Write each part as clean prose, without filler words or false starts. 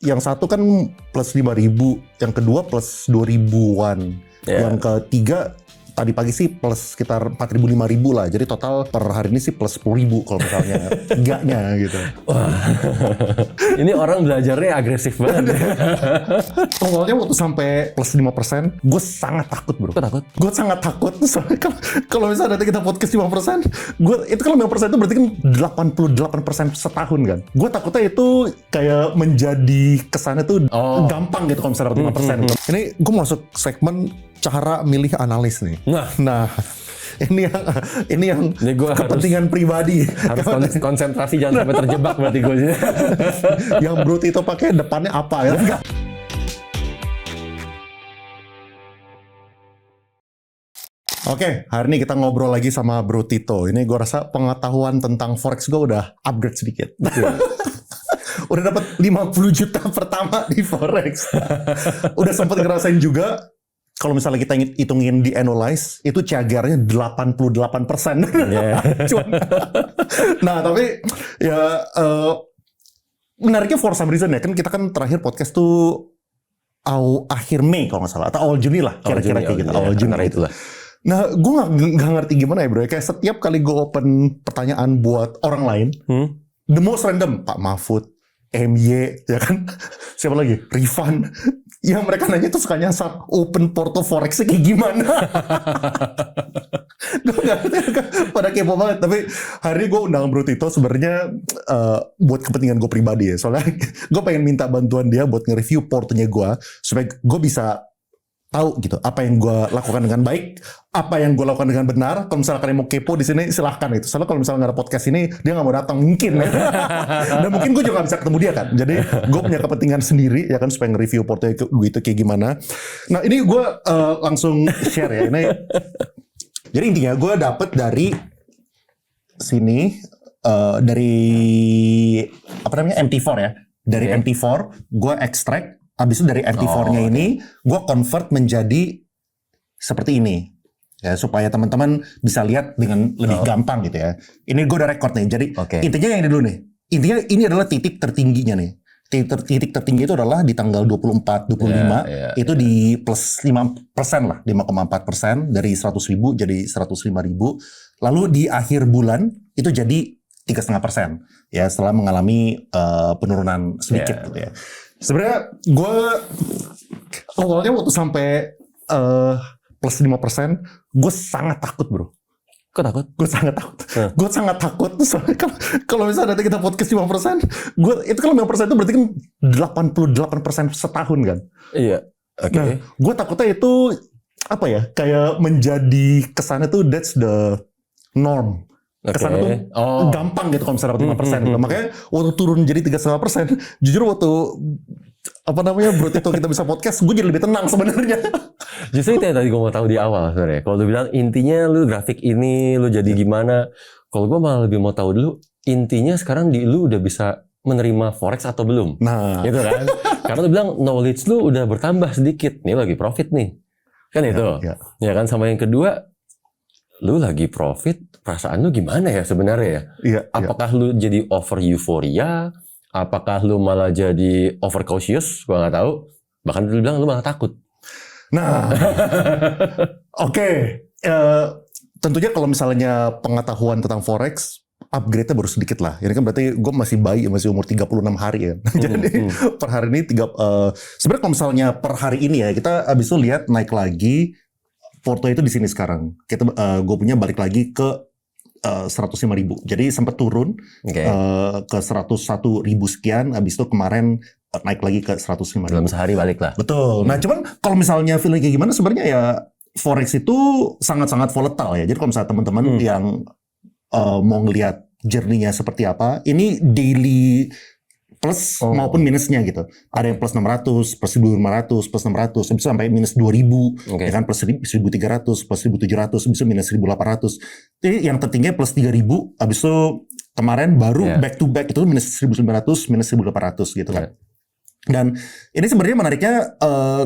yang satu kan plus 5.000, yang kedua plus 2.000-an, yang ketiga tadi pagi sih plus sekitar 4.000 5.000 lah. Jadi total per hari ini sih plus 10.000 kalau misalnya tiganya gitu. Wah. Ini orang belajarnya agresif banget. Awalnya waktu sampai plus 5%, gue sangat takut bro. Kok takut? Gue sangat takut. Soalnya kalau misalnya nanti kita podcast 5%, itu kan 5% itu berarti kan 88% setahun kan. Gue takutnya itu kayak menjadi kesannya tuh gampang gitu kalau misalnya 5%. Ini gue masuk segmen cara milih analis nih. Nah, ini yang kepentingan pribadi. Harus konsentrasi, jangan sampai terjebak berarti gue. Yang Bro Tito pakai depannya apa ya? Oke, hari ini kita ngobrol lagi sama Bro Tito. Ini gue rasa pengetahuan tentang Forex gue udah upgrade sedikit. Udah dapat 50 juta pertama di Forex. Udah sempat ngerasain juga. Kalau misalnya kita hitungin di annualize, itu CAGR-nya 88%. Nah, tapi ya menariknya for some reason ya, kan kita kan terakhir podcast tuh akhir Mei kalau nggak salah, atau awal Juni lah, kira-kira kayak gitu. Awal Juni itulah. Nah, gue nggak ngerti gimana ya bro, kayak setiap kali gue open pertanyaan buat orang lain, the most random, Pak Mahfud, MY, ya kan, siapa lagi, Rifan, yang mereka nanya tuh suka nyasar open porto forex kayak gimana. Gue gak ngerti, pada kepo banget. Tapi hari ini gue undang Bro Tito sebenarnya buat kepentingan gue pribadi ya. Soalnya gue pengen minta bantuan dia buat nge-review portonya gue, supaya gue bisa tahu gitu apa yang gue lakukan dengan baik, apa yang gue lakukan dengan benar. Kalau misalnya kalian mau kepo di sini silahkan itu. Soalnya kalau misalnya nggak ada podcast ini dia nggak mau datang mungkin. Dan mungkin gue juga nggak bisa ketemu dia kan. Jadi gue punya kepentingan sendiri ya kan supaya nge-review portfolio gue itu kayak gimana. Nah ini gue langsung share ya. Ini jadi intinya gue dapet dari sini dari apa namanya MT4 ya. Dari MT4 gue extract. Abis itu dari MT4-nya ini, gue convert menjadi seperti ini. Ya, supaya teman-teman bisa lihat dengan lebih gampang gitu ya. Ini gue udah record nih. Jadi intinya yang ini dulu nih. Intinya ini adalah titik tertingginya nih. Titik tertinggi itu adalah di tanggal 24-25. Itu di plus 5% lah. 5,4%. Dari 100.000 jadi 105.000. Lalu di akhir bulan itu jadi 3,5%. Ya, setelah mengalami penurunan sedikit gitu ya. Sebenarnya gue awalnya waktu sampai plus 5%, gue sangat takut bro. Kok takut? Gue sangat takut. Gue sangat takut. Soalnya kalau misalnya nanti kita podcast 5%, itu kalau 5% itu berarti kan 88% setahun kan. Iya. Nah, gue takutnya itu apa ya? Kayak menjadi kesannya tuh that's the norm. Kesana tuh gampang gitu kalau misalnya 5%. Makanya waktu turun jadi 3,5%, jujur waktu apa namanya Bro Tito kita bisa podcast, gue jadi lebih tenang sebenarnya. Justru itu yang tadi gue mau tahu di awal sebenarnya. Kalau lu bilang intinya lu grafik ini lu jadi gimana, kalau gue malah lebih mau tahu dulu intinya sekarang lu udah bisa menerima forex atau belum. Nah, gitu kan? Karena lu bilang knowledge lu udah bertambah sedikit, nih lagi profit nih, kan itu. Ya kan, sama yang kedua, lu lagi profit, perasaan lu gimana ya sebenarnya ya? Apakah lu jadi over euforia? Apakah lu malah jadi over cautious? Gua nggak tahu. Bahkan lu bilang lu malah takut. Nah, tentunya kalau misalnya pengetahuan tentang forex, upgrade-nya baru sedikit lah. Ini kan berarti gue masih bayi, masih umur 36 hari ya. Jadi per hari ini sebenarnya kalau misalnya per hari ini ya, kita abis itu lihat naik lagi. Porto itu di sini sekarang. Gue punya balik lagi ke 105.000. Jadi sempat turun ke 101.000 sekian. Habis itu kemarin naik lagi ke 105.000. Dalam sehari balik lah. Betul. Nah cuman kalau misalnya feeling kayak gimana sebenarnya ya forex itu sangat-sangat volatile ya. Jadi kalau misalnya teman-teman yang mau ngelihat journey-nya seperti apa, ini daily plus maupun minusnya gitu. Ada yang plus 600, plus 1.500, plus 600, bisa sampai minus 2.000, ya kan, plus 1.300, plus 1.700, bisa minus 1.800. Jadi yang tertinggi plus 3.000, habis itu kemarin baru back to back itu minus 1.900, minus 1.800 gitu kan. Dan ini sebenarnya menariknya,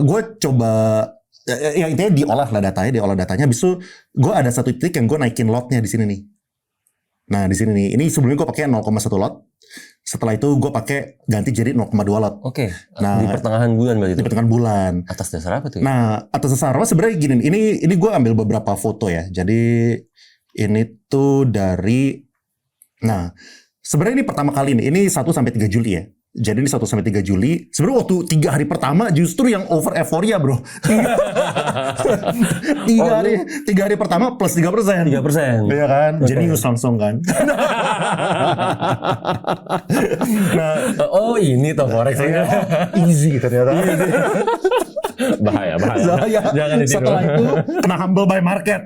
gue coba, ya intinya diolah datanya, habis itu gue ada satu titik yang gue naikin lotnya di sini nih. Nah di sini nih, ini sebelumnya gue pakai 0,1 lot. Setelah itu gue pakai ganti jadi 0,2 lot. Oke. Nah, Di pertengahan bulan berarti di itu. pertengahan bulan. Atas dasar apa tuh? Nah, atas dasar apa sebenarnya gini, ini gue ambil beberapa foto ya. Jadi ini tuh dari, nah sebenarnya ini pertama kali ini 1 sampai 3 Juli ya. Jadi ini 1 sampai 3 Juli. Sebenarnya waktu 3 hari pertama justru yang over euforia bro. 3 hari pertama plus 3%. 3%. Iya kan? Okay. Jenius langsung kan. Nah, oh ini toh forex ini. Easy ternyata. Bahaya. Jangan ditiru. Setelah itu kena humble by market.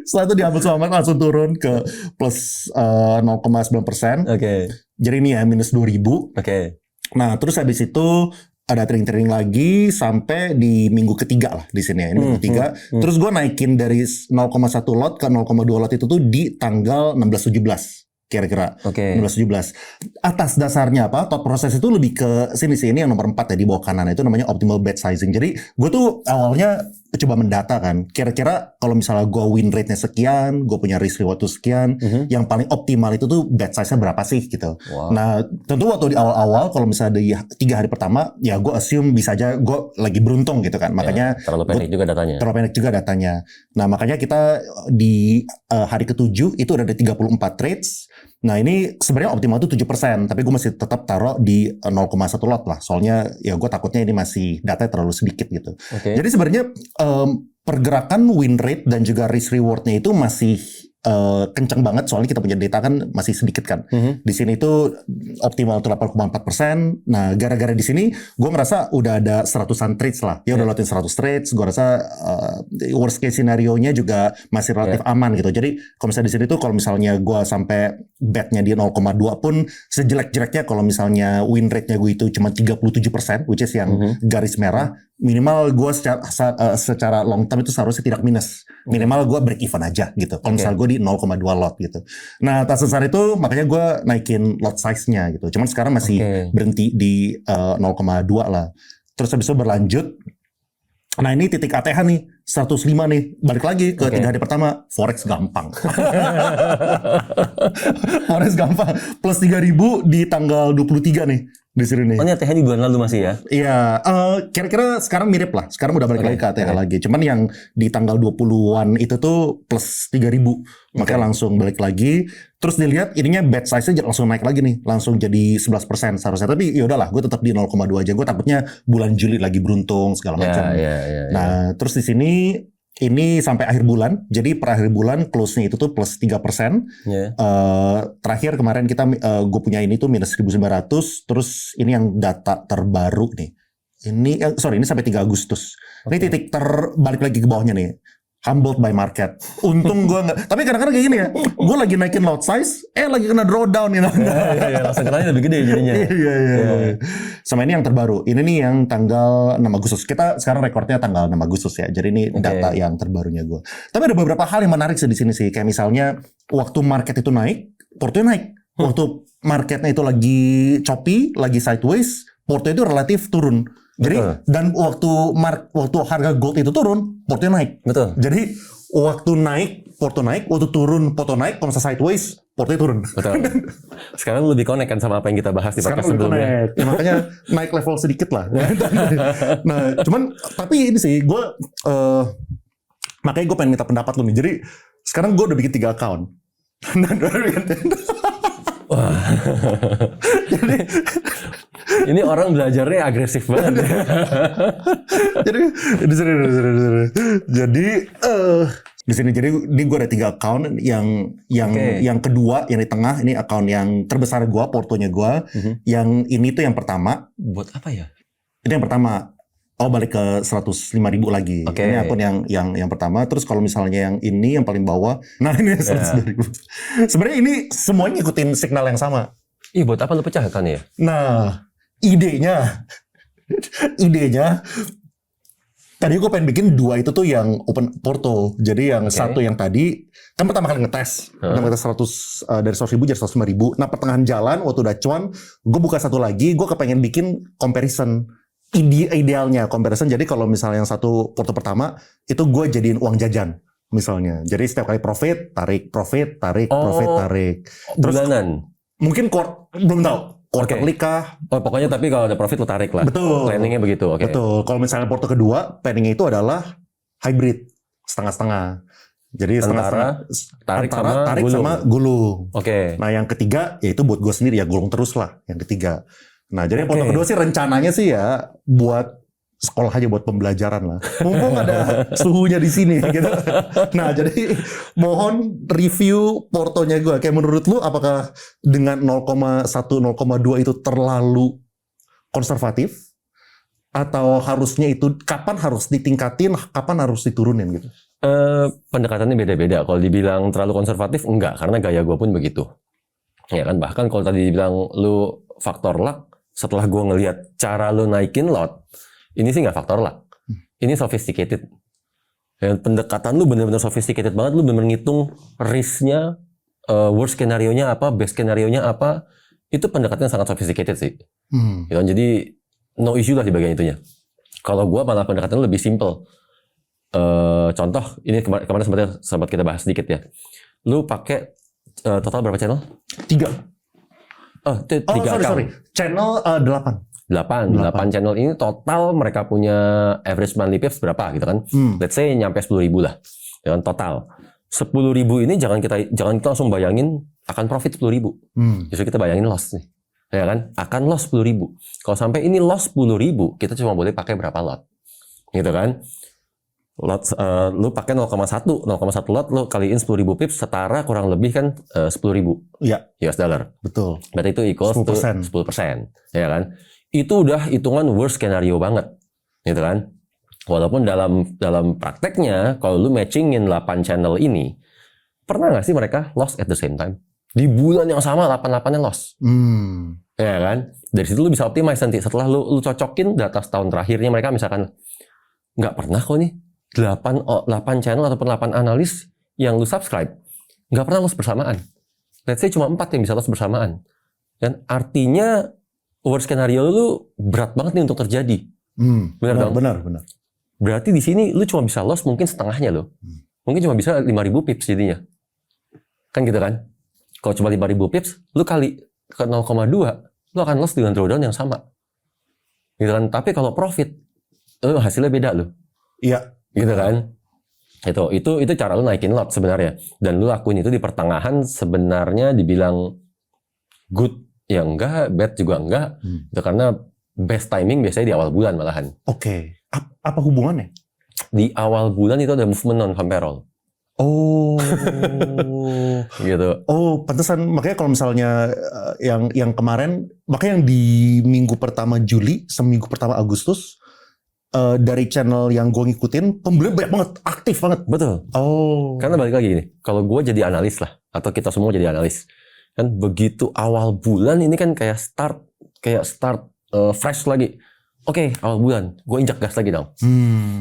Setelah itu di humble by market langsung turun ke plus 0,9%. Oke. Jadi ini ya minus 2.000. Oke. Nah terus habis itu ada trading lagi sampai di minggu ketiga lah di sini ya. Ini minggu ketiga. Terus gue naikin dari 0,1 lot ke 0,2 lot itu tuh di tanggal 16-17. Kira-kira 16-17. Atas dasarnya apa? Thought proses itu lebih ke sini sih. Ini yang nomor 4 ya di bawah kanan. Itu namanya optimal bet sizing. Jadi gue tuh awalnya coba mendata kan. Kira-kira kalau misalnya gue win rate-nya sekian, gue punya risk reward tuh sekian, yang paling optimal itu tuh bet size-nya berapa sih gitu. Wow. Nah tentu waktu di awal-awal kalau misalnya di 3 hari pertama, ya gue assume bisa aja gue lagi beruntung gitu kan. Makanya terlalu pendek juga datanya. Terlalu pendek juga datanya. Nah makanya kita di hari ke-7 itu udah ada 34 trades. Nah ini sebenarnya optimal itu 7%, tapi gue masih tetap taruh di 0,1 lot lah. Soalnya ya gue takutnya ini masih datanya terlalu sedikit gitu. Jadi sebenarnya pergerakan win rate dan juga risk rewardnya itu masih kenceng banget, soalnya kita punya data kan masih sedikit kan. Di sini itu optimal itu 8,4%. Nah, gara-gara di sini gue ngerasa udah ada 100-an trades lah. Ya udah lewatin 100 trades, gue rasa worst case scenario-nya juga masih relatif aman gitu. Jadi kalau misalnya di sini tuh kalau misalnya gue sampai betnya di 0,2 pun sejelek-jeleknya kalau misalnya win rate-nya gue itu cuma 37%, which is yang garis merah, minimal gue secara long term itu seharusnya tidak minus. Minimal gue break even aja gitu. Kalau misalnya gue di 0,2 lot gitu. Nah atas dasar itu makanya gue naikin lot size-nya gitu. Cuman sekarang masih berhenti di 0,2 lah. Terus habis itu berlanjut. Nah ini titik ATH nih 105 nih. Balik lagi ke 3 hari pertama. Forex gampang. Forex gampang. Plus 3.000 di tanggal 23 nih. Di sini nih. Oh ini ATH di bulan lalu masih ya? Iya, kira-kira sekarang mirip lah. Sekarang udah balik lagi ke ATH lagi. Cuman yang di tanggal 20-an itu tuh plus 3.000. Makanya langsung balik lagi. Terus dilihat ininya bet size-nya langsung naik lagi nih. Langsung jadi 11% seharusnya. Tapi yaudahlah, gue tetap di 0,2 aja. Gue takutnya bulan Juli lagi beruntung segala macam. Nah, terus di sini ini sampai akhir bulan. Jadi per akhir bulan close-nya itu tuh plus 3%. Terakhir kemarin kita gue punya ini tuh minus 1.900. Terus ini yang data terbaru nih. Ini sampai 3 Agustus. Ini titik terbalik lagi ke bawahnya nih. Humbled by market. Untung gue nggak. Tapi kadang-kadang kayak gini ya. Gue lagi naikin lot size, lagi kena drawdown nih. Langsung kenanya lebih gede jadinya. Iya. Sama ini yang terbaru. Ini nih yang tanggal 6 Agustus. Kita sekarang rekornya tanggal 6 Agustus ya. Jadi ini data yang terbarunya gue. Tapi ada beberapa hal yang menarik sih di sini sih. Kayak misalnya waktu market itu naik, portonya naik. Waktu marketnya itu lagi choppy, lagi sideways, porto itu relatif turun. Jadi dan waktu harga gold itu turun, portonya naik. Betul. Jadi waktu naik, porto naik, waktu turun, porto naik, kalau misalnya sideways, portonya turun. Betul. Sekarang lebih connect kan sama apa yang kita bahas di podcast sebelumnya. Ya, makanya naik level sedikit lah. Nah, cuman tapi ini sih gue makanya gue pengen minta pendapat lu nih. Jadi sekarang gue udah bikin 3 account. Wah. Jadi ini orang belajarnya agresif banget. Jadi di sini jadi ini gue ada 3 account yang kedua yang di tengah ini account yang terbesar gue, portonya gue. Yang ini tuh yang pertama. Buat apa ya? Ini yang pertama. Oh balik ke 105.000 lagi. Ini akun yang pertama. Terus kalau misalnya yang ini yang paling bawah, nah ini 102.000. Sebenarnya ini semuanya ngikutin signal yang sama. Ih buat apa lu pecah kan ya? Nah idenya tadi gue pengen bikin 2 itu tuh yang open porto. Jadi yang satu yang tadi kan pertama kali ngetes, pertama ngetes 100 dari 100.000 jadi 105.000. Nah pertengahan jalan waktu udah cuan, gue buka satu lagi, gue kepengen bikin comparison. Idealnya comparison, jadi kalau misalnya yang satu porto pertama itu gue jadiin uang jajan misalnya, jadi setiap kali profit tarik, terus bulanan. Mungkin belum tahu. Quarterly kah? Oh, pokoknya tapi kalau ada profit lo tarik lah. Betul. Planningnya begitu. Oke. Betul. Kalau misalnya porto kedua, planningnya itu adalah hybrid, setengah-setengah. Jadi Antara tarik sama gulung. Oke. Nah yang ketiga yaitu buat gue sendiri ya gulung terus lah yang ketiga. Nah jadi yang porto kedua sih rencananya sih ya buat sekolah aja, buat pembelajaran lah. Mumpung ada suhunya di sini gitu. Nah jadi mohon review portonya gue. Kayak menurut lu apakah dengan 0,1 0,2 itu terlalu konservatif? Atau harusnya itu kapan harus ditingkatin, kapan harus diturunin gitu? Pendekatannya beda-beda. Kalau dibilang terlalu konservatif, enggak. Karena gaya gue pun begitu. Ya kan, bahkan kalau tadi dibilang lu faktor luck, setelah gue ngelihat cara lu naikin lot, ini sih nggak faktor luck. Ini sophisticated. Dan pendekatan lu bener-bener sophisticated banget. Lu bener-bener ngitung risk-nya, worst skenario-nya apa, best skenario-nya apa. Itu pendekatannya sangat sophisticated sih. Gitu. Jadi no issue lah di bagian itunya. Kalau gue malah pendekatannya lebih simple. Contoh, ini kemarin sempat kita bahas sedikit ya. Lu pakai total berapa channel? 3. 3 sorry. Channel 8 channel ini total mereka punya average monthly pips berapa gitu kan? Let's say nyampe 10.000 lah. Ya kan total. 10.000 ini jangan kita langsung bayangin akan profit 10.000. Justru kita bayangin loss nih. Ya kan? Akan loss 10.000. Kalau sampai ini loss 10.000, kita cuma boleh pakai berapa lot? Gitu kan? Lot lu pakai 0,1 lot lu kaliin 10.000 pips setara kurang lebih kan 10.000 US dollar. Betul. Berarti itu equals 10%. 10%. Ya kan? Itu udah hitungan worst scenario banget. Gitu kan? Walaupun dalam prakteknya kalau lu matchingin 8 channel ini, pernah nggak sih mereka loss at the same time? Di bulan yang sama 8-8-nya loss. Ya kan? Dari situ lu bisa optimize nanti setelah lu cocokin data setahun terakhirnya mereka misalkan nggak pernah kok nih 8 channel ataupun 8 analis yang lu subscribe nggak pernah loss bersamaan. Let's say cuma 4 yang bisa loss bersamaan. Dan artinya worst scenario lu berat banget nih untuk terjadi. Benar dong? Benar. Berarti di sini lu cuma bisa loss mungkin setengahnya loh. Mungkin cuma bisa 5.000 pips jadinya. Kan gitu kan? Kalau cuma 5.000 pips, lu kali ke 0,2, lu akan loss dengan drawdown yang sama. Gitu kan? Tapi kalau profit, hasilnya beda loh. Iya. Gitu kan? Itu cara lu naikin lot sebenarnya. Dan lu lakuin itu di pertengahan sebenarnya dibilang good ya enggak, bad juga enggak. Itu karena best timing biasanya di awal bulan malahan. Oke. Apa hubungannya? Di awal bulan itu ada movement non-farm payroll. Oh. Gitu. Oh, pantesan makanya kalau misalnya yang kemarin, makanya yang di minggu pertama Juli sama minggu pertama Agustus dari channel yang gue ngikutin pembelian banyak banget, aktif banget. Betul. Oh. Karena balik lagi gini, kalau gue jadi analis lah atau kita semua jadi analis, kan begitu awal bulan ini kan kayak start fresh lagi. Oke, awal bulan gue injak gas lagi dong.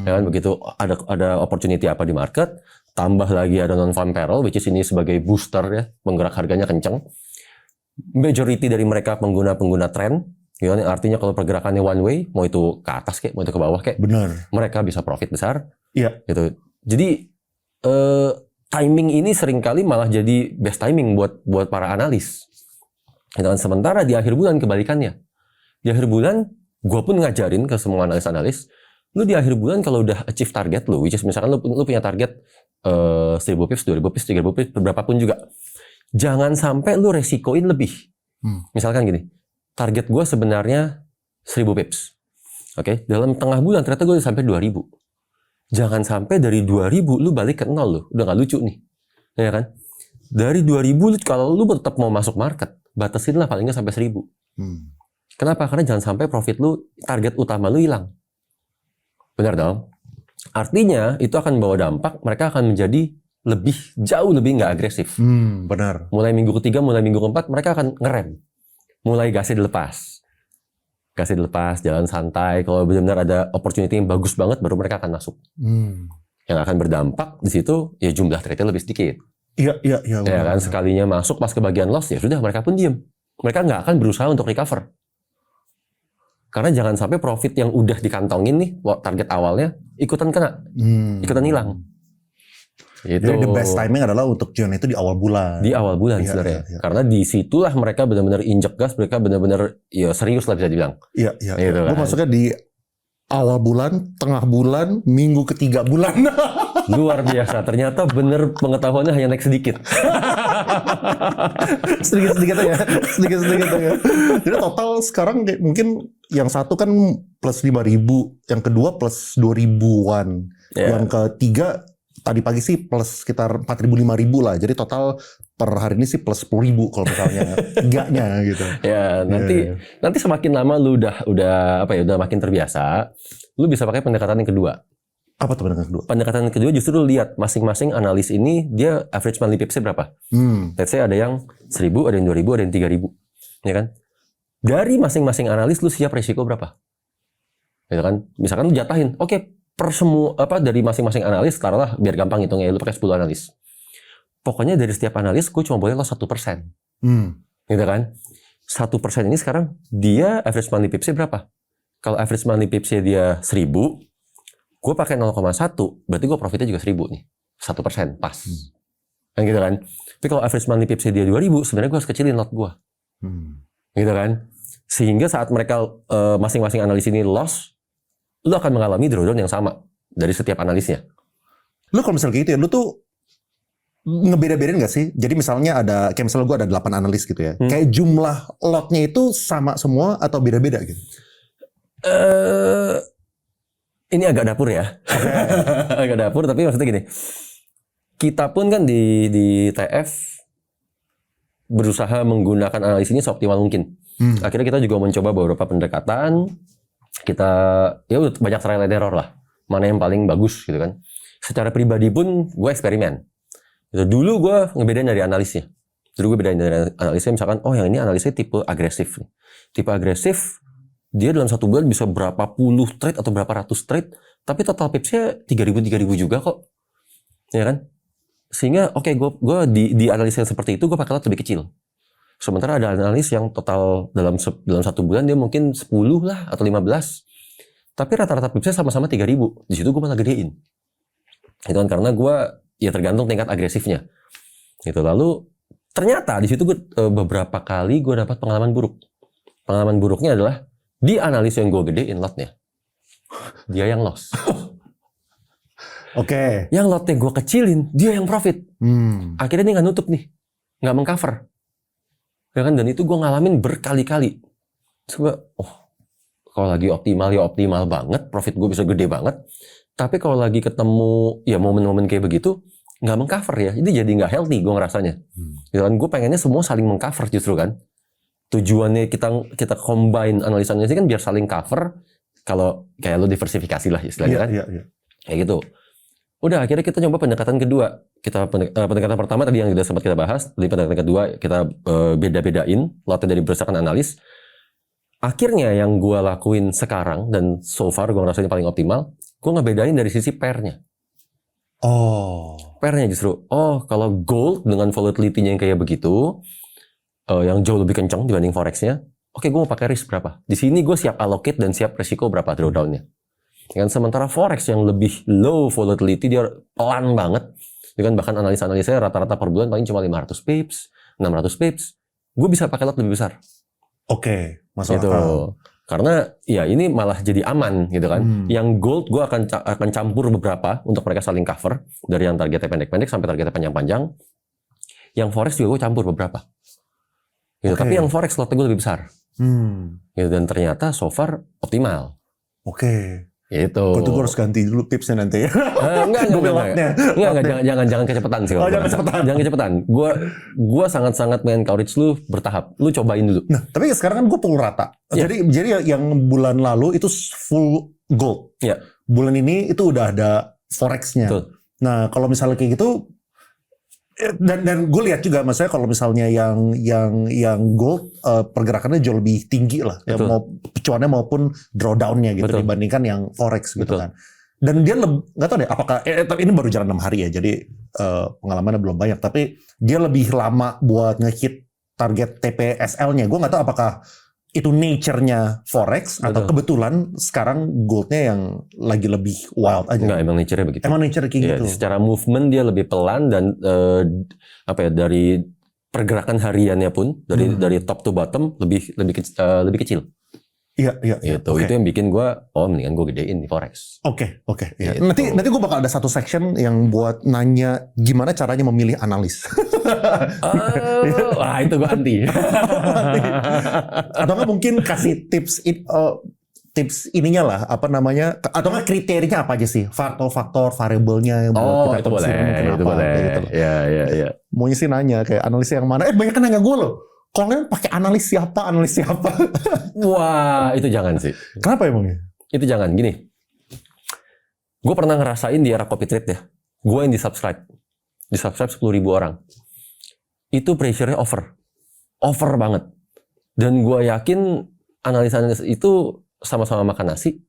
Ya kan begitu ada opportunity apa di market, tambah lagi ada non-farm payroll, which is ini sebagai booster ya, penggerak harganya kenceng. Majority dari mereka pengguna tren, gitu, artinya kalau pergerakannya one way, mau itu ke atas kayak, mau itu ke bawah kayak, benar. Mereka bisa profit besar. Iya. Gitu. Jadi timing ini seringkali malah jadi best timing buat para analis. Dan sementara di akhir bulan kebalikannya. Di akhir bulan gue pun ngajarin ke semua analis-analis, lu di akhir bulan kalau udah achieve target lu, which is misalkan lu punya target 1.000 pips, 2.000 pips, 3.000 pips, berapapun juga. Jangan sampai lu resikoin lebih. Misalkan gini, target gue sebenarnya 1.000 pips. Oke, dalam tengah bulan ternyata gue udah sampai 2.000. Jangan sampai dari 2.000 lu balik ke 0 lu. Udah gak lucu nih. Ya kan? Dari 2.000 kalau lu tetap mau masuk market, batasin lah paling nggak sampai 1.000. Kenapa? Karena jangan sampai profit lu, target utama lu hilang. Benar dong? Artinya itu akan membawa dampak, mereka akan menjadi jauh lebih nggak agresif. Benar. Mulai minggu ketiga, mulai minggu keempat, mereka akan ngerem. Mulai gasnya dilepas. Jalan santai. Kalau benar-benar ada opportunity yang bagus banget, baru mereka akan masuk. Yang akan berdampak di situ, ya jumlah trade-nya lebih sedikit. Iya. Ya kan, sekalinya masuk pas ke bagian loss, ya sudah mereka pun diem. Mereka nggak akan berusaha untuk recover. Karena jangan sampai profit yang udah dikantongin nih, target awalnya, ikutan kena. Ikutan hilang. Gitu. Jadi the best timing adalah untuk join itu di awal bulan. Di awal bulan sebenarnya. Karena disitulah mereka benar-benar injek gas, mereka benar-benar ya serius lah bisa dibilang. Iya. Gitu Gue kan. masuknya di awal bulan, tengah bulan, minggu ketiga bulan. Luar biasa. Ternyata bener pengetahuannya hanya naik sedikit. sedikit aja. Jadi total sekarang mungkin yang satu kan plus 5.000, yang kedua plus 2.000-an, yang ketiga tadi pagi sih plus sekitar 4.000 5.000 lah. Jadi total per hari ini sih plus 10.000 kalau misalnya tiganya gitu. Ya, nanti semakin lama lu udah makin terbiasa, lu bisa pakai pendekatan yang kedua. Apa tuh pendekatan kedua? Pendekatan yang kedua justru lu lihat masing-masing analis ini dia average monthly pips-nya berapa. Let's say ada yang 1.000, ada yang 2.000, ada yang 3.000. Ya kan? Dari masing-masing analis lu siap resiko berapa? Ya kan? Misalkan lu jatahin, oke, per semua dari masing-masing analis, taruhlah biar gampang hitungnya, lu pakai 10 analis. Pokoknya dari setiap analis gue cuma boleh loss 1%. Gitu kan? 1% ini sekarang dia average monthly pips-nya berapa? Kalau average monthly pips-nya dia 1.000, gue pakai 0,1, berarti gue profitnya juga 1.000 nih. 1% pas. Kan gitu kan? Tapi kalau average monthly pips-nya dia 2.000, sebenarnya gue harus kecilin lot gue. Gitu kan? Sehingga saat mereka masing-masing analis ini loss, lu akan mengalami drawdown yang sama dari setiap analisnya. Lu kalau misalnya gitu ya, lu tuh ngebeda-bedain gak sih? Jadi misalnya kayak misalnya gue ada 8 analis gitu ya. Kayak jumlah lotnya itu sama semua atau beda-beda gitu? Ini agak dapur ya. Agak dapur, tapi maksudnya gini. Kita pun kan di TF berusaha menggunakan analis ini seoptimal mungkin. Akhirnya kita juga mencoba beberapa pendekatan. Kita banyak trial and error lah. Mana yang paling bagus gitu kan. Secara pribadi pun gue eksperimen. Dulu gue ngebedain dari analisnya. Misalkan, oh yang ini analisnya tipe agresif. Tipe agresif, dia dalam satu bulan bisa berapa puluh trade atau berapa ratus trade, tapi total pipsnya 3.000 juga kok. Ya kan? Sehingga gue di analis yang seperti itu gue pakai lot lebih kecil. Sementara ada analis yang total dalam satu bulan dia mungkin 10 lah atau 15. Tapi rata-rata pipsnya sama-sama 3.000. Di situ gue malah gedein. Itu kan karena gue ya tergantung tingkat agresifnya. Gitu. Lalu ternyata di situ gue beberapa kali gue dapat pengalaman buruk. Pengalaman buruknya adalah di analis yang gue gedein lotnya, dia yang loss. Oke. Yang lotnya gue kecilin, dia yang profit. Akhirnya dia nggak nutup nih, nggak mengcover. Ya kan? Dan itu gue ngalamin berkali-kali. Coba, kalau lagi optimal ya optimal banget, profit gue bisa gede banget. Tapi kalau lagi ketemu ya momen-momen kayak begitu, nggak mengcover ya, itu jadi nggak healthy gue ngerasanya. Dan gue pengennya semua saling mengcover justru kan. Tujuannya kita combine analisanya sih kan biar saling cover. Kalau kayak lo diversifikasi lah istilahnya kan. Iya. Kayak gitu. Udah akhirnya kita coba pendekatan kedua. Pendekatan pertama tadi yang sudah sempat kita bahas. Di pendekatan kedua kita beda-bedain lotnya dari berdasarkan analis. Akhirnya yang gue lakuin sekarang dan so far gue ngerasa paling optimal, gue ngebedain dari sisi pairnya. Pairnya justru, kalau gold dengan volatility-nya yang kayak begitu, yang jauh lebih kencang dibanding forex-nya, gue mau pakai risk berapa? Di sini gue siap allocate dan siap resiko berapa drawdown-nya. Sementara forex yang lebih low volatility, dia pelan banget. Dengan bahkan analisa-analisanya rata-rata per bulan paling cuma 500 pips, 600 pips, gue bisa pakai lot lebih besar. Masuk gitu. akal. Karena ya ini malah jadi aman gitu kan. Yang gold gue akan campur beberapa untuk mereka saling cover dari yang targetnya pendek-pendek sampai targetnya panjang-panjang. Yang forex juga gue campur beberapa. Gitu. Tapi yang forex slotnya gue lebih besar. Gitu. Dan ternyata so far optimal. Gitu. Gue harus ganti dulu tipsnya nanti ya. Enggak, jangan kecepatan sih. Jangan kecepatan. Gua sangat-sangat men-encourage lu bertahap. Lu cobain dulu. Nah, tapi sekarang kan gue pukul rata. Jadi yang bulan lalu itu full gold. Bulan ini itu udah ada forex-nya. Nah, kalau misalnya kayak gitu, dan gue lihat juga, maksudnya kalau misalnya yang gold pergerakannya jauh lebih tinggi lah, ya, mau cuannya maupun drawdown-nya gitu dibandingkan yang forex gitu kan. Dan dia nggak tahu deh apakah tapi ini baru jalan 6 hari ya, jadi pengalamannya belum banyak. Tapi dia lebih lama buat nge-hit target TPSL-nya. Gue nggak tahu apakah itu nature-nya forex atau Betul. kebetulan sekarang goldnya yang lagi lebih wild aja? Enggak, emang nature-nya begitu. Emang nature kayak Iya, gitu. secara movement dia lebih pelan dan dari pergerakan hariannya pun dari top to bottom lebih kecil. Iya. Gitu. Oke. Itu yang bikin gue, mendingan gue gedein di forex. Oke. Iya. Gitu. Nanti gue bakal ada satu section yang buat nanya gimana caranya memilih analis. Wah itu gue anti. Atau nggak mungkin kasih tips ininya lah, apa namanya, atau nggak kriterianya apa aja sih, faktor-faktor variabelnya yang buat kita itu boleh, consider mungkin itu apa, boleh. kayak gitu loh. Iya. Maunya sih nanya kayak analis yang mana? Banyak kan nanya gue loh. Kalian pakai analis siapa? Wah, itu jangan sih. Kenapa emangnya? Itu jangan, gini. Gue pernah ngerasain di era copy trade ya. Gue yang di-subscribe 10.000 orang. Itu pressure-nya over banget. Dan gue yakin analis-analis itu sama-sama makan nasi,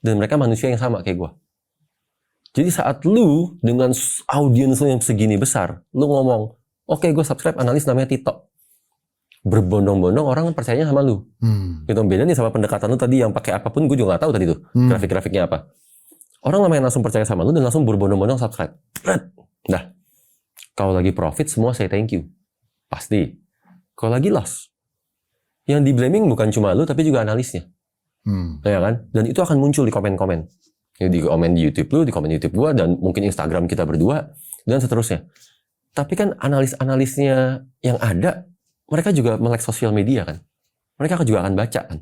dan mereka manusia yang sama kayak gue. Jadi saat lu dengan audiens lu yang segini besar, lu ngomong, oke, gue subscribe analis namanya Tito. Berbondong-bondong orang percayanya sama lu. Gitu, beda nih sama pendekatan lu tadi yang pakai apapun, gue juga nggak tahu tadi tuh grafik-grafiknya apa. Orang lumayan langsung percaya sama lu dan langsung berbondong-bondong subscribe. Nah, kalau lagi profit semua say thank you. Pasti. Kalau lagi loss, yang di blaming bukan cuma lu tapi juga analisnya. Ya kan? Dan itu akan muncul di komen-komen. Ya, di komen di YouTube lu, di komen YouTube gua, dan mungkin Instagram kita berdua, dan seterusnya. Tapi kan analis-analisnya yang ada, mereka juga melek sosial media kan. Mereka juga akan baca kan.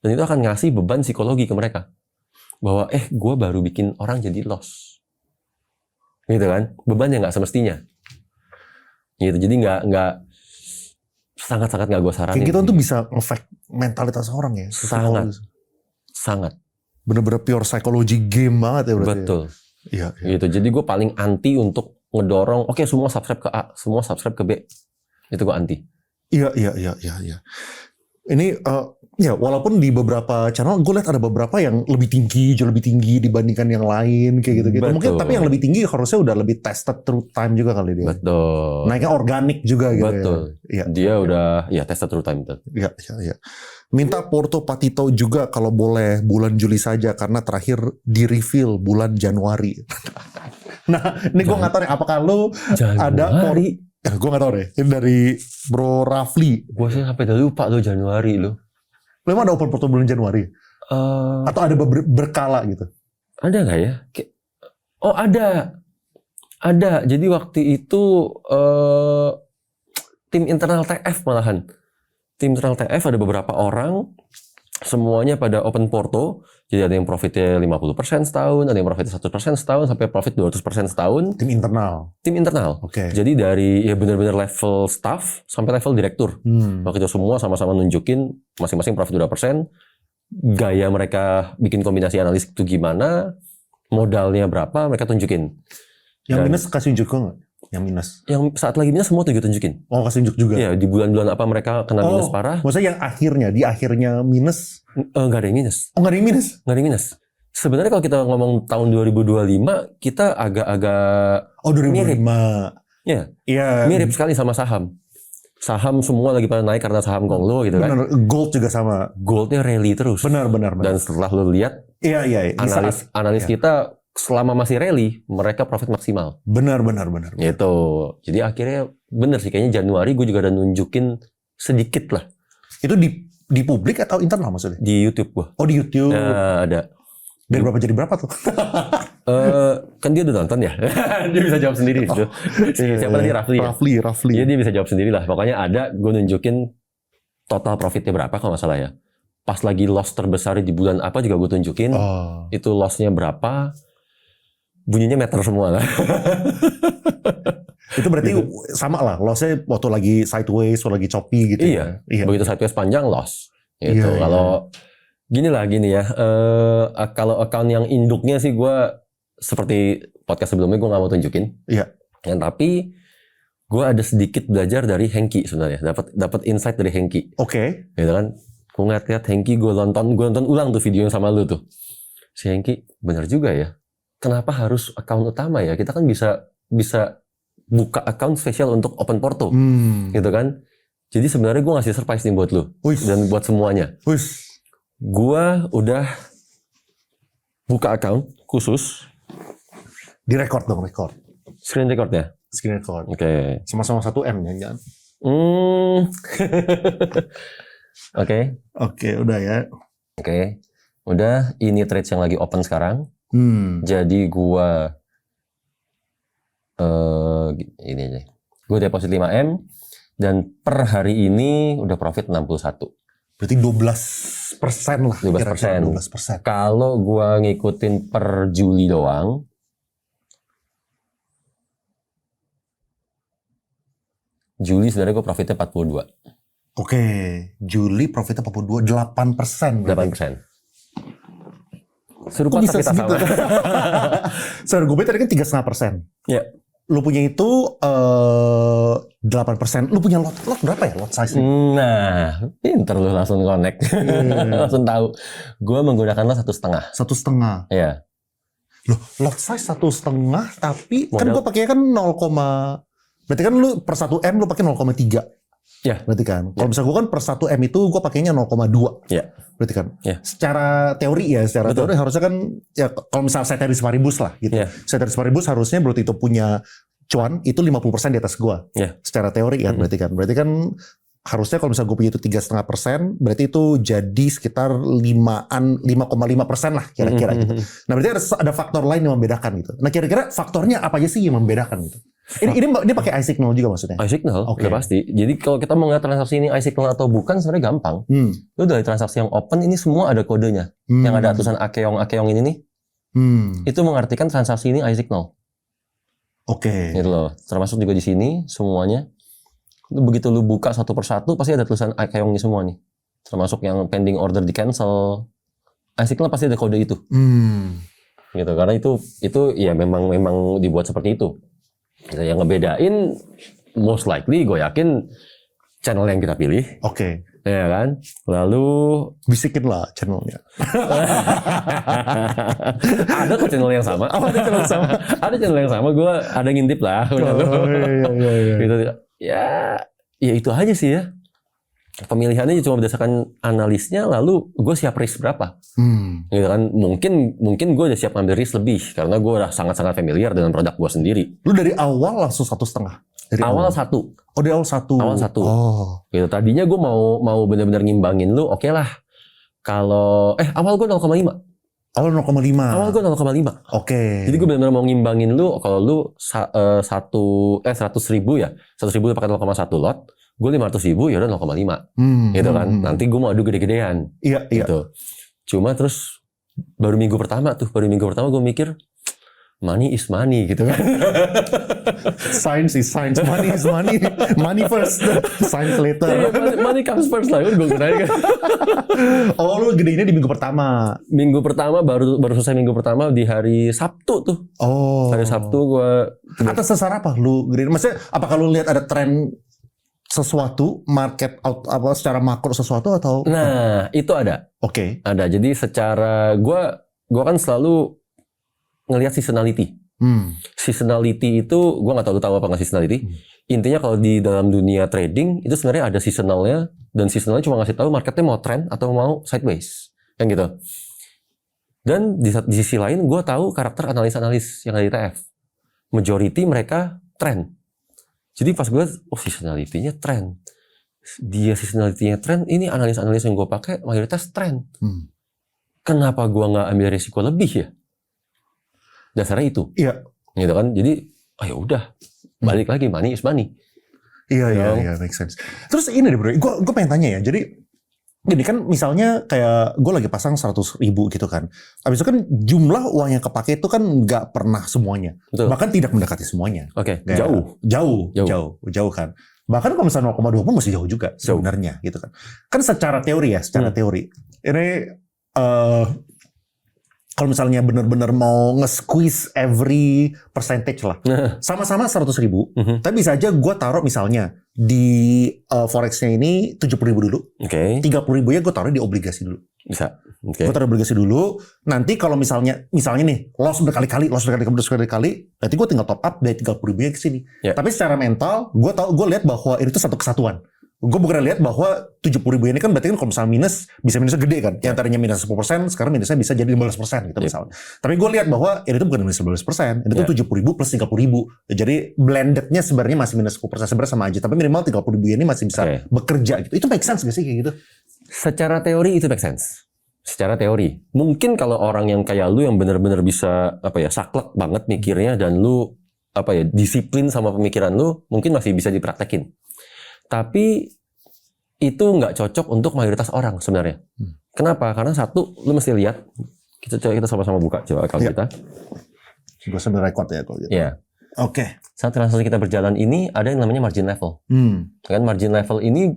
Dan itu akan ngasih beban psikologi ke mereka. Bahwa gue baru bikin orang jadi loss. Gitu kan. Beban yang gak semestinya. Gitu. Jadi gak sangat-sangat gak gue saranin. Kayak gitu tuh bisa nge-affect mentalitas orang ya. Sangat. Bener-bener pure psychology game banget ya berarti. Betul. Iya. Gitu. Jadi gue paling anti untuk ngedorong, oke, semua subscribe ke A, semua subscribe ke B. Itu gue anti. Iya. Ini ya walaupun di beberapa channel gue lihat ada beberapa yang jauh lebih tinggi dibandingkan yang lain kayak gitu-gitu. Betul. Mungkin tapi yang lebih tinggi harusnya udah lebih tested through time juga kali dia. Betul. Naiknya organik juga gitu. Betul. Ya. Dia udah tested through time. Iya. Minta Porto Patito juga kalau boleh bulan Juli saja karena terakhir di reveal bulan Januari. Nah, ini gue nggak tahu nih apakah lo ada gue nggak tahu deh. Ini dari Bro Rafli. Gue sih sampai udah lupa lo Januari lo. Lo emang ada open porto bulan Januari? Atau ada berkala gitu? Ada nggak ya? Oh ada. Jadi waktu itu tim internal TF malahan. Tim internal TF ada beberapa orang. Semuanya pada open porto. Jadi ada yang profitnya 50% setahun, ada yang profitnya 100% setahun, sampai profit 200% setahun. Tim internal. Oke. Jadi dari benar-benar level staff sampai level direktur. Waktu itu semua sama-sama nunjukin masing-masing profit 2%. Gaya mereka bikin kombinasi analis itu gimana, modalnya berapa, mereka tunjukin. Yang minus kasih unjuk nggak? Yang minus? Yang saat lagi minus semua tunjukin. Oh, kasih unjuk juga? Iya, di bulan-bulan apa mereka kena minus parah. Maksudnya yang di akhirnya minus? Nggak ada yang minus. Oh, nggak ada yang minus? Nggak ada yang minus. Sebenarnya kalau kita ngomong tahun 2025, kita agak-agak 2025. mirip. Iya. Mirip sekali sama saham. Saham semua lagi pada naik karena saham Gonglo gitu kan. Benar, gold juga sama. Goldnya rally terus. Benar. Dan setelah lo lihat, analis kita selama masih rally, mereka profit maksimal. Benar. Gitu. Jadi akhirnya bener sih, kayaknya Januari gue juga udah nunjukin sedikit lah. Itu di publik atau internal maksudnya? Di YouTube gue. Oh, di YouTube. Ada. Dari berapa jadi berapa tuh? Kan dia udah nonton ya. Dia bisa jawab sendiri gitu. Siapa tadi? Rafli. Iya, dia bisa jawab sendiri lah. Pokoknya ada, gue nunjukin total profitnya berapa kalau nggak salah ya. Pas lagi loss terbesar di bulan apa juga gue tunjukin. Itu lossnya berapa. Bunyinya meter semua lah. Itu berarti sama lah. Lossnya waktu lagi sideways, waktu lagi choppy gitu. Iya. Begitu sideways panjang, loss. Gitu. Iya. Kalau gini ya. Kalau account yang induknya sih gue seperti podcast sebelumnya gue nggak mau tunjukin. Iya. Tapi gue ada sedikit belajar dari Hengki sebenarnya. Dapat insight dari Hengki. Oke. Gitu kan. Gue ngeliat Hengki, gue nonton ulang tuh videonya sama lu tuh. Si Hengki bener juga ya. Kenapa harus account utama ya? Kita kan bisa buka account spesial untuk open porto. Gitu kan. Jadi sebenarnya gue ngasih surprise nih buat lu. Wih. Dan buat semuanya. Wih. Gue udah buka account khusus. Direkord dong, record. Screen record ya? Screen record. Oke. Sama-sama 1M ya, jangan. Oke. Oke, udah ya. Oke. Udah, ini trades yang lagi open sekarang. Jadi gua ini aja. Gue deposit 5M dan per hari ini udah profit 61. Berarti 12% lah. 12%. 12%. Kalau gua ngikutin per Juli doang, Juli sebenarnya gue profitnya 42. Oke, Juli profitnya 42, 8%. 8%. Serupa Kok bisa tapi tak segitu? sama. Saudara gue tadi kan 3,5%. Ya. Lu punya itu 8%. Lu punya lot berapa ya? Lot size-nya? Nah, pinter lu langsung connect. Langsung tahu. Gue menggunakan lot 1,5. 1,5. Ya. Loh, lot size 1,5 tapi kan Modal. gue pakai kan 0, berarti kan lu per 1M lu pakai 0,3. Ya. Berarti kan. Kalau misalnya gue kan per 1M itu gue pakainya 0,2. Ya. Berarti kan. Ya. Secara teori Betul. teori harusnya kan ya kalau misalnya ceteris paribus lah gitu. Ya. Ceteris paribus harusnya berarti itu punya cuan itu 50% di atas gue. Ya. Secara teori kan berarti kan. Berarti kan harusnya kalau misalnya gue punya itu 3,5%, berarti itu jadi sekitar 5,5% lah kira-kira gitu. Nah berarti ada faktor lain yang membedakan gitu. Nah kira-kira faktornya apa aja sih yang membedakan gitu? Ini pakai iSignal juga maksudnya? iSignal, Oke. udah pasti. Jadi kalau kita mau ngeliat transaksi ini iSignal atau bukan sebenarnya gampang. Lu dari transaksi yang open ini semua ada kodenya. Yang ada tulisan Akeong ini nih, itu mengartikan transaksi ini iSignal. Oke. Gitu loh. Termasuk juga di sini semuanya. Begitu lu buka satu persatu pasti ada tulisan Akeong ini semua nih. Termasuk yang pending order di cancel. iSignal pasti ada kode itu. Gitu karena itu ya memang dibuat seperti itu. Gitu, yang ngebedain most likely gue yakin channel yang kita pilih. Oke. Ya kan? Lalu Bisikin lah channelnya. ada kok channel yang sama. Oh, ada channel sama. Ada channel yang sama. Gue ada ngintip lah. Iya. Gitu. Ya itu aja sih ya. Pemilihannya cuma berdasarkan analisnya. Lalu gue siap risk berapa? Gitu kan? Mungkin gue udah siap ngambil risk lebih karena gue udah sangat-sangat familiar dengan produk gue sendiri. Lu dari awal langsung 1,5? Dari awal 1. Oh, dari awal 1. Awal 1. Oh. Gitu. Tadinya gue mau benar-benar ngimbangin lu, oke lah. Kalau awal gue 0,5. Awal 0,5. Awal gue 0,5. Oke. Jadi gue benar-benar mau ngimbangin lu. Kalau lu 100.000 ya, 100.000 lu pakai 0,1 lot, gue 500.000 ya udah 0,5. Gitu kan. Nanti gue mau adu gede-gedean. Iya. Gitu. Cuma terus baru minggu pertama gue mikir money is money gitu kan. Science is science, money is money. Money first, science later. money comes first lah, gue kira kan. Oh, lu gedeinnya di minggu pertama. Minggu pertama baru selesai minggu pertama di hari Sabtu tuh. Oh. Hari Sabtu gue. Atas dasar apa lu gedein? Maksudnya apakah lu lihat ada tren sesuatu market out apa secara makro sesuatu atau? Nah, itu ada. Oke. Ada. Jadi secara gue kan selalu ngelihat seasonality. Seasonality itu gue nggak tahu apa nggak seasonality. Intinya kalau di dalam dunia trading itu sebenarnya ada seasonalnya dan seasonalnya cuma ngasih tahu marketnya mau trend atau mau sideways, kan gitu. Dan di sisi lain gue tahu karakter analis yang ada di ETF. Majority mereka trend. Jadi pas gue seasonality-nya trend. Dia seasonality-nya trend. Ini analis yang gue pakai mayoritas trend. Kenapa gue nggak ambil risiko lebih ya? Dasarnya itu. Iya. Gitu kan. Jadi ya udah balik lagi money is money. Iya, make sense. Terus ini deh bro, gue pengen tanya ya. Jadi gini kan misalnya kayak gue lagi pasang 100.000 gitu kan. Habis itu kan jumlah uang yang kepake itu kan nggak pernah semuanya. Betul. Bahkan tidak mendekati semuanya. Oke. Kayak jauh kan. Bahkan kalau misalnya 0,2 pun masih jauh juga sebenarnya gitu kan. Kan secara teori ya, teori. Ini kalau misalnya benar-benar mau nge-squeeze every percentage lah. Sama-sama 100.000. Tapi bisa aja gue taruh misalnya di forex-nya ini 70.000 dulu. Oke. 30.000 ya gue taruh di obligasi dulu. Bisa. Oke. Gue taruh obligasi dulu. Nanti kalau misalnya nih loss berkali-kali, nanti gue tinggal top up dari 30.000 ke sini. Ya. Tapi secara mental gue lihat bahwa itu satu kesatuan. Gue bukan lihat bahwa 70.000 ini kan berarti kan kalau misalnya minus, bisa minusnya gede kan. Yang tadinya minus 10%, sekarang minusnya bisa jadi 15% gitu misalnya. Tapi gue lihat bahwa ini tuh bukan minus 15%, ini tuh 70.000 plus 30.000. Jadi blendednya sebenarnya masih minus 10% sebenarnya sama aja. Tapi minimal 30.000 ini masih bisa bekerja gitu. Itu make sense gak sih kayak gitu? Secara teori itu make sense. Secara teori. Mungkin kalau orang yang kayak lu yang benar-benar bisa saklek banget mikirnya dan lu disiplin sama pemikiran lu, mungkin masih bisa dipraktekin. Tapi itu nggak cocok untuk mayoritas orang sebenarnya. Kenapa? Karena satu, lu mesti lihat. Kita sama-sama buka coba account kita. Gue sambil record ya kalau gitu. Iya. Oke. Saat transaksi kita berjalan ini ada yang namanya margin level. Kan margin level ini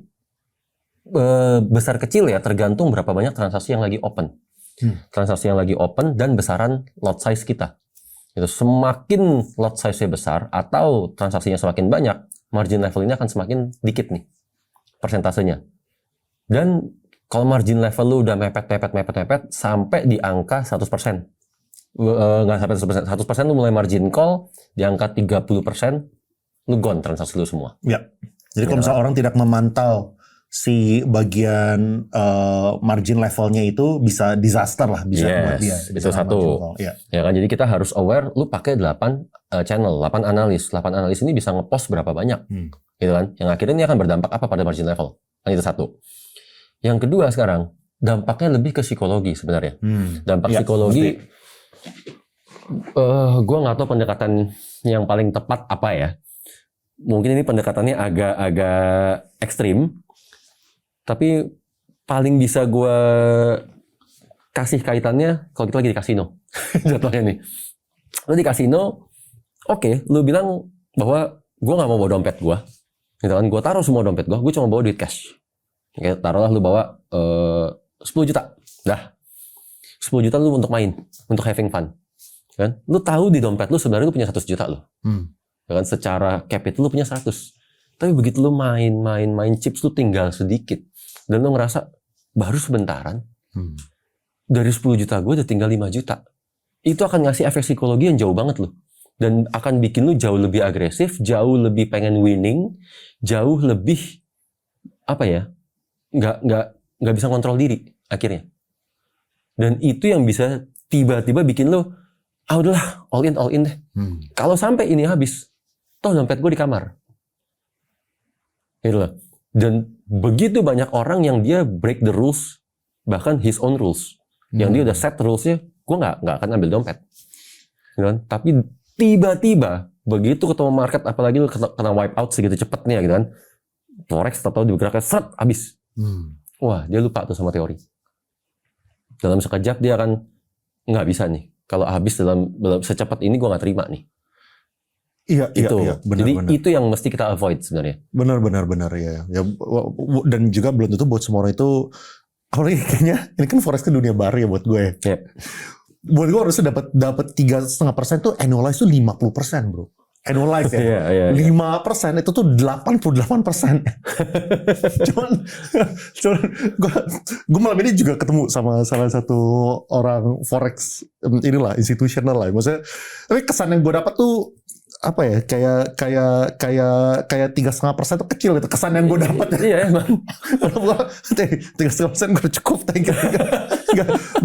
besar kecil ya, tergantung berapa banyak transaksi yang lagi open. Transaksi yang lagi open dan besaran lot size kita. Itu semakin lot size-nya besar atau transaksinya semakin banyak, margin level ini akan semakin dikit nih persentasenya. Dan kalau margin level lu udah mepet sampai di angka 100%. Nggak sampai 100%, lu mulai margin call di angka 30%, lu gone transaksi lu semua. Ya. Jadi kalau misalnya orang tidak memantau si bagian margin levelnya itu bisa disaster lah, bisa buat dia. Itu satu. Ya kan, jadi kita harus aware, lu pakai 8 channel, 8 analis. 8 analis ini bisa ngepost berapa banyak. Gitu kan? Yang akhirnya ini akan berdampak apa pada margin level. Kan itu satu. Yang kedua sekarang, dampaknya lebih ke psikologi sebenarnya. Dampak psikologi, gue nggak tahu pendekatan yang paling tepat apa ya. Mungkin ini pendekatannya agak ekstrim. Tapi paling bisa gue kasih kaitannya kalau kita lagi di kasino. Jatuhnya nih. Lu di kasino, oke, lu bilang bahwa gue gak mau bawa dompet gue. Gitu kan, gue taruh semua dompet gue cuma bawa duit cash. Oke, taruhlah lu bawa 10 juta. Dah. 10 juta lu untuk main, untuk having fun. Kan? Lu tahu di dompet lu sebenarnya lu punya 100 juta lo. Kan secara capital lu punya 100. Tapi begitu lu main chips lu tinggal sedikit. Dan lu ngerasa baru sebentaran. Dari 10 juta gue udah tinggal 5 juta. Itu akan ngasih efek psikologi yang jauh banget loh. Dan akan bikin lu jauh lebih agresif, jauh lebih pengen winning, jauh lebih nggak bisa kontrol diri akhirnya. Dan itu yang bisa tiba-tiba bikin lu udahlah all in deh. Kalau sampai ini habis, toh dompet gue di kamar. Gitu loh. Dan begitu banyak orang yang dia break the rules, bahkan his own rules. Yang dia udah set rules-nya, gue nggak akan ambil dompet. Gitu kan? Tapi tiba-tiba, begitu ketemu market, apalagi lu kena wipe out segitu cepetnya gitu kan, forex atau di bergeraknya, seret, habis. Wah, dia lupa tuh sama teori. Dalam sekejap dia akan, nggak bisa nih. Kalau habis dalam secepat ini gue nggak terima nih. Iya, benar. Jadi itu yang mesti kita avoid sebenarnya. Benar ya. Dan juga belum tentu buat semua orang itu, apalagi kayaknya ini kan forex kan dunia baru ya buat gue. Ya. Buat gue harusnya dapat 3,5% tuh annualize tuh 50%, bro. Annualize ya. 5% itu tuh 88%. cuman gue malam ini juga ketemu sama salah satu orang forex inilah institutional lah. Maksudnya, tapi kesan yang gue dapat tuh apa ya, kayak 3,5% tuh kecil gitu kesan yang gue dapat. Iya emang. 3,5% gue cukup.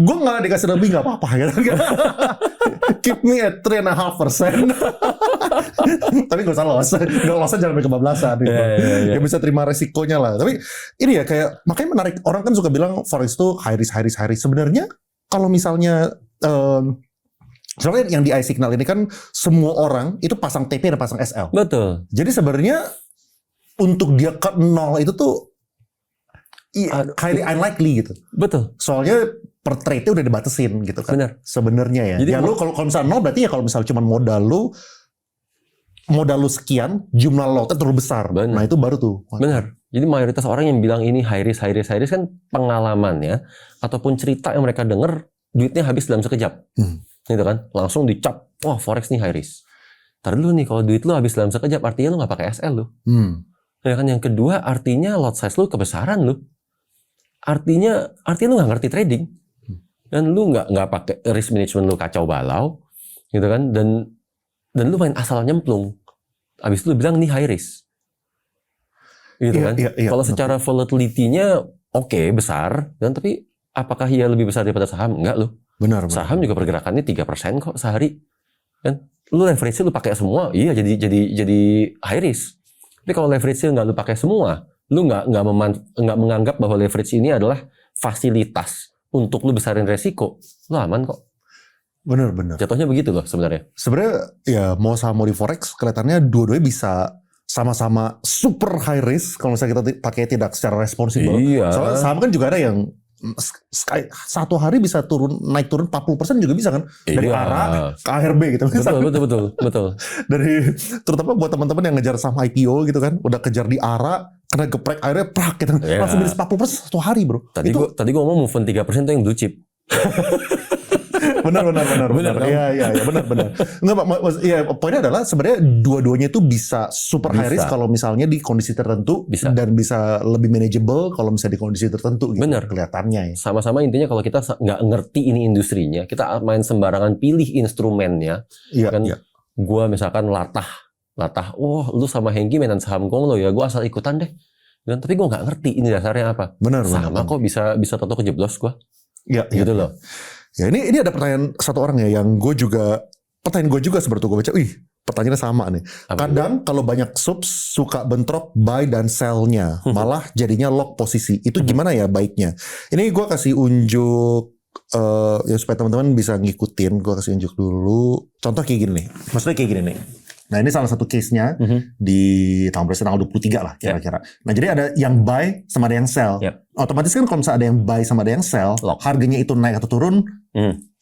Gue nggak dikasih lebih nggak apa-apa gitu. Keep me at 3,5%. Tapi gak usah loss. Gak lossnya jangan sampai kebablasan gitu. Ya bisa terima resikonya lah. Tapi ini ya kayak makanya menarik, orang kan suka bilang forex tuh high risk. Sebenarnya kalau misalnya soalnya yang di iSignal ini kan semua orang itu pasang TP dan pasang SL. Betul. Jadi sebenarnya untuk dia ke 0 itu tuh highly unlikely gitu. Betul. Soalnya per trade-nya udah dibatasin gitu kan. Benar. Sebenarnya ya. Jadi lu kalau misalnya 0 berarti ya kalau misalnya cuma modal lu sekian, jumlah lotnya terlalu besar. Benar. Nah itu baru tuh. Benar. Jadi mayoritas orang yang bilang ini high risk kan pengalaman ya, ataupun cerita yang mereka dengar, duitnya habis dalam sekejap. Gitu kan, langsung dicap, wah forex nih high risk. Ntar dulu nih, kalau duit lu habis dalam sekejap, artinya lu nggak pakai SL lu. Ya kan, yang kedua artinya lot size lu kebesaran lu. Artinya lu nggak ngerti trading, dan lu nggak pakai risk management lu kacau balau, gitu kan, dan lu main asal nyemplung. Habis itu lu bilang nih high risk. gitu Iya, kan. iya, iya, Kalau benar. secara volatility-nya oke, besar, dan tapi apakah ia lebih besar daripada saham? Enggak loh. Benar. Saham juga pergerakannya 3% kok sehari. Kan lu leverage lu pakai semua, iya jadi high risk. Tapi kalau leverage nggak lu pakai semua, lu nggak menganggap bahwa leverage ini adalah fasilitas untuk lu besarin resiko, lu aman kok. Benar. Jatuhnya begitu loh sebenarnya. Sebenarnya ya mau saham mau di forex kelihatannya dua-duanya bisa sama-sama super high risk kalau misalnya kita pakai tidak secara responsibel. Iya. Soalnya saham kan juga ada yang satu hari bisa naik turun 40% juga bisa kan, dari Iya. ARA ke ARB gitu. Betul. Dari terutama buat teman-teman yang ngejar saham IPO gitu kan, udah kejar di ARA kena geprek akhirnya prak gitu, Iya. langsung minus 40% satu hari bro. Tadi gua ngomong move on 3% itu yang blue chip. Benar. Benar, kan? Iya, benar. Enggak, ya poinnya adalah sebenarnya dua-duanya itu bisa super high risk kalau misalnya di kondisi tertentu, Bisa. dan bisa lebih manageable kalau misalnya di kondisi tertentu gitu. Benar. Kelihatannya ya. Sama-sama intinya kalau kita nggak ngerti ini industrinya, kita main sembarangan pilih instrumennya. Iya, Kan iya. gua misalkan latah, lu sama Hengki mainan saham Kong lo ya, gua asal ikutan deh. Dan tapi gua nggak ngerti ini dasarnya apa. Benar. Sama kok bisa toto kejeblos gua. Iya, Gitu loh. Ya ini ada pertanyaan satu orang ya yang pertanyaan gue juga sebetulnya gue baca, pertanyaannya sama nih. Apa Kadang kalau banyak subs suka bentrok buy dan sell-nya, malah jadinya lock posisi. Itu gimana ya baiknya? Ini gue kasih unjuk ya supaya teman-teman bisa ngikutin. Gue kasih unjuk dulu. Contoh kayak gini nih. Maksudnya kayak gini nih. Nah ini salah satu case-nya di tanggal 23 lah kira-kira. Nah jadi ada yang buy sama ada yang sell. Otomatis kan kalau misalnya ada yang buy sama ada yang sell, harganya itu naik atau turun,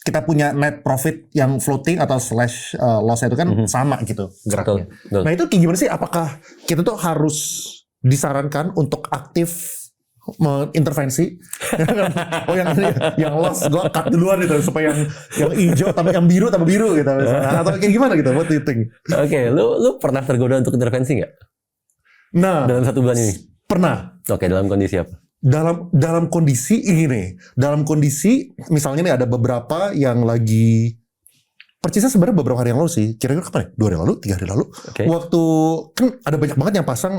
kita punya net profit yang floating atau slash loss itu kan sama gitu geraknya. Betul. Nah itu kayak gimana sih? Apakah kita tuh harus disarankan untuk aktif mengintervensi? Oh yang loss gue cut duluan gitu supaya yang hijau tambah yang biru tambah biru gitu misalnya. Atau kayak gimana gitu? What do you think? Oke, lu pernah tergoda untuk intervensi nggak? Nah, Dalam 1 bulan ini? pernah. Oke, dalam kondisi apa? Dalam kondisi ini nih, dalam kondisi misalnya nih ada beberapa yang lagi persisnya sebenarnya beberapa hari yang lalu sih, kira-kira kapan ya? 2 hari lalu, 3 hari lalu. Oke. Waktu kan ada banyak banget yang pasang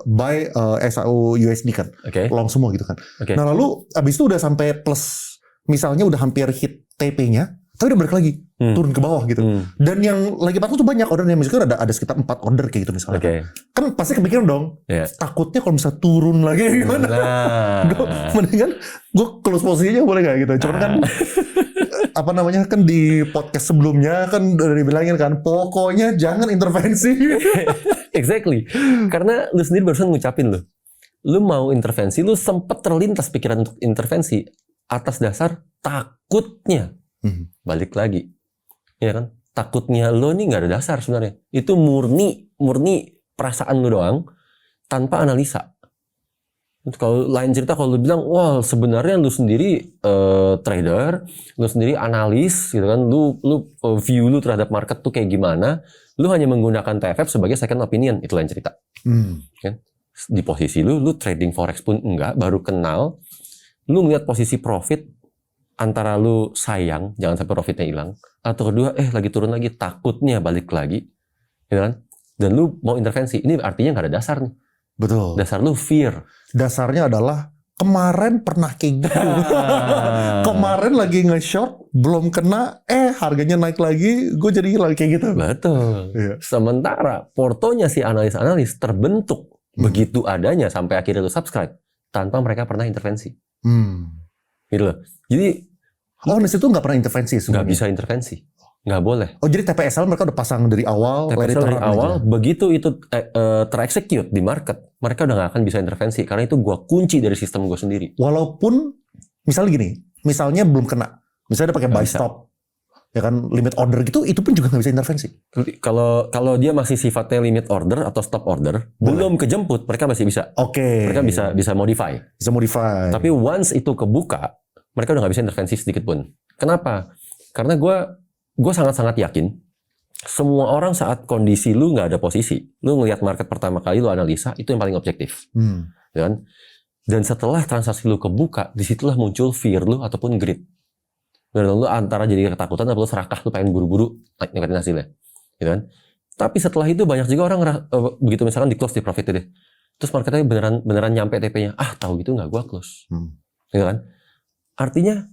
buy SAU USD kan, Oke. long semua gitu kan. Oke. Nah lalu abis itu udah sampai plus, misalnya udah hampir hit TP-nya, tapi udah balik lagi turun ke bawah gitu. Dan yang lagi patuh tuh banyak ordernya, misalnya ada sekitar 4 order kayak gitu misalnya. Oke. Kan pasti kepikiran dong, Iya. takutnya kalau misalnya turun lagi gimana? Nah. Mendingan gue close posisinya boleh gak gitu. Cuman kan apa namanya kan di podcast sebelumnya kan udah dibilangin kan pokoknya jangan intervensi. Exactly. Karena lu sendiri barusan ngucapin lu mau intervensi, lu sempet terlintas pikiran untuk intervensi atas dasar takutnya. Balik lagi. Ya kan? Takutnya lu nih nggak ada dasar sebenarnya. Itu murni perasaan lu doang tanpa analisa. Kalau lain cerita kalau lu bilang, wah sebenarnya lu sendiri trader, lu sendiri analis gitu kan, lu view lu terhadap market tuh kayak gimana, lu hanya menggunakan TFF sebagai second opinion, itu lain cerita. Kan? Di posisi lu trading forex pun enggak, baru kenal, lu ngeliat posisi profit, antara lu sayang, jangan sampai profitnya hilang, atau kedua, lagi turun lagi, takutnya balik lagi, gitu kan? Dan lu mau intervensi, ini artinya nggak ada dasar nih. Betul. Dasar lu fear. Dasarnya adalah kemarin pernah kayak gitu. Kemarin lagi nge-short, belum kena, harganya naik lagi, gue jadi lagi kayak gitu. Betul. Iya. Sementara portonya si analis-analis terbentuk begitu adanya sampai akhirnya lu subscribe tanpa mereka pernah intervensi. Gitu loh. Jadi di situ nggak pernah intervensi sebenarnya. Nggak bisa intervensi. Nggak boleh. Oh jadi TPSL mereka udah pasang dari awal. TPSL dari awal, begitu itu tereksekut di market, mereka udah nggak akan bisa intervensi karena itu gua kunci dari sistem gua sendiri. Walaupun misalnya gini, misalnya belum kena, misalnya dia pakai buy stop, ya kan limit order gitu, itu pun juga nggak bisa intervensi. Kalau dia masih sifatnya limit order atau stop order, belum kejemput, mereka masih bisa. Oke. Mereka bisa modify. Bisa modify. Tapi once itu kebuka, mereka udah nggak bisa intervensi sedikit pun. Kenapa? Karena gue sangat-sangat yakin semua orang saat kondisi lu nggak ada posisi, lu ngelihat market pertama kali lu analisa, itu yang paling objektif, kan? Dan setelah transaksi lu kebuka, disitulah muncul fear lu ataupun greed. Dan lu antara jadi ketakutan atau lu serakah, lu pengen buru-buru naikin hasilnya, kan? Tapi setelah itu banyak juga orang begitu misalkan di close di profit deh, terus marketnya beneran nyampe TP-nya, tahu gitu nggak, gue close. Gitu kan? Artinya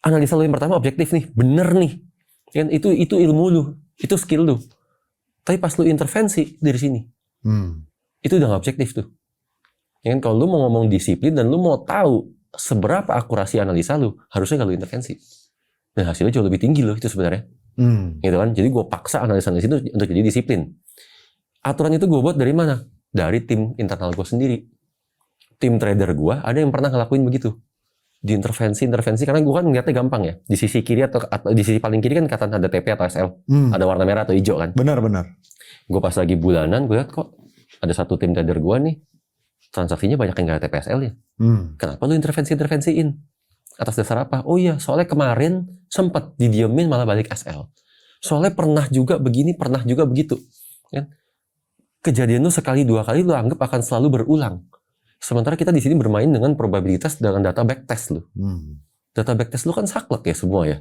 analisa lu yang pertama objektif nih, bener nih, kan itu ilmu lu, itu skill lu. Tapi pas lu intervensi dari sini, itu udah nggak objektif tuh. Ya kan, kalau lu mau ngomong disiplin dan lu mau tahu seberapa akurasi analisa lu, harusnya kalau intervensi. Dan hasilnya jauh lebih tinggi loh itu sebenarnya. Gitu kan? Jadi gue paksa analisa itu untuk jadi disiplin. Aturan itu gue buat dari mana? Dari tim internal gue sendiri. Tim trader gue ada yang pernah ngelakuin begitu. Di intervensi karena gue kan ngeliatnya gampang ya. Di sisi kiri atau di sisi paling kiri kan kelihatan ada TP atau SL. Ada warna merah atau hijau kan. Benar. Gue pas lagi bulanan gue lihat kok ada satu tim trader gue nih transaksinya banyak yang gak ada TP SL-nya. Kenapa lu intervensiin? Atas dasar apa? Oh iya, soalnya kemarin sempat didiemin malah balik SL. Soalnya pernah juga begini, pernah juga begitu. Kan? Kejadian lu sekali dua kali lu anggap akan selalu berulang. Sementara kita di sini bermain dengan probabilitas dengan data backtest lu. Data backtest lu kan saklek ya semua ya.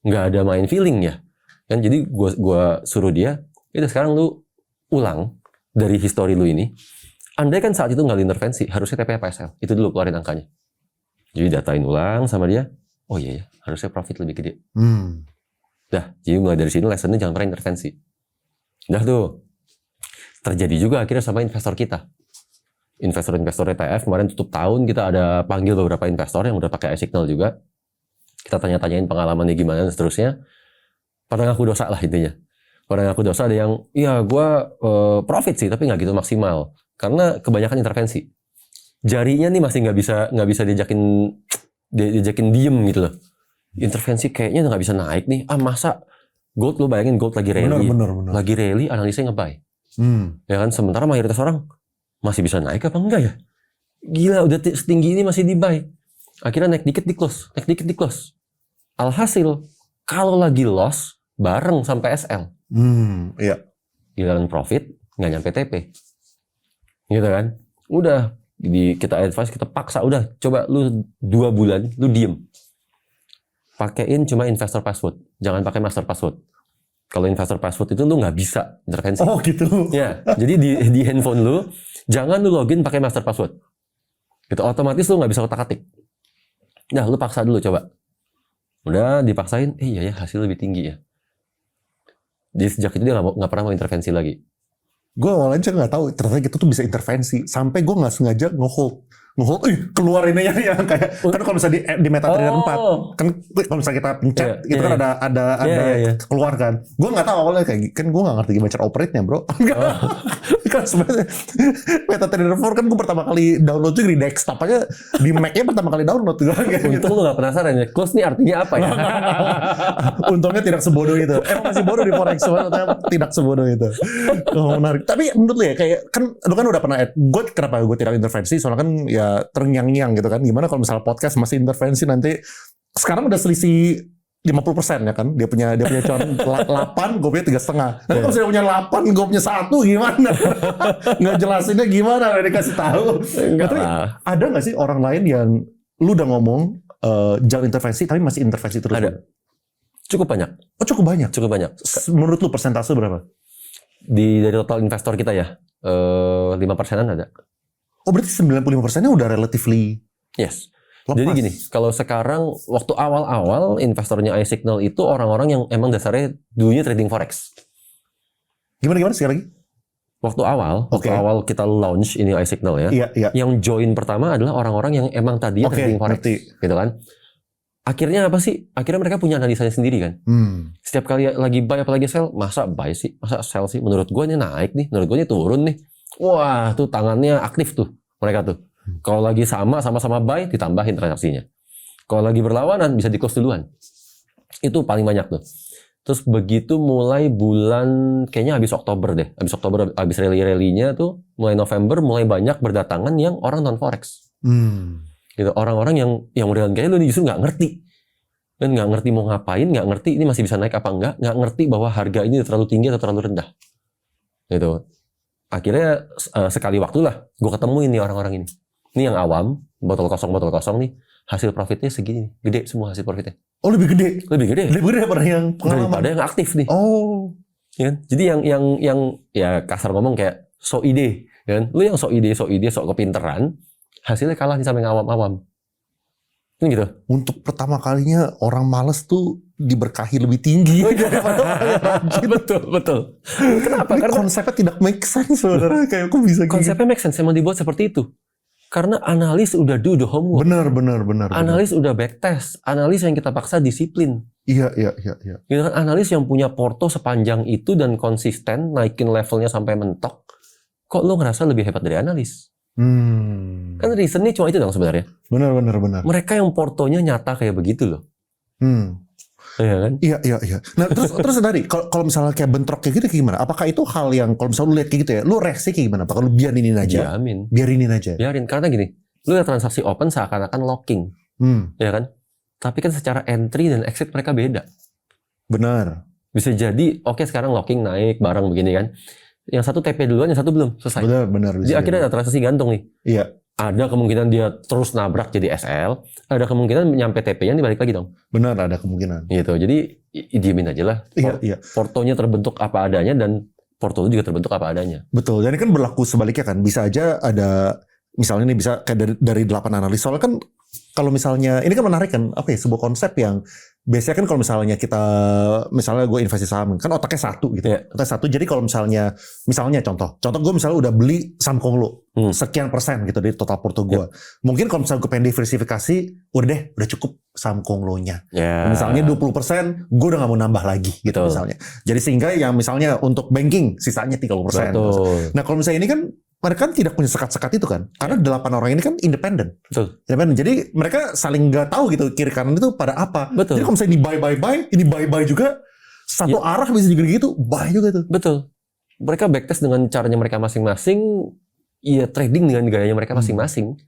Nggak ada main feeling ya. Kan jadi gua suruh dia, itu sekarang lu ulang dari histori lu ini. Andai kan saat itu nggak intervensi, harusnya TP apa SL? Itu dulu keluarin angkanya. Jadi datain ulang sama dia. Oh iya ya, harusnya profit lebih gede. Dah, jadi mulai dari sini lessonnya jangan pernah intervensi. Dah tuh. Terjadi juga akhirnya sama investor kita. Investor ETF kemarin tutup tahun kita ada panggil beberapa investor yang udah pakai iSignal juga. Kita tanya-tanyain pengalamannya gimana dan seterusnya. Pada ngaku dosa lah intinya. Pada ngaku dosa ada yang, iya gue profit sih tapi nggak gitu maksimal karena kebanyakan intervensi. Jarinya nih masih nggak bisa diajakin diem gitu loh. Intervensi kayaknya nggak bisa naik nih. Masa gold lo bayangin gold lagi rally, bener. lagi rally analisanya nge-buy. Ya kan, sementara mayoritas orang masih bisa naik apa enggak ya? Gila, udah setinggi ini masih di buy. Akhirnya naik dikit di close. Alhasil, kalau lagi loss, bareng sampai SL. Iya. Giliran profit, nggak nyampe TP. Gitu kan? Udah, kita advice, kita paksa, udah, coba lu 2 bulan, lu diem. Pakein cuma investor password. Jangan pakai master password. Kalau investor password itu lu nggak bisa intervensi. Oh gitu. Ya, jadi di handphone lu jangan lu login pakai master password. Gitu otomatis lu nggak bisa otak-atik. Nah, lu paksa dulu coba. Udah dipaksain, iya ya hasil lebih tinggi ya. Di sejak itu dia nggak pernah mau intervensi lagi. Gue awalnya nggak tahu ternyata gitu tuh bisa intervensi. Sampai gue nggak sengaja nge-hold, keluar ini ya kayak kan kalau misalnya di MetaTrader 4 kan kalau misalnya kita pencet itu kan ada keluar kan. Gue nggak tahu awalnya kayak kan gue nggak ngerti gimana cara operate-nya bro. Kan sebenarnya MetaTrader 4 kan gue pertama kali download juga di desktop aja, di Mac-nya pertama kali download gitu. Untung lu nggak penasaran ya close nih artinya apa ya. Untungnya tidak sebodoh itu. Masih bodoh di forex, sebenarnya tidak sebodoh itu. Oh, menarik. Tapi menurut lu ya kayak kan lu kan udah pernah kenapa gue tidak intervensi soalnya kan ya terngiang-ngiang gitu kan. Gimana kalau misalnya podcast masih intervensi nanti sekarang udah selisih 50% ya kan. Dia punya cuan 8, gue punya 3,5. Nanti kalau saya punya 8, gue punya 1 gimana? Nggak jelasinnya gimana? Nggak dikasih tahu. Tapi ada nggak sih orang lain yang lu udah ngomong jangan intervensi tapi masih intervensi terus? Ada. Cukup banyak. Oh cukup banyak? Cukup banyak. Menurut lu persentase berapa? Dari total investor kita ya, 5%-an ada. Oh berarti 95%-nya udah relatively yes. lepas. Jadi gini, kalau sekarang waktu awal-awal investornya iSignal itu orang-orang yang emang dasarnya dulunya trading forex. Gimana sekali lagi? Waktu awal kita launch ini iSignal ya. Iya. Yang join pertama adalah orang-orang yang emang tadinya trading forex, gitu kan. Akhirnya apa sih? Akhirnya mereka punya analisanya sendiri kan. Setiap kali lagi buy apalagi sell, masa buy sih, masa sell sih? Menurut gue ini naik nih, menurut gue ini turun nih. Wah, tuh tangannya aktif tuh mereka tuh. Kalau lagi sama-sama buy, ditambahin transaksinya. Kalau lagi berlawanan, bisa di-close duluan. Itu paling banyak tuh. Terus begitu mulai bulan, kayaknya habis Oktober, habis rally-rallynya tuh, mulai November, mulai banyak berdatangan yang orang non-forex. Gitu, orang-orang yang modelan kayak lu justru nggak ngerti. Dan nggak ngerti mau ngapain, nggak ngerti ini masih bisa naik apa enggak, nggak ngerti bahwa harga ini terlalu tinggi atau terlalu rendah. Gitu. Akhirnya sekali waktu lah, gue ketemuin nih orang-orang ini. Ini yang awam, botol kosong nih, hasil profitnya segini, gede semua hasil profitnya. Oh lebih gede? Lebih gede daripada yang pengalaman? Daripada yang aktif nih. Oh. Ya kan? Jadi yang ya kasar ngomong kayak so ide Kan? Lu yang sok ide, sok kepinteran, hasilnya kalah nih sama yang awam-awam. Kan gitu. Untuk pertama kalinya orang males tuh diberkahi lebih tinggi daripada orang yang rajin. Betul. Kenapa? Ini Karena konsepnya tidak make sense sebenarnya. Kayak kok bisa gini? konsepnya make sense, emang dibuat seperti itu. Karena analis udah do the homework. Benar. Analis udah backtest. Analis yang kita paksa disiplin. Iya. Gitu kan? Analis yang punya porto sepanjang itu dan konsisten, naikin levelnya sampai mentok. Kok lo ngerasa lebih hebat dari analis? Kan reasonnya cuma itu dong sebenarnya. Benar. Mereka yang portonya nyata kayak begitu loh. Iya kan? Iya. Nah terus tadi kalau misalnya kayak bentrok kayak gitu gimana? Apakah itu hal yang kalau misalnya lu lihat kayak gitu ya, lu reaksi kayak gimana? Apakah lu biarinin aja? Biarinin aja. Biarin, karena gini, lu lihat transaksi open seakan-akan locking, ya kan? Tapi kan secara entry dan exit mereka beda. Benar. Bisa jadi, oke sekarang locking naik barang begini kan? Yang satu TP duluan, yang satu belum selesai. Benar. Jadi akhirnya ada transaksi gantung nih. Iya. Ada kemungkinan dia terus nabrak jadi SL, ada kemungkinan nyampe TP-nya dibalik lagi dong. Benar, ada kemungkinan. Gitu. Jadi diemin aja lah. Iya. Portonya terbentuk apa adanya dan porto lu juga terbentuk apa adanya. Betul. Jadi kan berlaku sebaliknya kan. Bisa aja ada misalnya nih bisa kayak dari 8 analis. Soalnya kan kalau misalnya ini kan menarik kan, apa ya, sebuah konsep yang biasanya kan kalau misalnya gue investasi saham kan otaknya satu gitu. Yeah. Otaknya satu. Jadi kalau misalnya contoh gue misalnya udah beli saham Konglo sekian persen gitu dari total porto gue. Yeah. Mungkin kalau misalnya gue pengen diversifikasi, udah cukup saham Konglonya. Yeah. Misalnya 20%, gue udah gak mau nambah lagi gitu. Betul. Misalnya. Jadi sehingga yang misalnya untuk banking sisanya 30%. Betul. Nah kalau misalnya ini kan mereka kan tidak punya sekat-sekat itu kan, karena 8 orang ini kan independen. Betul. Independen. Jadi mereka saling nggak tahu gitu kiri kanan itu pada apa. Betul. Jadi kalau misalnya ini buy juga, satu arah bisa juga gitu, buy juga tuh. Betul. Mereka backtest dengan caranya mereka masing-masing, ya trading dengan gayanya mereka masing-masing.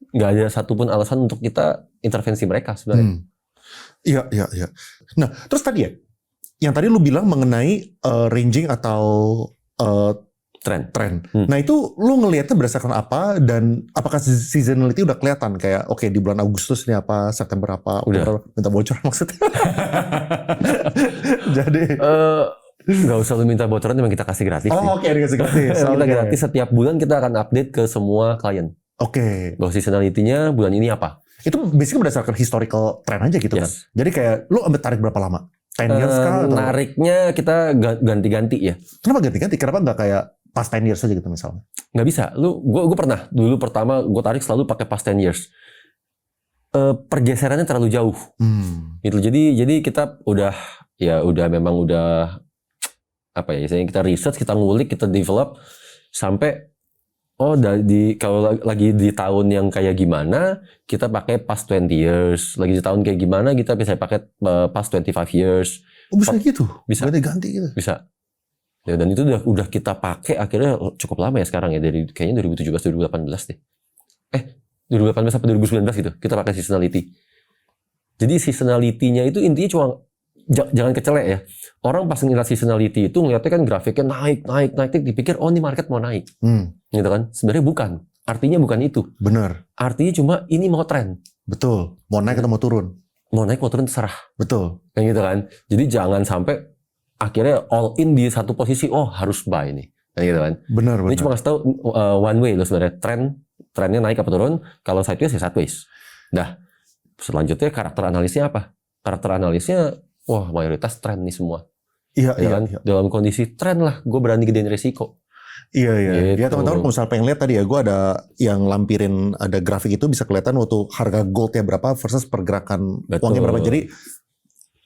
Nggak ada satupun alasan untuk kita intervensi mereka sebenarnya. Iya. Nah, terus tadi ya, yang tadi lu bilang mengenai ranging atau tren. Nah itu lu ngelihatnya berdasarkan apa dan apakah seasonality udah kelihatan kayak oke, di bulan Agustus ini apa, September apa, udah. Minta bocor maksudnya. Jadi nggak usah lu minta bocoran, memang kita kasih gratis. Oke, dikasih gratis. Kita gratis setiap bulan, kita akan update ke semua klien. Oke. Bahwa seasonality-nya bulan ini apa. Itu basically berdasarkan historical trend aja gitu kan. Jadi kayak lu ambil tarik berapa lama? 10 years kah? Nariknya kita ganti-ganti ya. Kenapa ganti-ganti? Kenapa nggak kayak pas 10 years aja gitu misalnya? Nggak bisa. Gue pernah dulu pertama gue tarik selalu pakai pas 10 years. Pergeserannya terlalu jauh. Gitu. Jadi kita udah apa ya? Misalnya kita research, kita ngulik, kita develop sampai kalau lagi di tahun yang kayak gimana kita pakai pas 20 years. Lagi di tahun kayak gimana kita bisa pakai pas 25 years. Oh, bisa gitu? Bisa. Ganti gitu? Bisa. Ya, dan itu udah kita pakai akhirnya cukup lama ya sekarang ya, dari kayaknya 2017 2018 deh. 2018 sampai 2019 gitu. Kita pakai seasonality. Jadi seasonality-nya itu intinya cuma jangan kecelek ya. Orang pas ngeliat seasonality itu ngeliatnya kan grafiknya naik, dipikir ini market mau naik. Gitu kan. Sebenarnya bukan. Artinya bukan itu. Benar. Artinya cuma ini mau tren. Betul. Mau naik atau mau turun. Mau naik mau turun terserah. Betul. Kayak gitu kan. Jadi jangan sampai akhirnya all in di satu posisi, harus buy nih. Kayak gitu kan. Benar. Ini cuma kasih tahu one way loh sebenarnya. Trennya naik apa turun. Kalau sideways ya sideways. Dah. Selanjutnya karakter analisnya apa? Karakter analisnya mayoritas tren nih semua. Iya. Kan? Dalam kondisi tren lah, gue berani gedein resiko. Iya. Gitu. Ya teman-teman kalau misalnya pengen lihat tadi ya, gue ada yang lampirin ada grafik itu bisa kelihatan waktu harga goldnya berapa versus pergerakan uangnya berapa. Jadi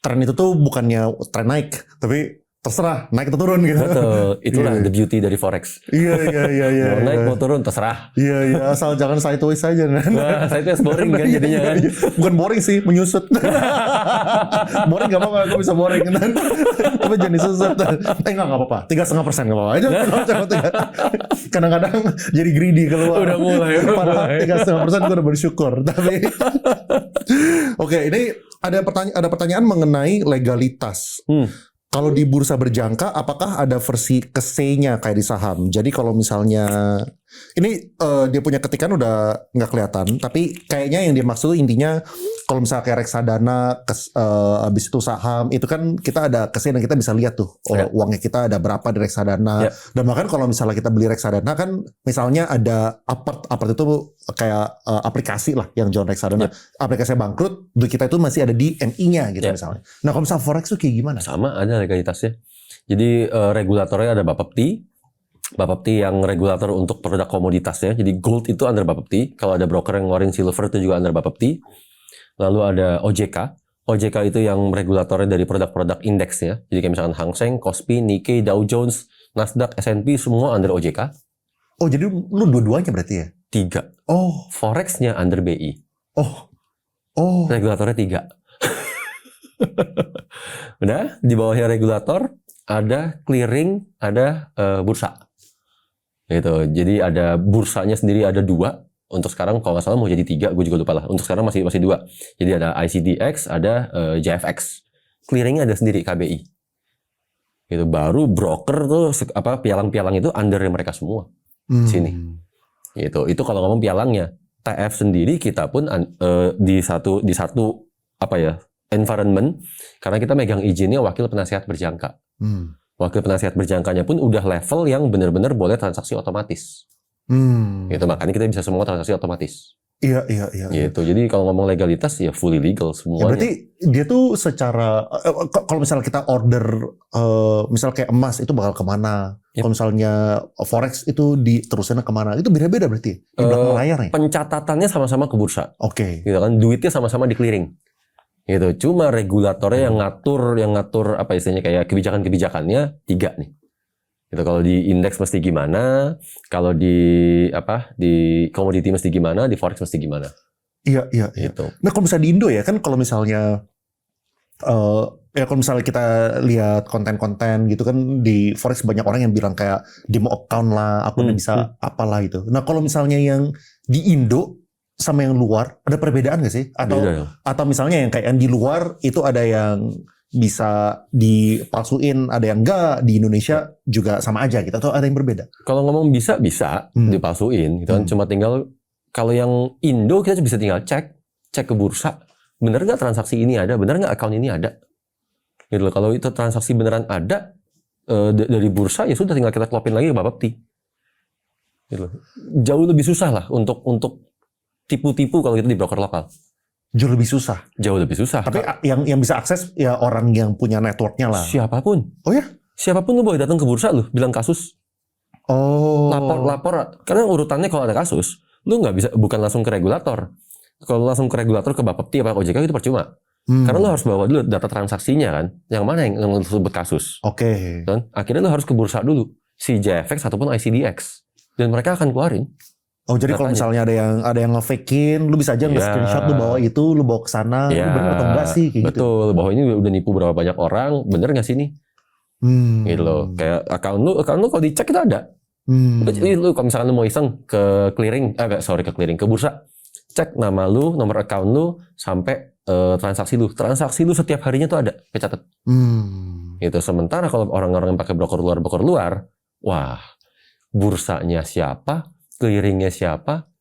tren itu tuh bukannya tren naik, tapi terserah naik atau turun gitu. Betul. Itulah the beauty dari forex. Iya. Mau naik mau turun terserah. Iya. Asal jangan sideways aja. Wah, sideways boring kan jadinya kan. Bukan boring sih, menyusut. Boring gak apa-apa, gue bisa boring kan. Tapi jangan disusut. Enggak apa-apa. 3,5% gak apa-apa aja. Kadang-kadang jadi greedy keluar. Udah mulai. Padahal 3,5% gue udah bersyukur. Tapi oke, ini ada pertanyaan mengenai legalitas. Kalau di bursa berjangka, apakah ada versi ke C-nya kayak di saham? Jadi kalau misalnya Ini dia punya ketikan udah nggak kelihatan, tapi kayaknya yang dia maksud intinya kalau misalnya kayak reksadana, habis itu saham, itu kan kita ada kesan dan kita bisa lihat tuh uangnya kita ada berapa di reksadana. Dan bahkan kalau misalnya kita beli reksadana kan, misalnya ada apart itu kayak aplikasi lah yang jual reksadana. Aplikasi bangkrut, duit kita itu masih ada di MI-nya gitu misalnya. Nah kalau misalnya forex tuh kayak gimana? Sama, ada legalitasnya. Jadi regulatornya ada Bapepti. Bapepti yang regulator untuk produk komoditasnya. Jadi gold itu under Bapepti. Kalau ada broker yang ngeluarin silver itu juga under Bapepti. Lalu ada OJK. OJK itu yang regulatornya dari produk-produk indeksnya. Jadi kayak misalkan Hang Seng, Kospi, Nikkei, Dow Jones, Nasdaq, S&P semua under OJK. Oh jadi lu dua-duanya berarti ya? 3. Oh. Forex-nya under BI. Oh. Regulatornya 3. Udah, di bawahnya regulator ada clearing, ada bursa. Gitu. Jadi ada bursanya sendiri ada 2. Untuk sekarang kalau nggak salah mau jadi 3, gue juga lupa lah. Untuk sekarang masih 2. Jadi ada ICDX, ada JFX. Clearingnya ada sendiri KBI. Gitu. Baru broker tuh pialang-pialang itu under mereka semua. Sini. Gitu. Itu kalau ngomong pialangnya. TF sendiri kita pun di satu environment karena kita megang izinnya wakil penasihat berjangka. Wakil penasihat berjangkanya pun udah level yang benar-benar boleh transaksi otomatis. Gitu, makanya kita bisa semua transaksi otomatis. Iya. Gitu. Jadi kalau ngomong legalitas ya fully legal semuanya. Ya, berarti dia tuh secara kalau misalnya kita order misal kayak emas itu bakal kemana? Kalau misalnya forex itu diterusinnya kemana? Itu beda-beda berarti di belakang layarnya. Pencatatannya sama-sama ke bursa. Oke. Gitu kan, duitnya sama-sama di clearing. Gitu. Cuma regulatornya yang ngatur apa istilahnya kayak kebijakan-kebijakannya 3 nih. Gitu. Kalau di indeks mesti gimana, kalau di komoditi mesti gimana, di forex mesti gimana. Iya. Gitu. Nah kalau misalnya di Indo ya kan kalau misalnya kalau misalnya kita lihat konten-konten gitu kan di forex banyak orang yang bilang kayak demo account lah, aku udah bisa apalah gitu. Nah kalau misalnya yang di Indo sama yang luar ada perbedaan nggak sih? Atau misalnya yang kayak yang di luar itu ada yang bisa dipalsuin, ada yang enggak, di Indonesia juga sama aja gitu, atau ada yang berbeda? Kalau ngomong bisa dipalsuin gitu kan. Cuma tinggal kalau yang Indo kita bisa tinggal cek ke bursa, bener nggak transaksi ini ada, bener nggak account ini ada. Gitu loh. Kalau itu transaksi beneran ada dari bursa ya sudah tinggal kita klopin lagi ke Bapepti. Gitu loh. Jauh lebih susah lah untuk tipu-tipu kalau itu di broker lokal. Jauh lebih susah. Tapi yang bisa akses ya orang yang punya networknya lah. Siapapun. Oh ya? Siapapun lu boleh datang ke bursa lu bilang kasus. Oh. Lapor. Karena urutannya kalau ada kasus, lu nggak bisa bukan langsung ke regulator. Kalau langsung ke regulator ke Bapepti apa OJK itu percuma. Karena lu harus bawa dulu data transaksinya kan. Yang mana yang lu sebut kasus. Oke. Dan akhirnya lu harus ke bursa dulu. Si JFX ataupun ICDX. Dan mereka akan keluarin. Oh jadi kalau misalnya ada yang nge-fake-in, lu bisa aja nge-screenshot, lu bawa itu, lu bawa ke sana, lu bener atau enggak sih kayak gitu. Betul, bahwa ini udah nipu berapa banyak orang, bener nggak sih nih? Gitu loh. Kayak account lu kalau dicek itu ada. Lu kalau misalnya lu mau iseng ke clearing, ke bursa, cek nama lu, nomor account lu, sampai transaksi lu. Transaksi lu setiap harinya tuh ada, kecatat. Gitu. Sementara kalau orang-orang yang pakai broker luar, wah, bursanya siapa? Clearingnya siapa?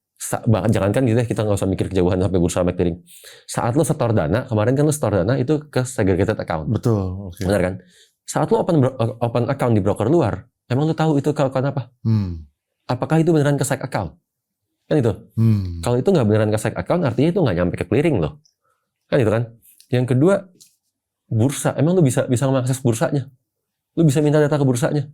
Jangankan gitu ya, kita nggak usah mikir kejauhan sampai bursa sama clearing. Saat lo setor dana, kemarin kan lo setor dana itu ke segregated account. Betul. Okay. Benar kan? Saat lo open account di broker luar, emang lo tahu itu ke account apa? Apakah itu beneran ke side account? Kan itu. Kalau itu nggak beneran ke side account, artinya itu nggak nyampe ke clearing lo. Kan itu kan? Yang kedua, bursa. Emang lo bisa mengakses bursanya? Lo bisa minta data ke bursanya?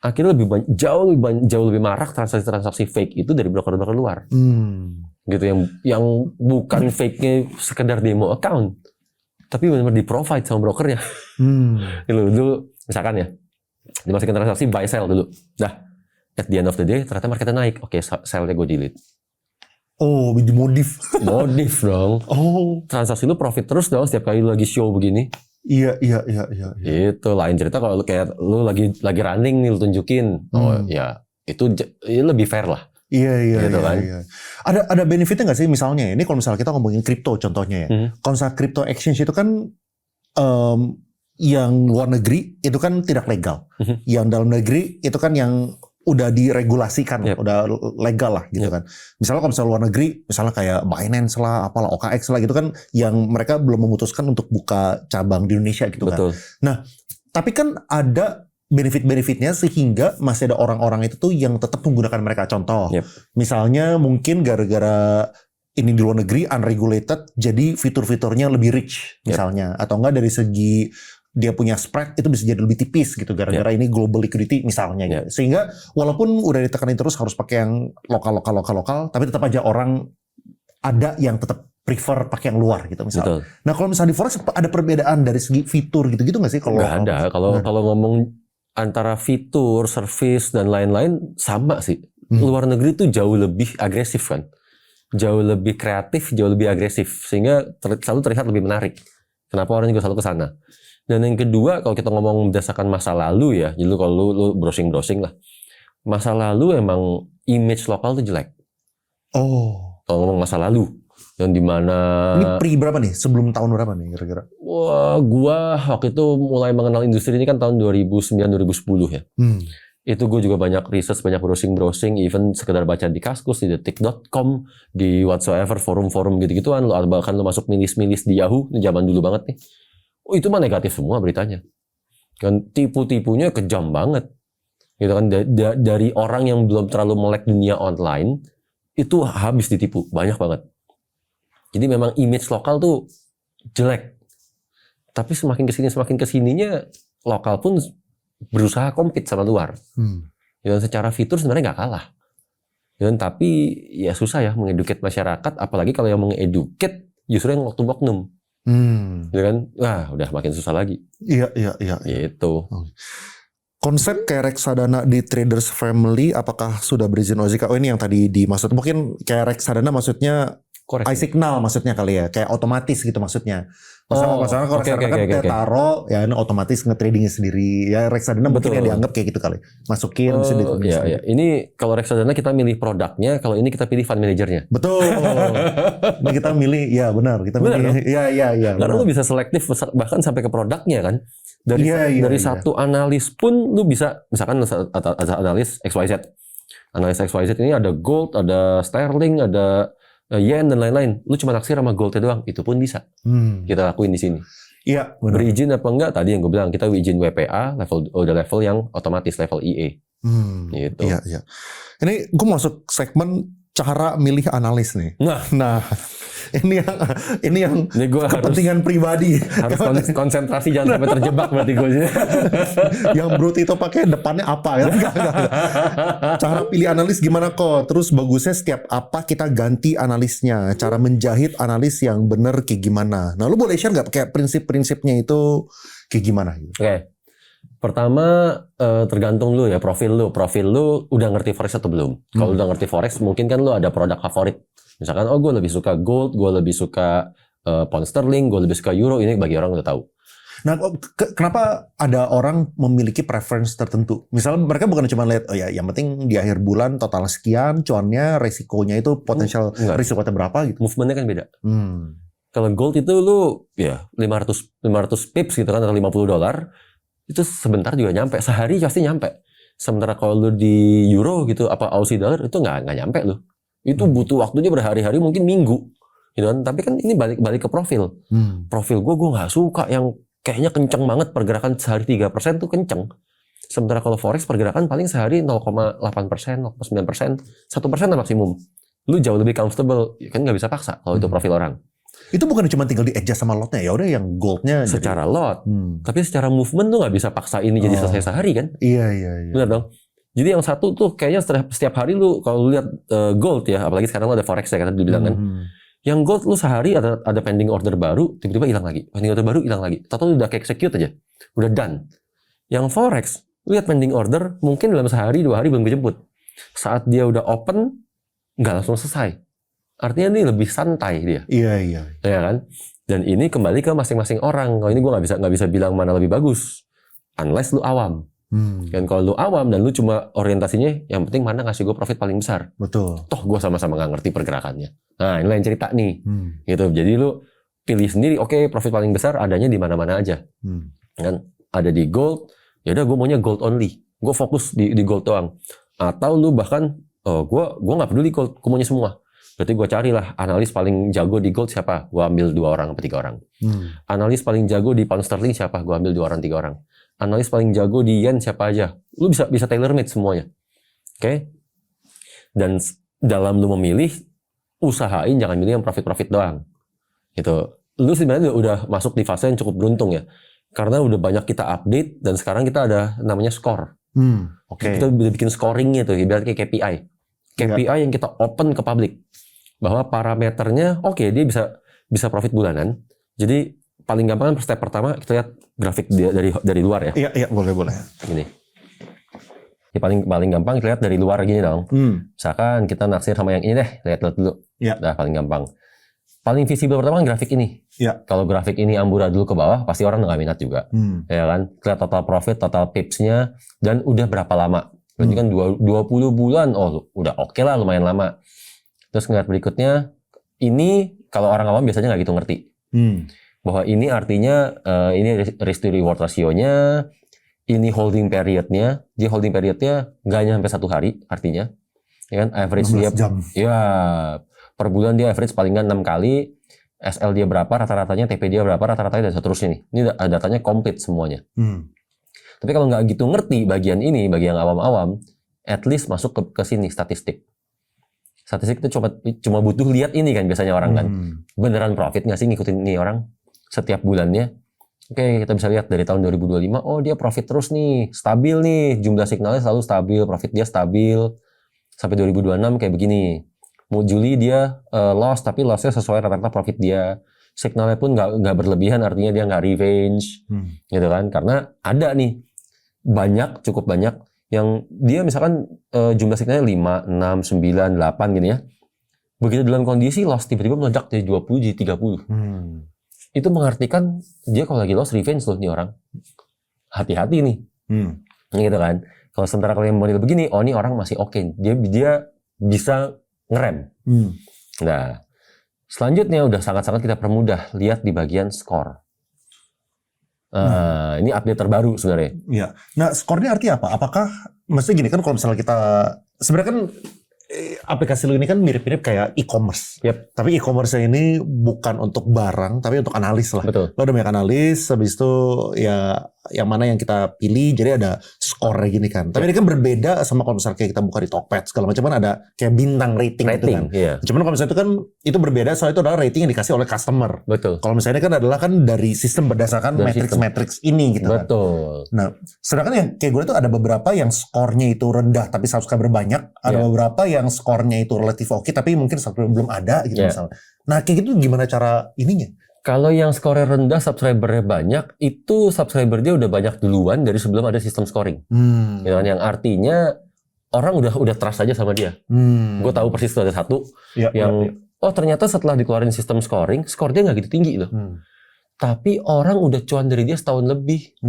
Akhirnya jauh lebih marak transaksi fake itu dari broker-broker luar. Gitu yang bukan fake-nya sekedar demo account, tapi benar-benar di-provide sama brokernya. Dulu misalkan ya, dimasukin transaksi buy sell dulu. Dah, at the end of the day ternyata marketnya naik. Oke, sell-nya gue delete. Oh, dimodif. Modif dong. Oh. Transaksi lu profit terus dong setiap kali lu lagi show begini. Iya. Itu lain cerita kalau lu lagi running nih lu tunjukin. Oh ya, itu lebih fair lah. Iya. Gitu kan? Iya. Ada benefitnya nggak sih misalnya? Ini kalau misalnya kita ngomongin kripto contohnya ya. Kalau misalnya crypto exchange itu kan yang luar negeri itu kan tidak legal. Yang dalam negeri itu kan yang udah diregulasikan, Yep. udah legal lah gitu kan. Misalnya kalau misalnya luar negeri, misalnya kayak Binance lah, apalah OKX lah gitu kan, yang mereka belum memutuskan untuk buka cabang di Indonesia gitu kan. Betul. Nah, tapi kan ada benefit-benefitnya sehingga masih ada orang-orang itu tuh yang tetap menggunakan mereka. Contoh, Yep. misalnya mungkin gara-gara ini di luar negeri unregulated, jadi fitur-fiturnya lebih rich misalnya, atau enggak dari segi dia punya spread itu bisa jadi lebih tipis gitu gara-gara ini global liquidity misalnya gitu. Sehingga walaupun udah ditekanin terus harus pakai yang lokal, tapi tetap aja orang ada yang tetap prefer pakai yang luar gitu misalnya. Betul. Nah kalau misalnya di forex ada perbedaan dari segi fitur gitu-gitu nggak sih? Nggak ada. Kalau ngomong antara fitur, service dan lain-lain sama sih. Luar negeri tuh jauh lebih agresif kan, jauh lebih kreatif, jauh lebih agresif sehingga selalu terlihat lebih menarik. Kenapa orang juga selalu ke sana? Dan yang kedua, kalau kita ngomong berdasarkan masa lalu ya, jadi kalau lu browsing lah, masa lalu emang image lokal tuh jelek. Oh. Kalau ngomong masa lalu, yang dimana ini berapa nih? Sebelum tahun berapa nih kira-kira? Wah, gua waktu itu mulai mengenal industri ini kan tahun 2009-2010 ya. Itu gue juga banyak research, banyak browsing, even sekedar baca di Kaskus, di detik.com, di whatsoever forum-forum gitu-gituan, bahkan lu masuk milis-milis di Yahoo, ini zaman dulu banget nih. Oh itu mah negatif semua beritanya. Kan tipu-tipunya kejam banget. Gitu kan dari orang yang belum terlalu melek dunia online itu habis ditipu, banyak banget. Jadi memang image lokal tuh jelek. Tapi semakin kesininya lokal pun berusaha compete sama luar. Dan secara fitur sebenarnya nggak kalah. Dan tapi ya susah ya mengeduket masyarakat, apalagi kalau yang mengeduket justru yang oknum-oknum. Ya kan? Wah, udah makin susah lagi. Iya. Gitu. Konsep kayak reksadana di Traders Family apakah sudah berizin OJK? Oh ini yang tadi dimaksud. Mungkin kayak reksadana maksudnya iSignal maksudnya kali ya. Kayak otomatis gitu maksudnya. Masalah kalau reksadana kan kita taruh ya ini otomatis nge-tradingnya sendiri. Ya reksadana mungkin ya dianggap kayak gitu kali. Masukin bisa di-trading sendiri. Ini kalau reksadana kita milih produknya, kalau ini kita pilih fund manajernya. Betul. Ini kita milih, ya benar. Kita milih, iya. Karena lu bisa selektif bahkan sampai ke produknya kan. Dari satu analis pun lu bisa, misalkan ada analis XYZ. Analis XYZ ini ada gold, ada sterling, ada yen dan lain-lain. Lu cuma naksir sama goldnya doang, itu pun bisa. Kita lakuin di sini. Iya, benar. Berizin apa enggak? Tadi yang gue bilang kita izin WPA, level yang otomatis level IE. Gitu. Iya. Ini gue masuk segmen cara milih analis nih. Nah, ini yang gua kepentingan pribadi. Harus konsentrasi jangan sampai terjebak berarti gue. Yang brut itu pakai depannya apa ya? Enggak. Cara pilih analis gimana kok? Terus bagusnya setiap apa kita ganti analisnya. Cara menjahit analis yang benar kayak gimana? Nah, lu boleh share nggak kayak prinsip-prinsipnya itu kayak gimana? Oke. Pertama tergantung lu ya profil lu udah ngerti forex atau belum. Kalau udah ngerti forex mungkin kan lu ada produk favorit. Misalkan gue lebih suka gold, gue lebih suka pound sterling, gue lebih suka euro. Ini bagi orang udah tahu. Nah, kenapa ada orang memiliki preference tertentu? Misalnya mereka bukan cuma lihat oh ya yang penting di akhir bulan total sekian, cuannya, resikonya itu potensial risikonya berapa gitu. Movementnya kan beda. Kalau gold itu lu ya 500 pips gitu kan atau $50. Itu sebentar juga nyampe, sehari pasti nyampe. Sementara kalau lu di euro gitu, apa Aussie dollar itu nggak nyampe lu. Itu butuh waktunya berhari-hari, mungkin minggu, gitu kan. Tapi kan ini balik ke profil. Profil gue nggak suka yang kayaknya kenceng banget pergerakan sehari 3% tuh kenceng. Sementara kalau forex pergerakan paling sehari 0,8%, 0,9%, 1% maksimum. Lu jauh lebih comfortable, kan nggak bisa paksa kalau itu profil orang. Itu bukan cuma tinggal di adjust sama lotnya, ya udah yang goldnya secara lot, tapi secara movement tuh nggak bisa paksa ini jadi selesai sehari kan? Iya. Benar dong. Jadi yang satu tuh kayaknya setiap hari lu kalau lu lihat gold ya, apalagi sekarang lu ada forex ya kan dibilang kan. Yang gold lu sehari ada pending order baru, tiba-tiba hilang lagi. Pending order baru hilang lagi. Tahu udah kayak execute aja, udah done. Yang forex, lu lihat pending order mungkin dalam sehari 2 hari belum dijemput. Saat dia udah open nggak langsung selesai. Artinya ini lebih santai dia. Iya. Ya kan? Dan ini kembali ke masing-masing orang. Kalau ini gue nggak bisa bilang mana lebih bagus. Unless lu awam. Dan kalau lu awam dan lu cuma orientasinya, yang penting mana ngasih gue profit paling besar. Betul. Toh gue sama-sama nggak ngerti pergerakannya. Nah ini lain cerita nih. Gitu. Jadi lu pilih sendiri. Oke, profit paling besar adanya di mana-mana aja. Kan? Ada di gold. Ya udah gue maunya gold only. Gue fokus di gold doang. Atau lu bahkan, gua nggak peduli gold, gua maunya semua. Berarti gua carilah analis paling jago di gold siapa, gua ambil 2 orang atau 3 orang. Analis paling jago di pound sterling siapa, gua ambil 2 orang 3 orang. Analis paling jago di yen siapa aja. Lu bisa tailor made semuanya. Oke? Dan dalam lu memilih, usahain jangan milih yang profit doang. Gitu. Lu sebenarnya udah masuk di fase yang cukup beruntung ya. Karena udah banyak kita update dan sekarang kita ada namanya score. Kita udah bikin scoringnya tuh, ibaratnya kayak KPI. KPI yang kita open ke publik. Bahwa parameternya dia bisa profit bulanan. Jadi paling gampang step pertama kita lihat grafik dari luar ya. Iya, boleh. Gini. Ya, paling gampang kita lihat dari luar gini dong. Misalkan kita naksir sama yang ini deh, lihat dulu. Iya. Udah paling gampang. Paling visible pertama kan grafik ini. Iya. Kalau grafik ini amburadul ke bawah, pasti orang nggak minat juga. Ya kan? Lihat total profit, total pipsnya, dan udah berapa lama. Berarti kan 20 bulan, udah oke lah, lumayan lama. Terus ngeliat berikutnya, ini kalau orang awam biasanya nggak gitu ngerti. Bahwa ini artinya, ini risk to reward ratio-nya, ini holding period-nya. Jadi holding period-nya nggak hanya sampai 1 hari artinya. Ya kan? Average dia, jam. Ya, per bulan dia average paling nggak 6 kali. SL dia berapa, rata-ratanya, TP dia berapa, rata-ratanya, dan seterusnya nih. Ini datanya komplit semuanya. Tapi kalau nggak gitu ngerti bagian ini, bagi yang awam-awam, at least masuk ke sini statistik. Statistik itu cuma butuh lihat ini kan biasanya orang kan. Beneran profit nggak sih ngikutin ini orang setiap bulannya? Oke, kita bisa lihat dari tahun 2025, dia profit terus nih, stabil nih, jumlah signalnya selalu stabil, profit dia stabil. Sampai 2026 kayak begini. Mau Juli dia loss, tapi lossnya sesuai rata-rata profit dia. Signalnya pun nggak berlebihan, artinya dia nggak revenge, gitu kan? Karena ada nih cukup banyak yang dia misalkan jumlah signalnya 5, 6, 9, 8 gini ya. Begitu dalam kondisi loss tiba-tiba meledak dari 20 jadi 30. Itu mengartikan dia kalau lagi loss revenge loh nih orang. Hati-hati nih. Gitu kan. Kalau sementara kalau yang model begini, ini orang masih oke. Dia bisa ngerem. Nah, selanjutnya udah sangat-sangat kita permudah lihat di bagian skor. Ini update terbaru sebenarnya. Iya. Nah, skornya artinya apa? Apakah maksudnya gini kan, kalau misalnya kita sebenarnya kan aplikasi lu ini kan mirip-mirip kayak e-commerce. Yep. Tapi e-commerce ini bukan untuk barang, tapi untuk analis lah. Betul. Lo udah banyak analis, habis itu ya yang mana yang kita pilih, jadi ada skor gini kan. Tapi ini kan berbeda sama kalau misalnya kayak kita buka di Tokped segala macam kan ada kayak bintang rating gitu kan. Iya. Cuman kalau misalnya itu kan itu berbeda, soalnya itu adalah rating yang dikasih oleh customer. Betul. Kalau misalnya ini kan adalah kan dari sistem berdasarkan matrix ini gitu kan. Betul. Nah, sedangkan yang kayak gue itu ada beberapa yang skornya itu rendah tapi subscriber banyak, ada beberapa yang skornya itu relatif oke tapi mungkin subscriber belum ada gitu misalnya. Nah, kayak gitu gimana cara ininya? Kalau yang skornya rendah, subscribernya banyak, itu subscriber dia udah banyak duluan dari sebelum ada sistem scoring. Gitu kan? Yang artinya orang udah trust aja sama dia. Gue tahu persis tuh ada satu yang ternyata setelah dikeluarin sistem scoring, skor dia nggak gitu tinggi loh. Tapi orang udah cuan dari dia setahun lebih.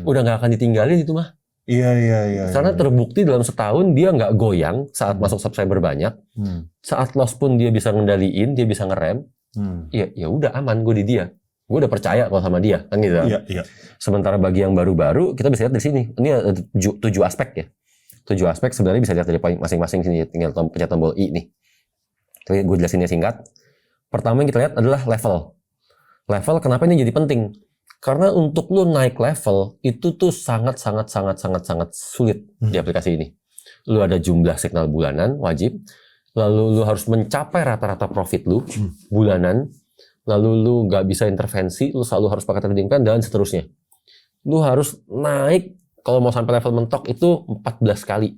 Udah nggak akan ditinggalin itu mah. Iya. Karena terbukti dalam setahun dia nggak goyang saat masuk subscriber banyak. Saat loss pun dia bisa ngendaliin, dia bisa ngerem. Ya udah aman gue di dia. Gue udah percaya kalau sama dia kan gitu. Iya. Sementara bagi yang baru-baru kita bisa lihat di sini. Ini ada 7 aspek ya. 7 aspek sebenarnya bisa lihat dari masing-masing sini. Tinggal pencet tombol I nih. Tapi gue jelasinnya singkat. Pertama yang kita lihat adalah level. Level kenapa ini jadi penting? Karena untuk lu naik level itu tuh sangat sulit di aplikasi ini. Lu ada jumlah signal bulanan wajib. Lalu lu harus mencapai rata-rata profit lu bulanan, lalu lu nggak bisa intervensi, lu selalu harus pakai trading plan dan seterusnya. Lu harus naik kalau mau sampai level mentok itu 14 kali.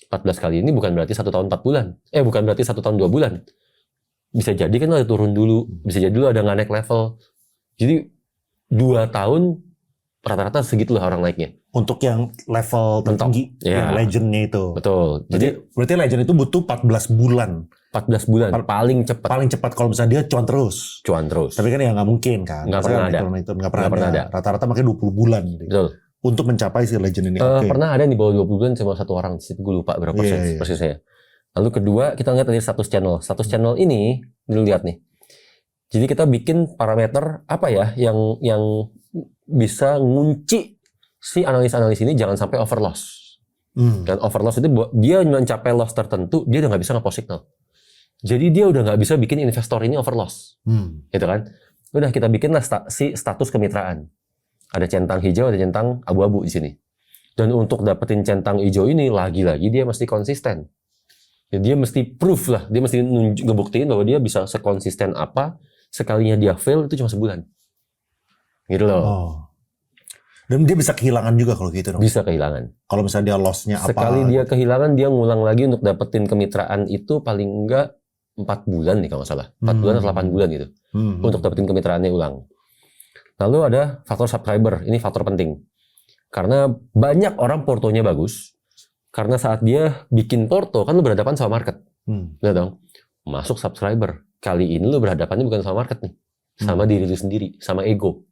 14 kali ini bukan berarti 1 tahun 4 bulan. Bukan berarti 1 tahun 2 bulan. Bisa jadi kan lu ada turun dulu, bisa jadi lu ada nggak naik level. Jadi 2 tahun rata-rata segitu lah orang naiknya. Untuk yang level tertinggi, yang legendnya itu. Betul. Jadi berarti legend itu butuh 14 bulan. 14 bulan paling cepat. Paling cepat kalau misalnya dia cuan terus. Tapi kan ya nggak mungkin kan. Nggak pernah ada. Nggak pernah ada. Rata-rata makanya 20 bulan. Gitu. Betul. Untuk mencapai si legend ini. Pernah ada di bawah 20 bulan cuma 1 orang. Gue lupa berapa persisnya. Lalu kedua kita lihat dari status channel. Status channel ini dulu lihat nih. Jadi kita bikin parameter apa ya yang bisa ngunci si analis-analis ini jangan sampai over loss. Dan overloss itu dia mencapai loss tertentu, dia udah nggak bisa nge-post signal. Jadi dia udah nggak bisa bikin investor ini overloss. Gitu kan. Udah kita bikinlah si status kemitraan. Ada centang hijau, ada centang abu-abu di sini. Dan untuk dapetin centang hijau ini, lagi-lagi dia mesti konsisten. Ya, dia mesti proof lah, dia mesti ngebuktiin bahwa dia bisa sekonsisten apa, sekalinya dia fail itu cuma sebulan. Gitu loh. Oh. Dan dia bisa kehilangan juga kalau gitu dong? Bisa kehilangan. Kalau misalnya dia loss-nya apa? Sekali dia kehilangan, dia ngulang lagi untuk dapetin kemitraan itu paling enggak 4 bulan nih kalau nggak salah. 4 bulan atau 8 bulan gitu. Untuk dapetin kemitraannya ulang. Lalu ada faktor subscriber, ini faktor penting. Karena banyak orang portonya bagus, karena saat dia bikin porto, kan lu berhadapan sama market. Lihat dong, masuk subscriber. Kali ini lu berhadapannya bukan sama market nih. Sama diri lu sendiri, sama ego.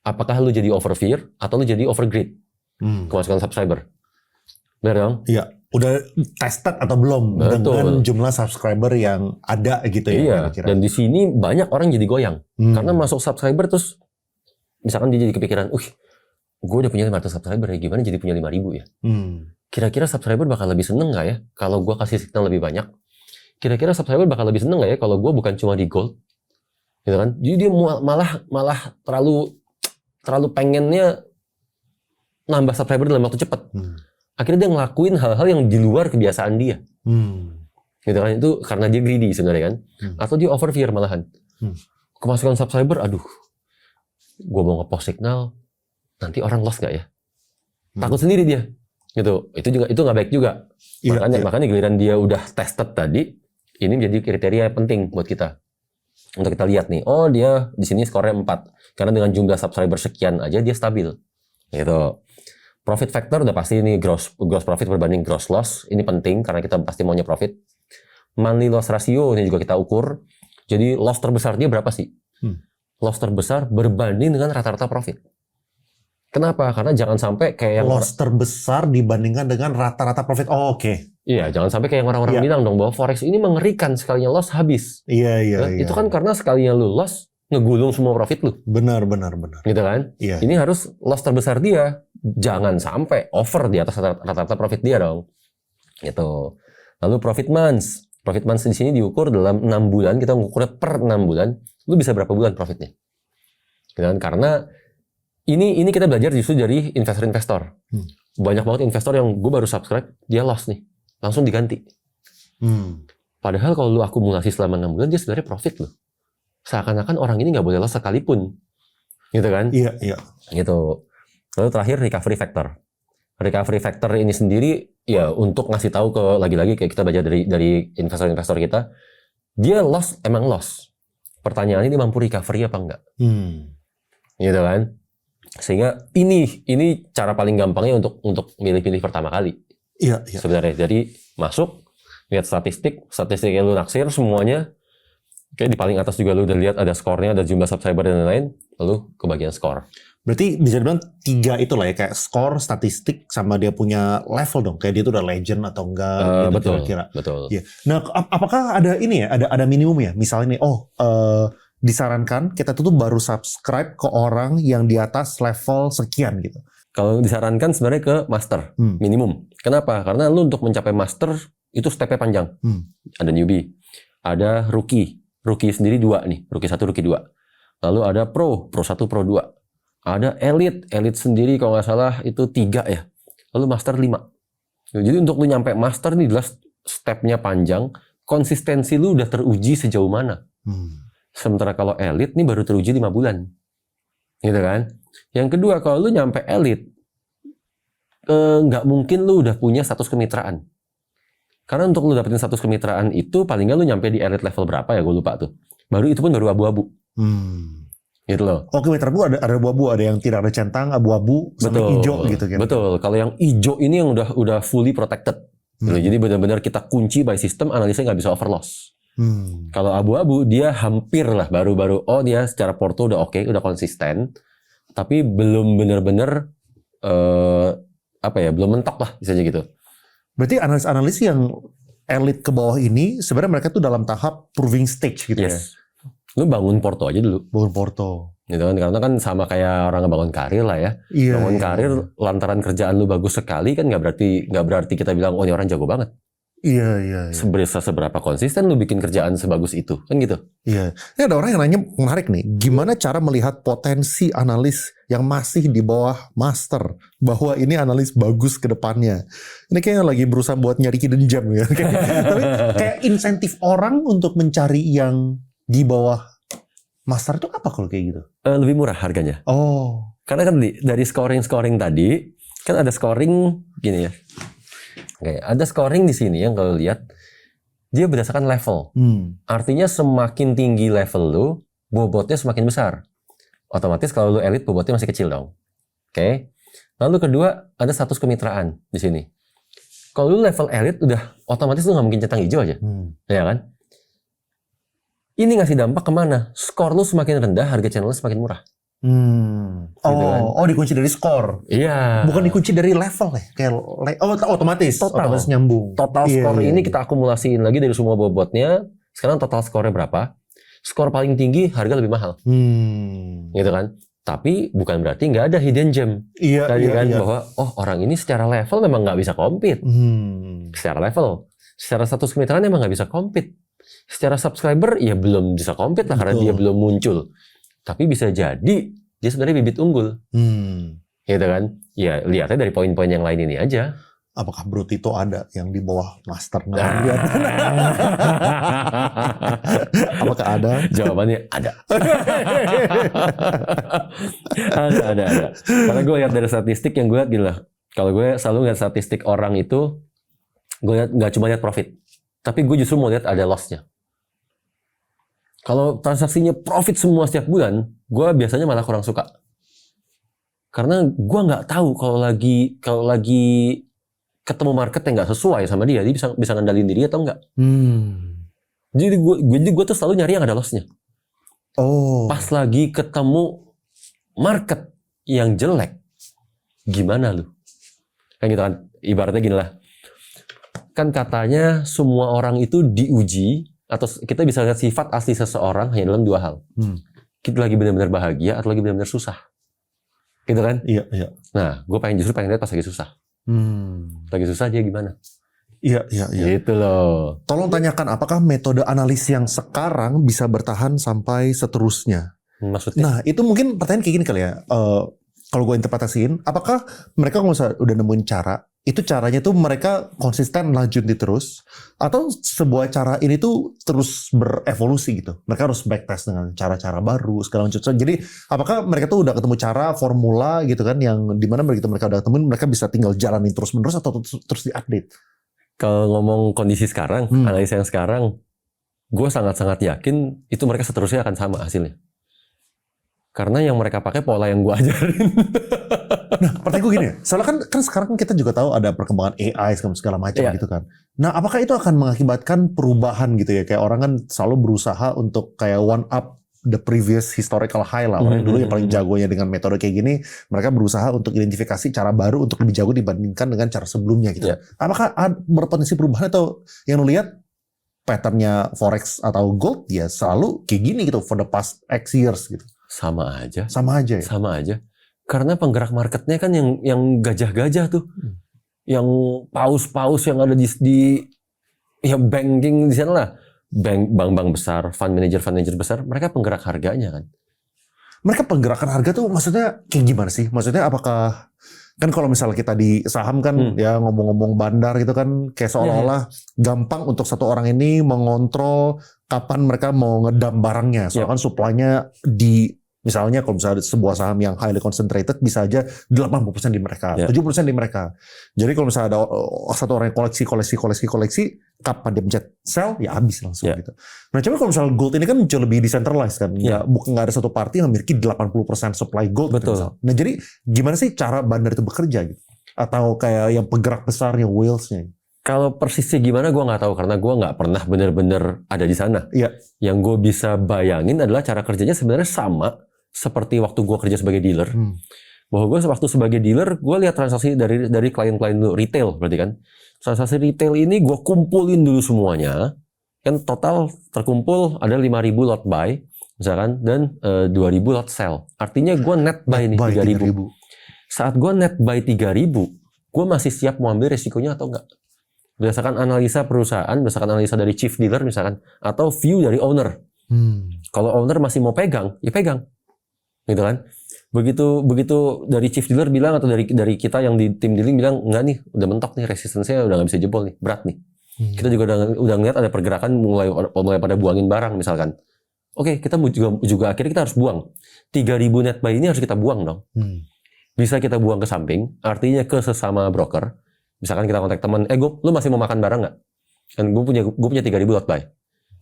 Apakah lu jadi over fear atau lu jadi over greed? Kemasukan subscriber. Benar dong? Iya. Udah tested atau belum? Betul. Dengan jumlah subscriber yang ada gitu ya? Iya. Kira-kira. Dan di sini banyak orang jadi goyang. Karena masuk subscriber terus, misalkan dia jadi kepikiran, gue udah punya 500 subscriber ya, gimana jadi punya 5.000 ya? Kira-kira subscriber bakal lebih seneng gak ya kalau gue kasih signal lebih banyak? Kira-kira subscriber bakal lebih seneng gak ya kalau gue bukan cuma di gold? Gitu kan? Jadi dia malah terlalu pengennya nambah subscriber dalam waktu cepat. Akhirnya dia ngelakuin hal-hal yang di luar kebiasaan dia. Gitu kan? Itu karena dia greedy sebenarnya kan? Atau dia over fear malahan. Kemasukan subscriber, aduh, gue mau nge-post signal, nanti orang lost gak ya? Takut sendiri dia. Gitu. Itu nggak baik juga. Makanya giliran dia udah tested tadi, ini menjadi kriteria yang penting buat kita. Untuk kita lihat nih, oh dia di sini skornya 4. Karena dengan jumlah subscriber sekian aja dia stabil. Gitu. Profit factor udah pasti ini gross profit berbanding gross loss. Ini penting karena kita pasti maunya profit. Monthly loss ratio ini juga kita ukur. Jadi loss terbesar dia berapa sih? Loss terbesar berbanding dengan rata-rata profit. Kenapa? Karena jangan sampai kayak yang loss terbesar dibandingkan dengan rata-rata profit. Oh, oke. Iya, jangan sampai kayak yang orang-orang bilang dong bahwa forex ini mengerikan, sekalinya loss habis. Iya. Itu kan karena sekalinya lu loss ngegulung semua profit lu. Benar. Gitu kan? Iya. Ini harus loss terbesar dia, jangan sampai over di atas rata-rata profit dia dong. Gitu. Lalu profit months. Profit months di sini diukur dalam 6 bulan, kita mengukurnya per 6 bulan. Lu bisa berapa bulan profitnya? Gitu kan? Karena ini kita belajar justru dari investor-investor. Banyak banget investor yang gue baru subscribe, dia loss nih. Langsung diganti. Padahal kalau lu akumulasi selama 6 bulan, dia sebenarnya profit loh. Seakan-akan orang ini nggak boleh loss sekalipun. Gitu kan? Iya. Gitu. Lalu terakhir recovery factor. Recovery factor ini sendiri ya untuk ngasih tahu ke lagi-lagi kayak kita baca dari investor-investor kita, dia loss emang loss. Pertanyaannya dia mampu recovery apa enggak? Gitu kan? Sehingga ini cara paling gampangnya untuk milih-pilih pertama kali. Iya. Sebenarnya. Jadi masuk, lihat statistiknya lu naksir semuanya. Kayak di paling atas juga lu udah lihat ada skornya, ada jumlah subscriber dan lain-lain, lalu ke bagian skor. Berarti bisa dibilang 3 itu lah ya, kayak skor, statistik, sama dia punya level dong. Kayak dia tuh udah legend atau enggak gitu betul, kira-kira. Betul. Iya. Nah, apakah ada ini ya, ada minimum ya? Misalnya nih, disarankan kita tuh baru subscribe ke orang yang di atas level sekian gitu. Kalau disarankan sebenarnya ke master, minimum. Kenapa? Karena lu untuk mencapai master itu stepnya panjang. Ada newbie, ada rookie. Rookie sendiri 2 nih, rookie 1, rookie 2. Lalu ada pro 1, pro 2. Ada elite sendiri kalau nggak salah itu 3 ya. Lalu master 5. Jadi untuk lu nyampe master nih jelas stepnya panjang, konsistensi lu udah teruji sejauh mana. Sementara kalau elite nih baru teruji 5 bulan. Gitu kan? Yang kedua, kalau lu nyampe elite, nggak mungkin lu udah punya status kemitraan. Karena untuk lu dapetin status kemitraan itu, paling nggak lu nyampe di elite level berapa ya, gue lupa tuh. Baru itu pun baru abu-abu. Gitu loh. Oh, kemitraan gue ada abu-abu, ada yang tidak ada centang, abu-abu, sama hijau gitu kan. Betul. Kalau yang hijau ini yang udah fully protected. Gitu. Jadi benar-benar kita kunci by system, analisnya nggak bisa overloss. Kalau abu-abu dia hampir lah baru-baru dia secara porto udah oke, udah konsisten, tapi belum benar-benar belum mentok lah misalnya gitu. Berarti analis-analis yang elit ke bawah ini sebenarnya mereka tuh dalam tahap proving stage gitu ya. Lu bangun porto aja dulu. Bangun porto. Gitu kan, karena kan sama kayak orang ngebangun karir lah ya. Iya. Bangun karir lantaran kerjaan lu bagus sekali kan nggak berarti kita bilang oh ini orang jago banget. Iya. Seberapa konsisten lu bikin kerjaan sebagus itu kan gitu. Iya. Ini ada orang yang nanya menarik nih. Gimana cara melihat potensi analis yang masih di bawah master bahwa ini analis bagus ke depannya? Ini kayaknya lagi berusaha buat nyari hidden gem ya. Tapi kayak insentif orang untuk mencari yang di bawah master itu apa kalau kayak gitu? Lebih murah harganya. Oh. Karena kan dari scoring tadi kan ada scoring gini ya. Oke, ada scoring di sini yang kalau lihat dia berdasarkan level. Artinya semakin tinggi level lu, bobotnya semakin besar. Otomatis kalau lu elit bobotnya masih kecil dong. Oke. Lalu kedua ada status kemitraan di sini. Kalau lu level elit udah otomatis lu nggak mungkin centang hijau aja, ya kan? Ini ngasih dampak kemana? Skor lu semakin rendah, harga channel lu semakin murah. Gitu kan? Oh dikunci dari skor. Iya. Bukan dikunci dari level ya. Kayak otomatis nyambung. Total skor ini kita akumulasiin lagi dari semua bobotnya. Sekarang total skornya berapa? Skor paling tinggi harga lebih mahal. Gitu kan? Tapi bukan berarti nggak ada hidden gem. Iya. Bahwa orang ini secara level memang nggak bisa compete. Secara level, secara status kemitraan memang nggak bisa compete. Secara subscriber ya belum bisa compete lah karena dia belum muncul. Tapi bisa jadi dia sebenarnya bibit unggul. Gitu kan? Ya lihatnya dari poin-poin yang lain ini aja. Apakah Bro Tito ada yang di bawah master? Apakah ada? Jawabannya ada. ada. Karena gue lihat dari statistik yang gue lihat gini lah. Kalau gue selalu lihat statistik orang itu, gue lihat nggak cuma lihat profit, tapi gue justru mau lihat ada loss-nya. Kalau transaksinya profit semua setiap bulan, gue biasanya malah kurang suka. Karena gue nggak tahu kalau lagi ketemu market yang nggak sesuai sama dia bisa ngendalin diri atau enggak. Jadi gue tuh selalu nyari yang ada loss-nya. Pas lagi ketemu market yang jelek, gimana lu? Kan gitu kan, ibaratnya gini lah. Kan katanya semua orang itu diuji, atau kita bisa lihat sifat asli seseorang hanya dalam dua hal. Kita lagi benar-benar bahagia atau lagi benar-benar susah. Gitu kan? Iya. Nah, gue justru pengen lihat pas lagi susah. Lagi susah dia gimana? Iya. Gitu loh. Tolong tanyakan apakah metode analis yang sekarang bisa bertahan sampai seterusnya? Maksudnya? Nah, itu mungkin pertanyaan kayak gini kali ya. Kalau gue interpretasiin, apakah mereka kalau misalnya udah nemuin cara, itu caranya tuh mereka konsisten lanjutin terus, atau sebuah cara ini tuh terus berevolusi gitu? Mereka harus backtest dengan cara-cara baru segala macam. Jadi apakah mereka tuh udah ketemu cara formula gitu kan, yang dimana begitu mereka udah temuin, mereka bisa tinggal jalanin terus-menerus atau terus diupdate? Kalau ngomong kondisi sekarang, analisa yang sekarang, gue sangat-sangat yakin itu mereka seterusnya akan sama hasilnya. Karena yang mereka pakai pola yang gue ajarin. Nah, pertanyaan gue gini ya, soalnya kan sekarang kita juga tahu ada perkembangan AI segala macam gitu kan. Nah, apakah itu akan mengakibatkan perubahan gitu ya? Kayak orang kan selalu berusaha untuk kayak one up the previous historical high lah. Orang dulu yang paling jagonya dengan metode kayak gini, mereka berusaha untuk identifikasi cara baru untuk lebih jago dibandingkan dengan cara sebelumnya gitu. Apakah berpotensi perubahan atau yang lu lihat patternnya forex atau gold ya selalu kayak gini gitu for the past X years gitu? Sama aja ya? Sama aja. Karena penggerak marketnya kan yang gajah-gajah tuh. Yang paus-paus yang ada di ya banking di sana lah. Bank-bank besar, fund manager besar, mereka penggerak harganya kan. Mereka penggerakan harga tuh maksudnya kayak gimana sih? Maksudnya apakah kan kalau misalnya kita di saham kan ya ngomong-ngomong bandar gitu kan kayak seolah-olah gampang untuk satu orang ini mengontrol kapan mereka mau ngedam barangnya. Soalnya kan supply-nya misalnya kalau misalnya sebuah saham yang highly concentrated bisa aja 80% di mereka, 70% di mereka. Jadi kalau misalnya ada satu orang yang koleksi, kapan dia pencet sell, ya habis langsung gitu. Nah coba kalau misalnya gold ini kan jauh lebih decentralized kan, nggak ada satu party yang memiliki 80% supply gold. Betul. Gitu. Nah jadi gimana sih cara bandar itu bekerja gitu? Atau kayak yang penggerak besarnya, whales-nya? Kalau persisnya gimana gue nggak tahu karena gue nggak pernah benar-benar ada di sana. Yang gue bisa bayangin adalah cara kerjanya sebenarnya sama seperti waktu gue kerja sebagai dealer. Bahwa gue waktu sebagai dealer, gue lihat transaksi dari klien-klien retail berarti kan. Transaksi retail ini gue kumpulin dulu semuanya. Kan total terkumpul ada 5.000 lot buy. misalkan, dan 2.000 lot sell. Artinya gue net buy nih 3.000. Saat gue net buy 3.000, gue masih siap mau ambil resikonya atau enggak? Berdasarkan analisa perusahaan, berdasarkan analisa dari chief dealer misalkan, atau view dari owner. Kalau owner masih mau pegang, ya pegang, gitu kan? Begitu dari chief dealer bilang atau dari kita yang di tim dealing bilang enggak nih, udah mentok nih, resistensinya udah nggak bisa jebol nih, berat nih. Kita juga udah ngeliat ada pergerakan mulai pada buangin barang misalkan. Oke, kita juga akhirnya kita harus buang. 3.000 net buy ini harus kita buang dong. Bisa kita buang ke samping, artinya ke sesama broker. Misalkan kita kontak teman, lu masih mau makan barang nggak? Kan gue punya 3.000 lot buy.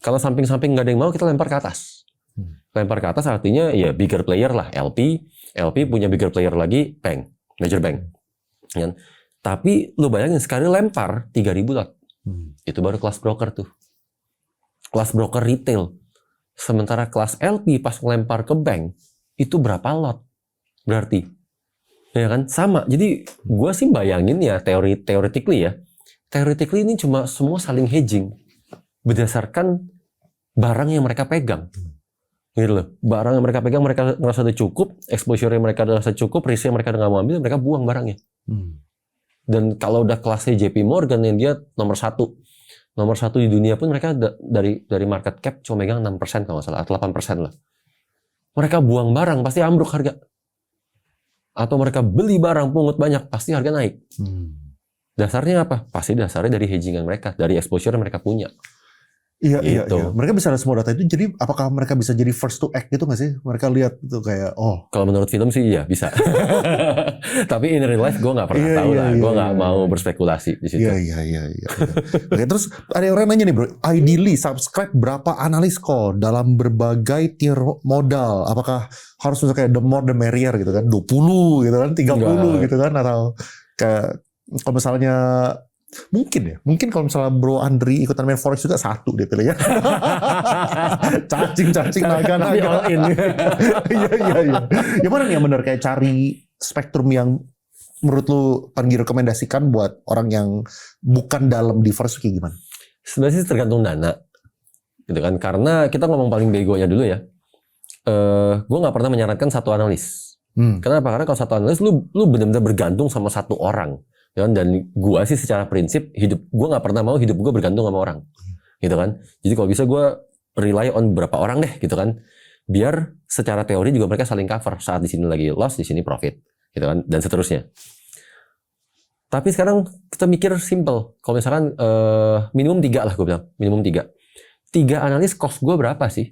Kalau samping-samping nggak ada yang mau, kita lempar ke atas. Lempar ke atas artinya ya bigger player lah, LP punya bigger player lagi, bank, major bank. Kan? Tapi lu bayangin sekali lempar 3.000 lot. Itu baru kelas broker tuh. Kelas broker retail. Sementara kelas LP pas ngelempar ke bank, itu berapa lot? Berarti. Ya kan? Sama. Jadi gue sih bayangin ya, theoretically ya. Theoretically ini cuma semua saling hedging. Berdasarkan barang yang mereka pegang. Gitu loh. Barang yang mereka pegang, mereka ngerasa udah cukup, exposure-nya mereka ngerasa cukup, risk yang mereka udah nggak mau ambil, mereka buang barangnya. Dan kalau udah kelasnya JP Morgan yang dia nomor satu di dunia pun mereka dari market cap cuma megang 6% kalau nggak salah, atau 8% lah. Mereka buang barang pasti ambruk harga. Atau mereka beli barang pungut banyak pasti harga naik. Dasarnya apa? Pasti dasarnya dari hedgingan mereka, dari exposure yang mereka punya. Iya, gitu. iya. Mereka bisa ada semua data itu. Jadi apakah mereka bisa jadi first to act gitu nggak sih? Mereka lihat itu kayak, oh. Kalau menurut film sih iya bisa. Tapi in real life gue nggak pernah tahu lah. Gue nggak mau berspekulasi di situ. Iya. Oke, terus ada orang nanya nih bro, ideally subscribe berapa analis kok dalam berbagai tier modal? Apakah harus kayak the more the merrier gitu kan? 20 gitu kan? 30 gitu kan? Atau kayak kalau misalnya mungkin kalau misalnya Bro Andri ikutan main forex juga satu dia pilih ya. cacing naga. All in. Iya. Gimana nih yang benar kayak cari spektrum yang menurut lu paling direkomendasikan buat orang yang bukan dalam di forex kayak gimana? Sebenarnya sih tergantung dana, gitu kan? Karena kita ngomong paling begonya dulu ya. Gue nggak pernah menyarankan satu analis. Kenapa? Karena kalau satu analis lu benar-benar bergantung sama satu orang. Dan gue sih secara prinsip gue nggak pernah mau hidup gue bergantung sama orang, gitu kan. Jadi kalau bisa gue rely on beberapa orang deh, gitu kan. Biar secara teori juga mereka saling cover. Saat di sini lagi loss, di sini profit, gitu kan, dan seterusnya. Tapi sekarang kita mikir simple. Kalau misalkan minimum 3 lah gue bilang, minimum 3 analis cost gue berapa sih?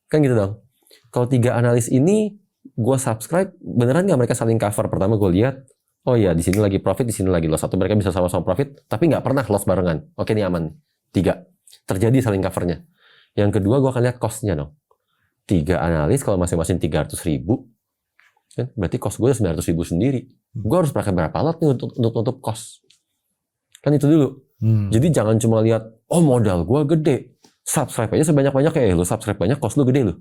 Kan gitu dong. Kalau 3 analis ini gue subscribe, beneran nggak mereka saling cover? Pertama gue lihat, oh iya, di sini lagi profit, di sini lagi loss. Atau mereka bisa sama-sama profit, tapi nggak pernah loss barengan. Oke, ini aman. 3. Terjadi saling covernya. Yang kedua, gue akan lihat cost-nya dong. 3 analis, kalau masing-masing 300.000, kan berarti cost gue 900.000 sendiri. Gue harus pakai berapa lot nih untuk nutup cost? Kan itu dulu. Jadi jangan cuma lihat, oh modal gue gede. Subscribe aja sebanyak-banyak ya. Lu subscribe banyak, cost lu gede lu.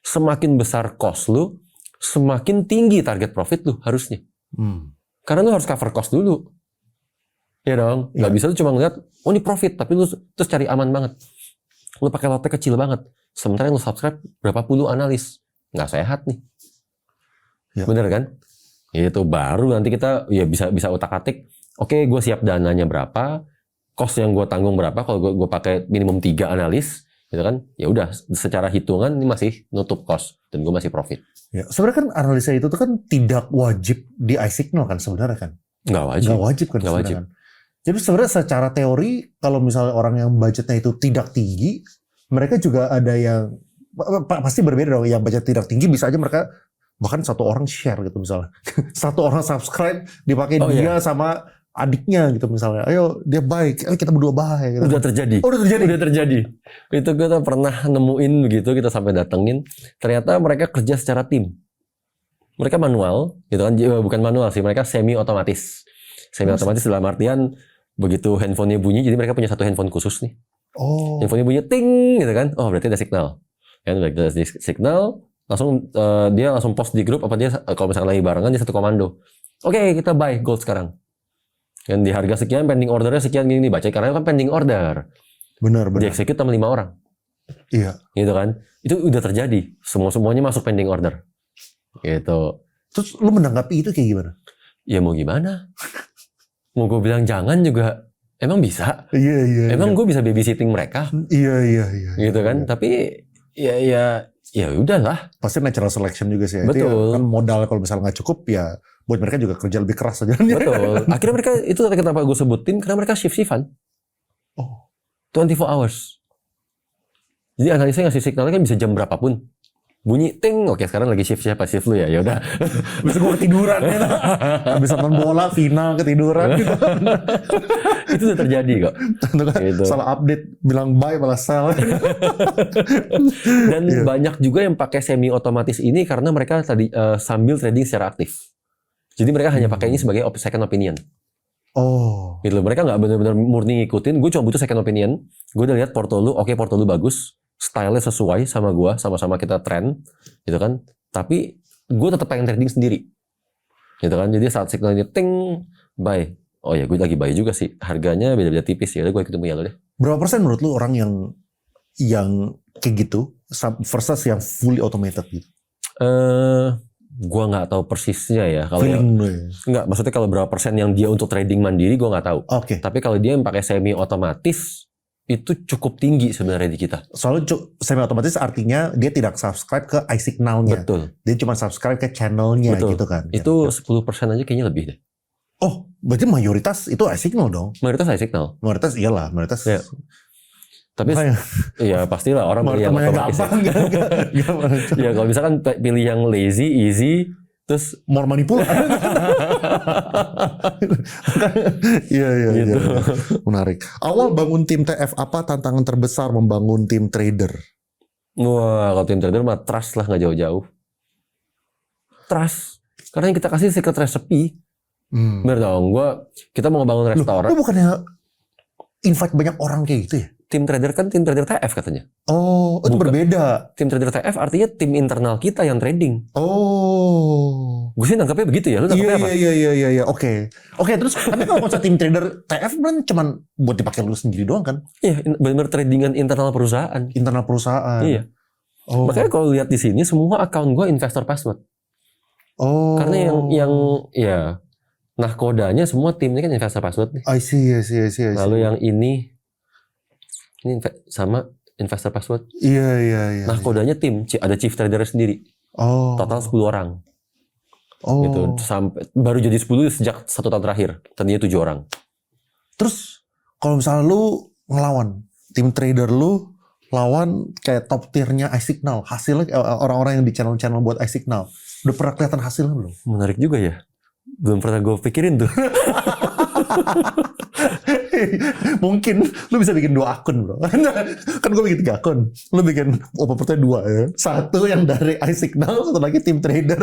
Semakin besar cost lu, semakin tinggi target profit lu harusnya. Karena lu harus cover cost dulu. Ya dong. Nggak bisa lu cuma ngeliat, oh ini profit, tapi lu terus cari aman banget. Lu pakai lotnya kecil banget. Sementara yang lu subscribe berapa puluh analis. Nggak sehat nih. Ya. Bener kan? Itu baru nanti kita ya bisa utak-atik. Oke, gue siap dananya berapa, cost yang gue tanggung berapa kalau gue pakai minimum 3 analis, gitu kan? Ya udah, secara hitungan ini masih nutup cost dan gue masih profit. Ya, sebenarnya kan analisa itu tuh kan tidak wajib di iSignal kan sebenarnya kan? Nggak wajib kan sebenarnya kan? Jadi sebenarnya secara teori kalau misalnya orang yang budgetnya itu tidak tinggi, mereka juga ada yang pasti berbeda dong. Yang budget tidak tinggi bisa aja mereka bahkan satu orang share gitu misalnya, satu orang subscribe dipakai dia sama adiknya gitu misalnya. Ayo dia baik, ayo kita berdua baik. Gitu. Udah terjadi. Itu kita pernah nemuin begitu, kita sampai datengin. Ternyata mereka kerja secara tim. Mereka manual, gitu kan? Bukan manual sih, mereka semi otomatis. Semi otomatis dalam artian begitu handphonenya bunyi, jadi mereka punya satu handphone khusus nih. Handphonenya bunyi ting, gitu kan? Oh berarti ada signal. Kan ada signal, langsung dia langsung post di grup apa dia kalau misalnya lagi barengan dia satu komando. Oke, kita buy gold sekarang. Kan di harga sekian, pending ordernya sekian gini, baca karena kan pending order. Benar. Di execute sama 5 orang. Iya. Gitu kan. Itu udah terjadi. Semuanya masuk pending order. Gitu. Terus lu menanggapi itu kayak gimana? Ya mau gimana? Mau gue bilang jangan juga emang bisa. Iya. Emang gue bisa babysitting mereka. Iya. Gitu kan. Iya. Tapi ya udahlah. Pasti natural selection juga sih. Betul. Itu ya, kan modal kalau misalnya nggak cukup ya buat mereka juga kerja lebih keras aja. Betul. Akhirnya mereka itu kenapa gue sebutin karena mereka shift-shiftan. Oh. 24 hours. Jadi analisa ngasih signalnya kan bisa jam berapapun. Bunyi ting, oke sekarang lagi shift siapa shift lu ya, ya udah. Bisa gue ketiduran ya. Habis nonton bola final ketiduran gitu. Itu udah terjadi kok. Gitu. Salah update bilang bye malah sell. Dan banyak juga yang pakai semi otomatis ini karena mereka tadi sambil trading secara aktif. Jadi mereka hanya pakai ini sebagai second opinion. Oh. Gitu. Mereka nggak benar-benar murni ngikutin. Gue cuma butuh second opinion. Gue udah lihat porto lu, oke porto lu bagus. Style-nya sesuai sama gue, sama-sama kita trend, gitu kan. Tapi gue tetap pengen trading sendiri, gitu kan. Jadi saat signalnya ting, buy. Oh ya, gue lagi buy juga sih. Harganya beda-beda tipis ya. Udah gue ikutin punya lo deh. Berapa persen menurut lu orang yang kayak gitu versus yang fully automated gitu? Gue nggak tahu persisnya ya. Kalau nggak, maksudnya kalau berapa persen yang dia untuk trading mandiri, gue nggak tahu. Oke. Tapi kalau dia yang pakai semi otomatis itu cukup tinggi sebenarnya di kita. Soalnya semi otomatis artinya dia tidak subscribe ke iSignal-nya. Betul. Dia cuma subscribe ke channel-nya. Betul. Gitu kan. Itu 10% aja kayaknya lebih deh. Oh, berarti mayoritas itu iSignal dong? Mayoritas iSignal. Mayoritas iyalah, mayoritas. Ya. Tapi ya pastilah orang pilih yang otomatis. Ya kalau misalkan pilih yang lazy, easy, terus more money pula. Iya. Gitu. Menarik. Awal bangun tim TF apa tantangan terbesar membangun tim trader? Wah, kalau tim trader mah trust lah, nggak jauh-jauh. Trust. Karena yang kita kasih secret recipe. Bener dong, kita mau ngebangun restoran. Lu bukannya invite banyak orang kayak gitu ya? Tim trader kan tim trader TF katanya. Oh, itu berbeda. Tim trader TF artinya tim internal kita yang trading. Oh. Gue sih nangkapnya begitu ya, lu nangkapnya apa? Iya. Oke, terus tapi kalau konsep tim trader TF kan cuman buat dipakai lu sendiri doang kan? Iya, benar tradingan internal perusahaan. Internal perusahaan. Iya. Oh. Makanya kalau lihat di sini semua account gue investor password. Oh. Karena yang ya nahkodanya semua timnya kan investor password nih. I see. Lalu yang ini sama investor password. Iya. Nahkodanya tim, ada chief trader sendiri. Oh. Total 10 orang. Oh. Gitu. Sampai baru jadi 10 sejak 1 tahun terakhir. Tadinya 7 orang. Terus kalau misalnya lu ngelawan tim trader lu lawan kayak top tiernya iSignal, hasilnya orang-orang yang di channel-channel buat iSignal, udah pernah kelihatan hasilnya belum? Menarik juga ya. Belum pernah gue pikirin tuh. Mungkin lu bisa bikin 2 akun bro. Kan gue bikin 3 akun. Lu bikin open 2 ya. Satu yang dari iSignal, satu lagi tim trader.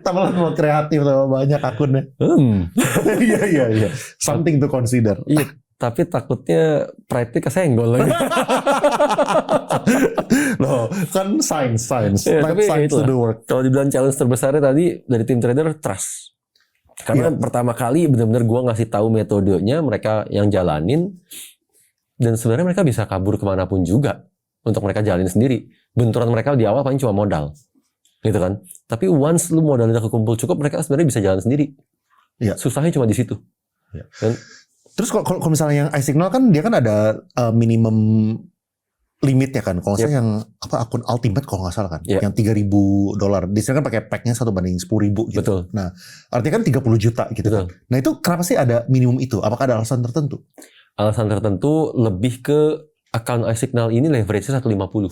Tambah mau kreatif, tambah banyak akunnya. Iya. Something to consider. Iya, tapi takutnya pride-nya kesenggol lagi. Loh, kan science. Ya, Let tapi science to itulah. the work. Kalau dibilang challenge terbesarnya tadi dari tim trader, trust. Karena pertama kali benar-benar gue ngasih tahu metodenya, mereka yang jalanin, dan sebenarnya mereka bisa kabur kemanapun juga untuk mereka jalanin sendiri. Benturan mereka di awal paling cuma modal, gitu kan. Tapi once lu modalnya kekumpul cukup, mereka sebenarnya bisa jalan sendiri. Iya. Susahnya cuma di situ. Iya. Dan, terus kalau misalnya yang iSignal kan dia kan ada minimum limit ya kan. Kalau saya yang akun Ultimate kalau nggak salah kan, yang $3,000. Di sini kan pakai packnya 1/10,000 gitu. Betul. Nah, artinya kan 30 juta gitu kan. Nah itu kenapa sih ada minimum itu? Apakah ada alasan tertentu? Alasan tertentu lebih ke account iSignal ini leverage-nya 150.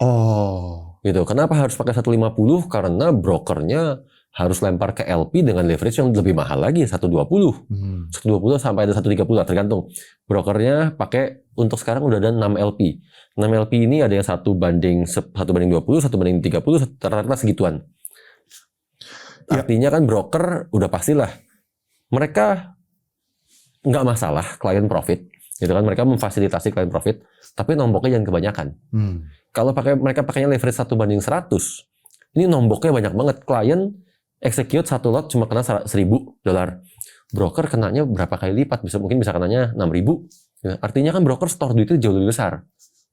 Oh. Gitu. Kenapa harus pakai 150? Karena brokernya harus lempar ke LP dengan leverage yang lebih mahal lagi, 120. 120 sampai ada 130 lah, tergantung. Brokernya pakai, untuk sekarang udah ada 6 LP. 6 LP ini ada yang 1/20, 1/30, 1/30, rata-rata segituan. Artinya kan broker udah pastilah. Mereka nggak masalah klien profit. Gitu kan, mereka memfasilitasi klien profit, tapi nomboknya jangan kebanyakan. Kalau mereka pakainya leverage 1/100, ini nomboknya banyak banget. Klien execute satu lot cuma kena $1,000. Broker kenanya berapa kali lipat, mungkin bisa kenanya 6.000, Ya, artinya kan broker store duitnya jauh lebih besar.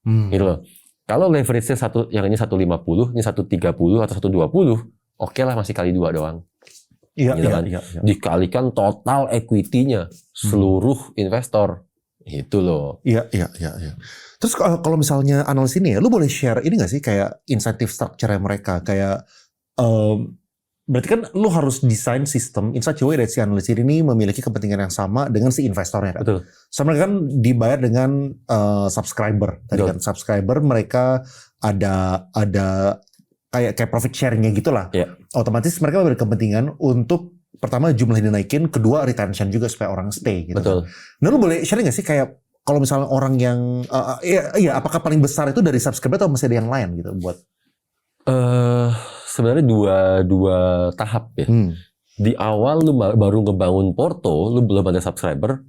Gitu loh. Kalau leverage-nya yang ini 150, ini 130 atau 120, oke lah masih kali 2 doang. Iya, Gitu iya, kan? iya. Dikalikan total equity-nya seluruh investor. Itu loh. Iya. Terus kalau misalnya analis ini ya, lu boleh share ini nggak sih kayak incentive structure mereka, kayak berarti kan lu harus desain sistem in such a way that si analis ini memiliki kepentingan yang sama dengan si investornya kan. Betul. So mereka kan dibayar dengan subscriber. Tadi kan subscriber mereka ada kayak profit sharingnya gitulah. Yeah. Otomatis mereka berkepentingan untuk pertama jumlah dinaikin, kedua retention juga supaya orang stay gitu. Betul. Nah lu boleh share nggak sih kayak kalau misalnya orang yang apakah paling besar itu dari subscriber atau masih ada yang lain gitu buat? Sebenarnya dua tahap ya. Di awal lu baru ngebangun Porto, lu belum ada subscriber,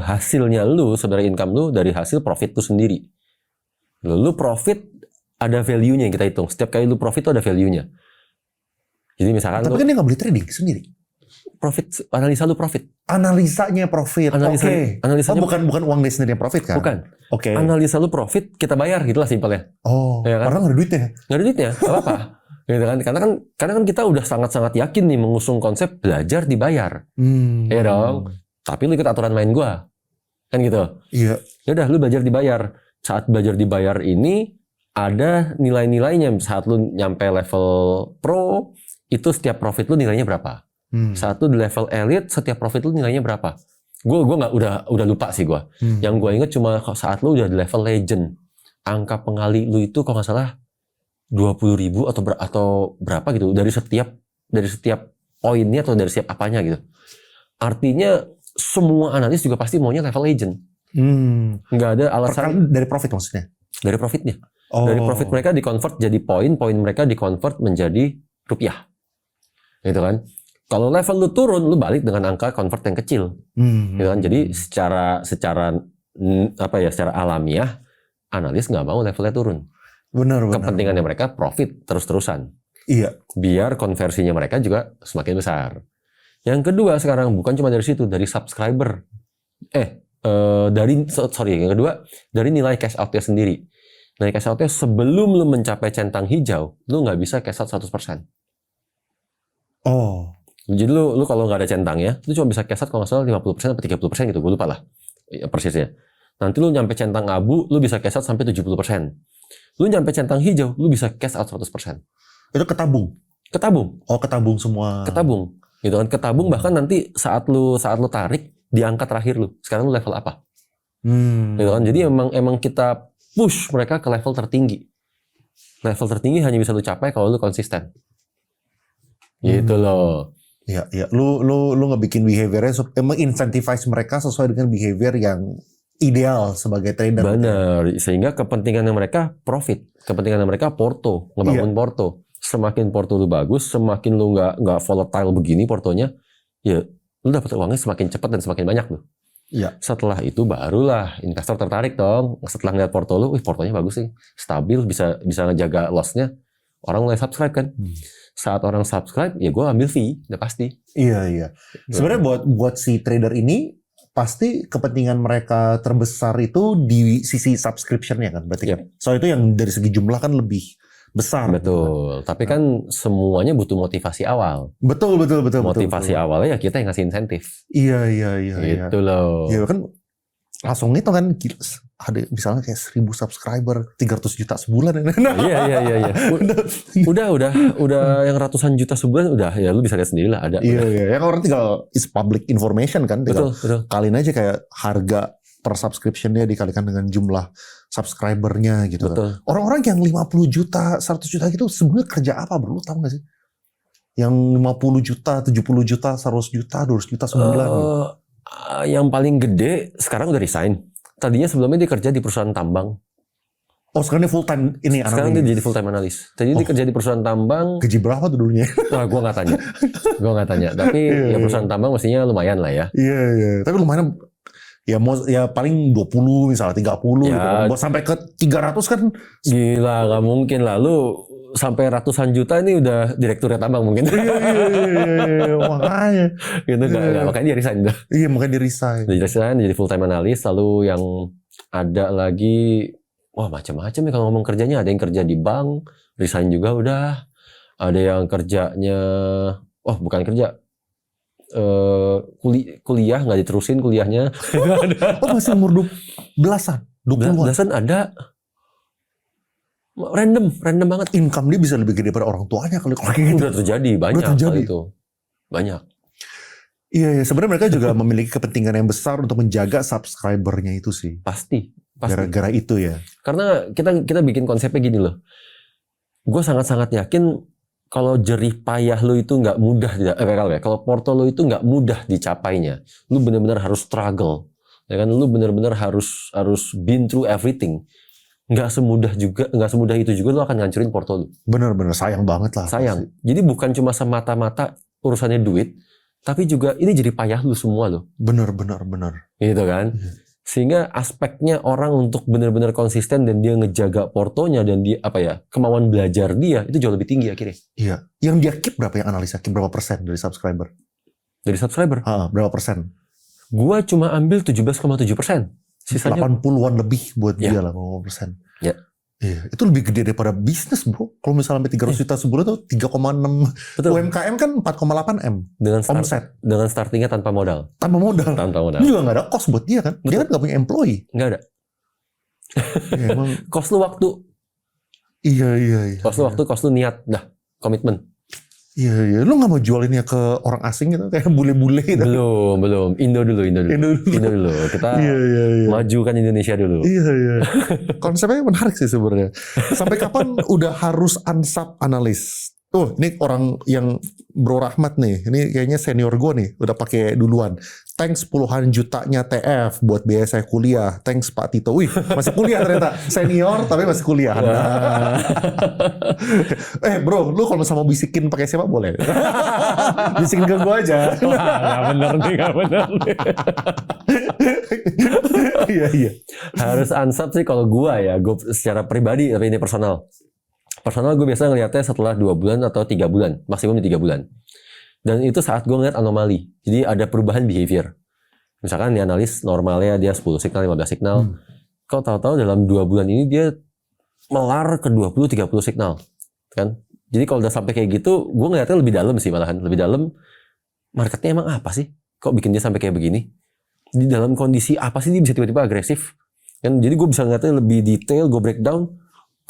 hasilnya lu sebenarnya income lu dari hasil profit tuh sendiri. Lu profit ada value-nya yang kita hitung. Setiap kali lu profit tuh ada value-nya. Jadi misalkan tapi kan dia nggak beli trading sendiri. Profit, analisa lu profit. Analisanya profit. Oke. Analisanya bukan uang dia sendiri yang profit kan? Bukan. Oke. Analisa lu profit, kita bayar gitulah simpelnya. Oh, ya kan? Karena nggak ada duitnya. Nggak ada duitnya, nggak apa-apa. Gitu kan? Karena kan kita udah sangat-sangat yakin nih mengusung konsep belajar dibayar. Iya dong. Tapi lu ikut aturan main gua. Kan gitu. Iya. Ya udah lu belajar dibayar. Saat belajar dibayar ini ada nilai-nilainya. Saat lu nyampe level pro, itu setiap profit lu nilainya berapa? Saat lu di level elite, setiap profit lu nilainya berapa? Gue nggak udah lupa sih gue. Yang gue inget cuma saat lu udah di level legend, angka pengali lu itu kalau nggak salah 20.000 atau berapa gitu dari setiap poinnya atau dari setiap apanya gitu. Artinya semua analis juga pasti maunya level legend. Nggak ada alasan dari profit maksudnya. Dari profitnya. Dari profit mereka dikonvert jadi poin mereka dikonvert menjadi rupiah. Gitu kan. Kalau level lu turun, lu balik dengan angka convert yang kecil. Gitu kan. Jadi secara secara alamiah analis nggak mau levelnya turun. Benar. Kepentingannya mereka profit terus-terusan. Iya. Biar konversinya mereka juga semakin besar. Yang kedua sekarang bukan cuma dari situ, dari subscriber. Yang kedua dari nilai cash out-nya sendiri. Nilai cash out-nya sebelum lu mencapai centang hijau, lu nggak bisa cash out 100%. Oh. Jadi lu kalau nggak ada centangnya, lu cuma bisa cash out kalau nggak salah 50% atau 30% gitu, gue lupa lah persisnya. Nanti lu nyampe centang abu, lu bisa cash out sampai 70%. Lu nyampe centang hijau, lu bisa cash out 100%. Itu ketabung? Ketabung. Oh, ketabung semua. Ketabung. Gitu kan, ketabung bahkan nanti saat lu tarik, di angka terakhir lu. Sekarang lu level apa? Gitu kan, jadi emang kita push mereka ke level tertinggi. Level tertinggi hanya bisa lu capai kalau lu konsisten. Gitu loh. Iya. Lu ngebikin behaviornya, incentivize mereka sesuai dengan behavior yang ideal sebagai trader. Benar, sehingga kepentingan mereka profit, kepentingan mereka porto, ngebangun porto. Semakin porto lu bagus, semakin lu nggak volatile begini portonya, ya lu dapat uangnya semakin cepat dan semakin banyak lu. Iya. Setelah itu barulah investor tertarik dong. Setelah ngeliat porto lu, portonya bagus sih, stabil, bisa ngejaga loss-nya, orang mulai subscribe kan. Saat orang subscribe, ya gue ambil fee, udah pasti. Iya. Sebenarnya buat si trader ini pasti kepentingan mereka terbesar itu di sisi subscription-nya kan berarti. Yep. So itu yang dari segi jumlah kan lebih besar. Betul. Kan? Tapi kan semuanya butuh motivasi awal. Betul. Motivasi awalnya ya kita yang ngasih insentif. Iya. Gitu loh. Iya kan langsung itu kan ada misalnya kayak 1.000 subscriber 300 juta sebulan. Iya. Udah yang ratusan juta sebulan udah ya lu bisa lihat sendiri lah ada. Iya. Yang orang tinggal is public information kan. Tinggal betul. Kaliin aja kayak harga per subscription-nya dikalikan dengan jumlah subscribernya gitu. Betul. Kan. Orang-orang yang 50 juta, 100 juta gitu sebenarnya kerja apa bro? Lu tahu gak sih? Yang 50 juta, 70 juta, 100 juta, 200 juta sebulan. Yang paling gede sekarang udah resign. Tadinya sebelumnya dia kerja di perusahaan tambang. Oh sekarang dia full time ini analis. Sekarang dia jadi full time analis. Tadi dia kerja di perusahaan tambang. Gaji berapa tuh dulunya? Wah, gue nggak tanya. Tapi ya perusahaan tambang mestinya lumayan lah ya. Iya. Tapi lumayan. Ya paling 20 misalnya 30 ya, gitu. Buat sampai ke 300 kan. Gila, nggak mungkin lah. Lu sampai ratusan juta ini udah direkturnya tambang mungkin. Iya, makanya. Gitu nggak, makanya dia resign tuh. Iya, makanya dia resign. Dia resign jadi full time analyst. Lalu yang ada lagi, wah macam-macam ya kalau ngomong kerjanya. Ada yang kerja di bank, resign juga udah. Ada yang kerjanya, bukan kerja, kuliah nggak diterusin kuliahnya. Masih umur 20-an. 20-an. Belasan ada. Random banget. Income dia bisa lebih gede daripada orang tuanya kali kalau kayak gitu. Udah terjadi banyak kali itu. Banyak. Iya, sebenarnya mereka juga memiliki kepentingan yang besar untuk menjaga subscribernya itu sih. Pasti. Gara-gara itu ya. Karena kita bikin konsepnya gini loh. Gue sangat-sangat yakin kalau jerih payah lo itu nggak mudah, kalau porto lo itu nggak mudah dicapainya. Lo benar-benar harus struggle. Ya kan, lo benar-benar harus been through everything. Nggak semudah itu juga lo akan ngancurin porto lo. Bener-bener sayang banget lah. Sayang. Jadi bukan cuma semata-mata urusannya duit, tapi juga ini jadi payah lo semua lo. Bener. Gitu kan. Sehingga aspeknya orang untuk benar-benar konsisten dan dia ngejaga portonya dan dia kemauan belajar dia itu jauh lebih tinggi akhirnya. Iya. Yang dia keep berapa, yang analisa keep berapa persen dari subscriber? Dari subscriber? Berapa persen? Gua cuma ambil 17,7%. Sisanya 80-an lebih buat dia lah, 50%. Ya. Iya, itu lebih gede daripada bisnis, bro. Kalau misalnya sampai 300 juta sebulan tuh 3,6. Betul. UMKM kan 4,8 M. Omset. Dengan startingnya tanpa modal. Tanpa modal. Ini juga nggak ada cost buat dia kan. Betul. Dia kan nggak punya employee. Nggak ada. Ya, emang. Cost lu waktu. Iya. Cost lu waktu, cost lu niat. Dah, komitmen. Iya. Lu nggak mau jualinnya ke orang asing gitu, kayak bule-bule gitu? Belum. Indo dulu. Kita majukan Indonesia dulu. Iya. Konsepnya menarik sih sebenarnya. Sampai kapan udah harus unsub analis? Ini orang yang Bro Rahmat nih, ini kayaknya senior gue nih, udah pakai duluan. Thanks puluhan jutanya TF buat biaya saya kuliah. Thanks Pak Tito. Wih, masih kuliah ternyata. Senior tapi masih kuliah. Bro, lu kalau misalnya mau bisikin pakai siapa boleh. Bisikin ke gue aja. Nggak bener nih. Iya. Harus unsub sih kalau gue secara pribadi, tapi ini personal. Personal gue biasa ngeliatnya setelah 2 bulan atau 3 bulan, maksimum di 3 bulan. Dan itu saat gue ngeliat anomali. Jadi ada perubahan behavior. Misalkan di analis normalnya dia 10 signal, 15 signal. Kau tahu-tahu dalam 2 bulan ini dia melar ke 20-30 signal. Kan? Jadi kalau udah sampai kayak gitu, gue ngeliatnya lebih dalam sih malahan. Lebih dalam, marketnya emang apa sih? Kok bikin dia sampai kayak begini? Di dalam kondisi apa sih dia bisa tiba-tiba agresif? Kan? Jadi gue bisa ngeliatnya lebih detail, gue breakdown.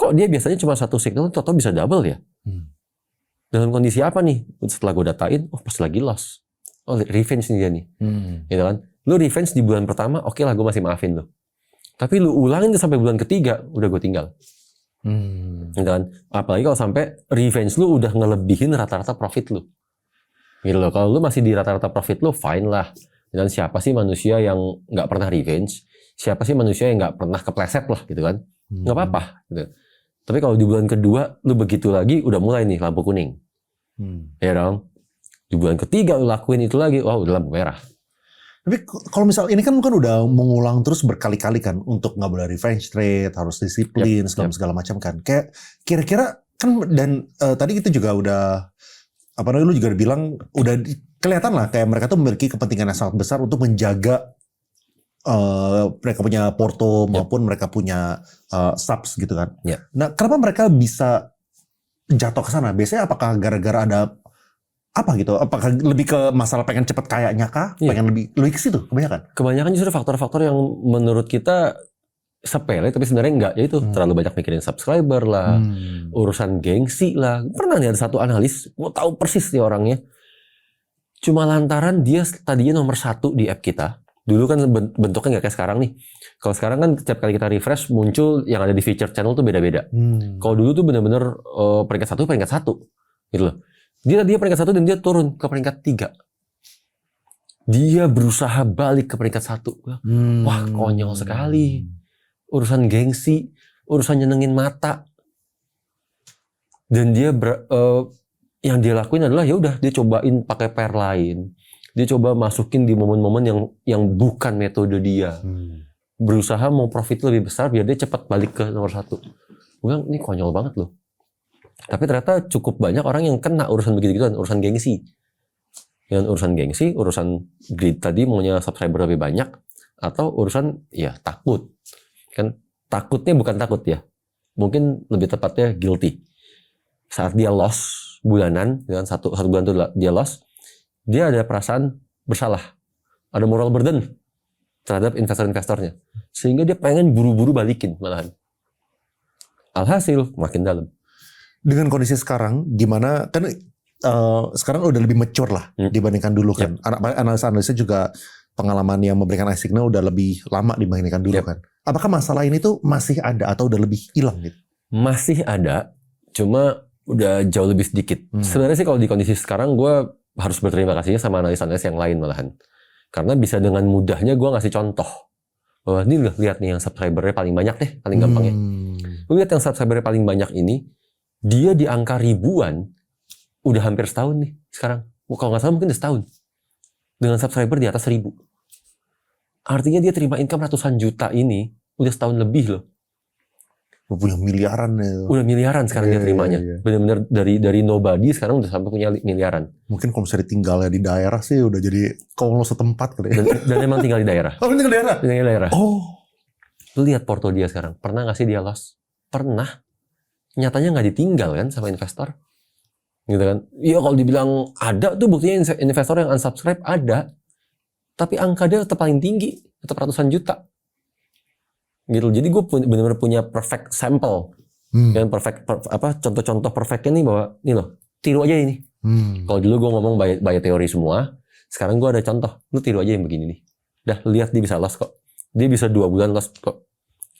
Kok dia biasanya cuma 1 signal, atau bisa double ya? Dalam kondisi apa nih? Setelah gue datain, pas lagi loss. Revenge nih dia nih. Gitu kan? Lu revenge di bulan pertama, oke lah gue masih maafin lu. Tapi lu ulangin sampai bulan ketiga, udah gue tinggal. Gitu kan? Apalagi kalau sampai revenge lu udah ngelebihin rata-rata profit lu. Gitu loh. Kalau lu masih di rata-rata profit lu, fine lah. Dan siapa sih manusia yang nggak pernah revenge? Siapa sih manusia yang nggak pernah kepleset lah, gitu kan? Nggak apa-apa. Gitu. Tapi kalau di bulan kedua, lu begitu lagi, udah mulai nih lampu kuning. Ya dong. Di bulan ketiga lu lakuin itu lagi, udah lampu merah. Tapi kalau misal ini kan udah mengulang terus berkali-kali kan, untuk nggak boleh revenge trade, harus disiplin, segala macam kan. Kayak kira-kira kan, dan tadi kita juga udah, lu juga bilang, udah kelihatan lah kayak mereka tuh memiliki kepentingan yang sangat besar untuk menjaga mereka punya porto maupun mereka punya subs gitu kan. Nah, kenapa mereka bisa jatuh ke sana? Biasanya apakah gara-gara ada apa gitu? Apakah lebih ke masalah pengen cepet kayaknya kah? Pengen lebih ke situ kebanyakan? Kebanyakan justru faktor-faktor yang menurut kita sepele tapi sebenarnya enggak, yaitu terlalu banyak mikirin subscriber lah, urusan gengsi lah. Pernah nih ada satu analis, gue tahu persis nih orangnya. Cuma lantaran dia tadinya nomor 1 di app kita. Dulu kan bentuknya nggak kayak sekarang nih. Kalau sekarang kan setiap kali kita refresh muncul yang ada di feature channel tuh beda-beda. Kalau dulu tuh bener-bener peringkat 1 gitu loh. Dia peringkat 1 dan dia turun ke peringkat 3. Dia berusaha balik ke peringkat 1. Wah, konyol sekali. Urusan gengsi, urusan nyenengin mata. Dan dia yang dia lakuin adalah ya udah dia cobain pakai pair lain. Dia coba masukin di momen-momen yang bukan metode dia. Berusaha mau profit lebih besar biar dia cepat balik ke nomor 1. Gue bilang, ini konyol banget loh. Tapi ternyata cukup banyak orang yang kena urusan begitu-gituan, urusan gengsi. Yang urusan gengsi, urusan greed tadi maunya subscriber lebih banyak, atau urusan ya takut. Kan takutnya bukan takut ya. Mungkin lebih tepatnya guilty. Saat dia loss bulanan, dengan satu bulan itu dia loss, dia ada perasaan bersalah. Ada moral burden terhadap investor-investornya. Sehingga dia pengen buru-buru balikin malahan. Alhasil makin dalam. Dengan kondisi sekarang, gimana kan sekarang udah lebih mature lah dibandingkan dulu kan. Analisa juga pengalaman yang memberikan eye signal udah lebih lama dibandingkan dulu kan. Apakah masalah ini tuh masih ada atau udah lebih hilang gitu? Masih ada, cuma udah jauh lebih sedikit. Sebenarnya sih kalau di kondisi sekarang gue harus berterima kasihnya sama analis-analis yang lain malahan. Karena bisa dengan mudahnya gue ngasih contoh. Bahwa ini lihat nih yang subscribernya paling banyak deh, paling gampangnya. Lu lihat yang subscribernya paling banyak ini, dia di angka ribuan, udah hampir setahun nih sekarang. Kalau nggak salah mungkin udah setahun. Dengan subscriber di atas 1.000. Artinya dia terima income ratusan juta ini, udah setahun lebih loh. Punya miliaran ya. Udah miliaran sekarang dia terimanya. Bener-bener dari nobody sekarang udah sampai punya miliaran. Mungkin kalau misalnya tinggalnya di daerah sih udah jadi kalau setempat kali. Dan emang tinggal di daerah. Oh, tinggal di daerah? Tinggal di daerah. Oh. Lu lihat porto dia sekarang. Pernah nggak sih dia loss? Pernah. Nyatanya nggak ditinggal kan sama investor. Gitu kan. Iya kalau dibilang ada tuh buktinya investor yang unsubscribe ada. Tapi angka dia tetap paling tinggi. Tetap ratusan juta. Gitu. Jadi gue benar-benar punya perfect sample, dan contoh-contoh perfectnya nih bahwa nih loh, tiru aja ini. Kalau dulu gue ngomong by teori semua, sekarang gue ada contoh, lu tiru aja yang begini nih. Dah lihat dia bisa loss kok, dia bisa 2 bulan loss kok.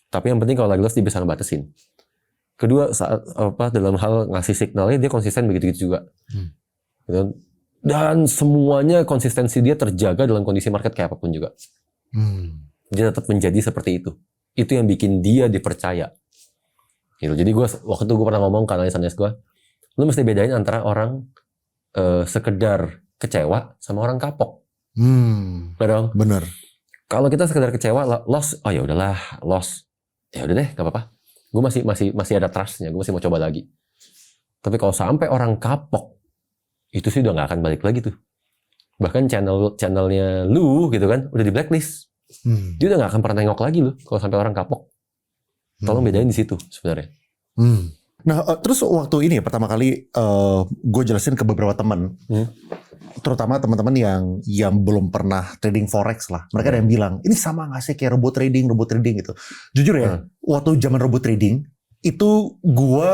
Tapi yang penting kalau lagi loss dia bisa ngebatasin. Kedua saat dalam hal ngasih signalnya dia konsisten begitu-gitu juga. Gitu. Dan semuanya konsistensi dia terjaga dalam kondisi market kayak apapun juga. Dia tetap menjadi seperti itu. Itu yang bikin dia dipercaya. Gitu. Jadi waktu itu gue pernah ngomong ke analis gue, lu mesti bedain antara orang sekedar kecewa sama orang kapok. Benar. Bener. Kalau kita sekedar kecewa, loss, oh ya udahlah, loss, ya udah deh, nggak apa-apa. Gue masih ada trustnya, gue masih mau coba lagi. Tapi kalau sampai orang kapok, itu sih udah nggak akan balik lagi tuh. Bahkan channelnya lu gitu kan, udah di blacklist. Dia udah gak akan pernah nengok lagi loh kalau sampai orang kapok. Tolong bedain di situ sebenarnya. Nah, terus waktu ini pertama kali gue jelasin ke beberapa teman, terutama teman-teman yang belum pernah trading forex lah. Mereka ada yang bilang ini sama nggak sih kayak robot trading gitu. Jujur ya, waktu zaman robot trading itu gue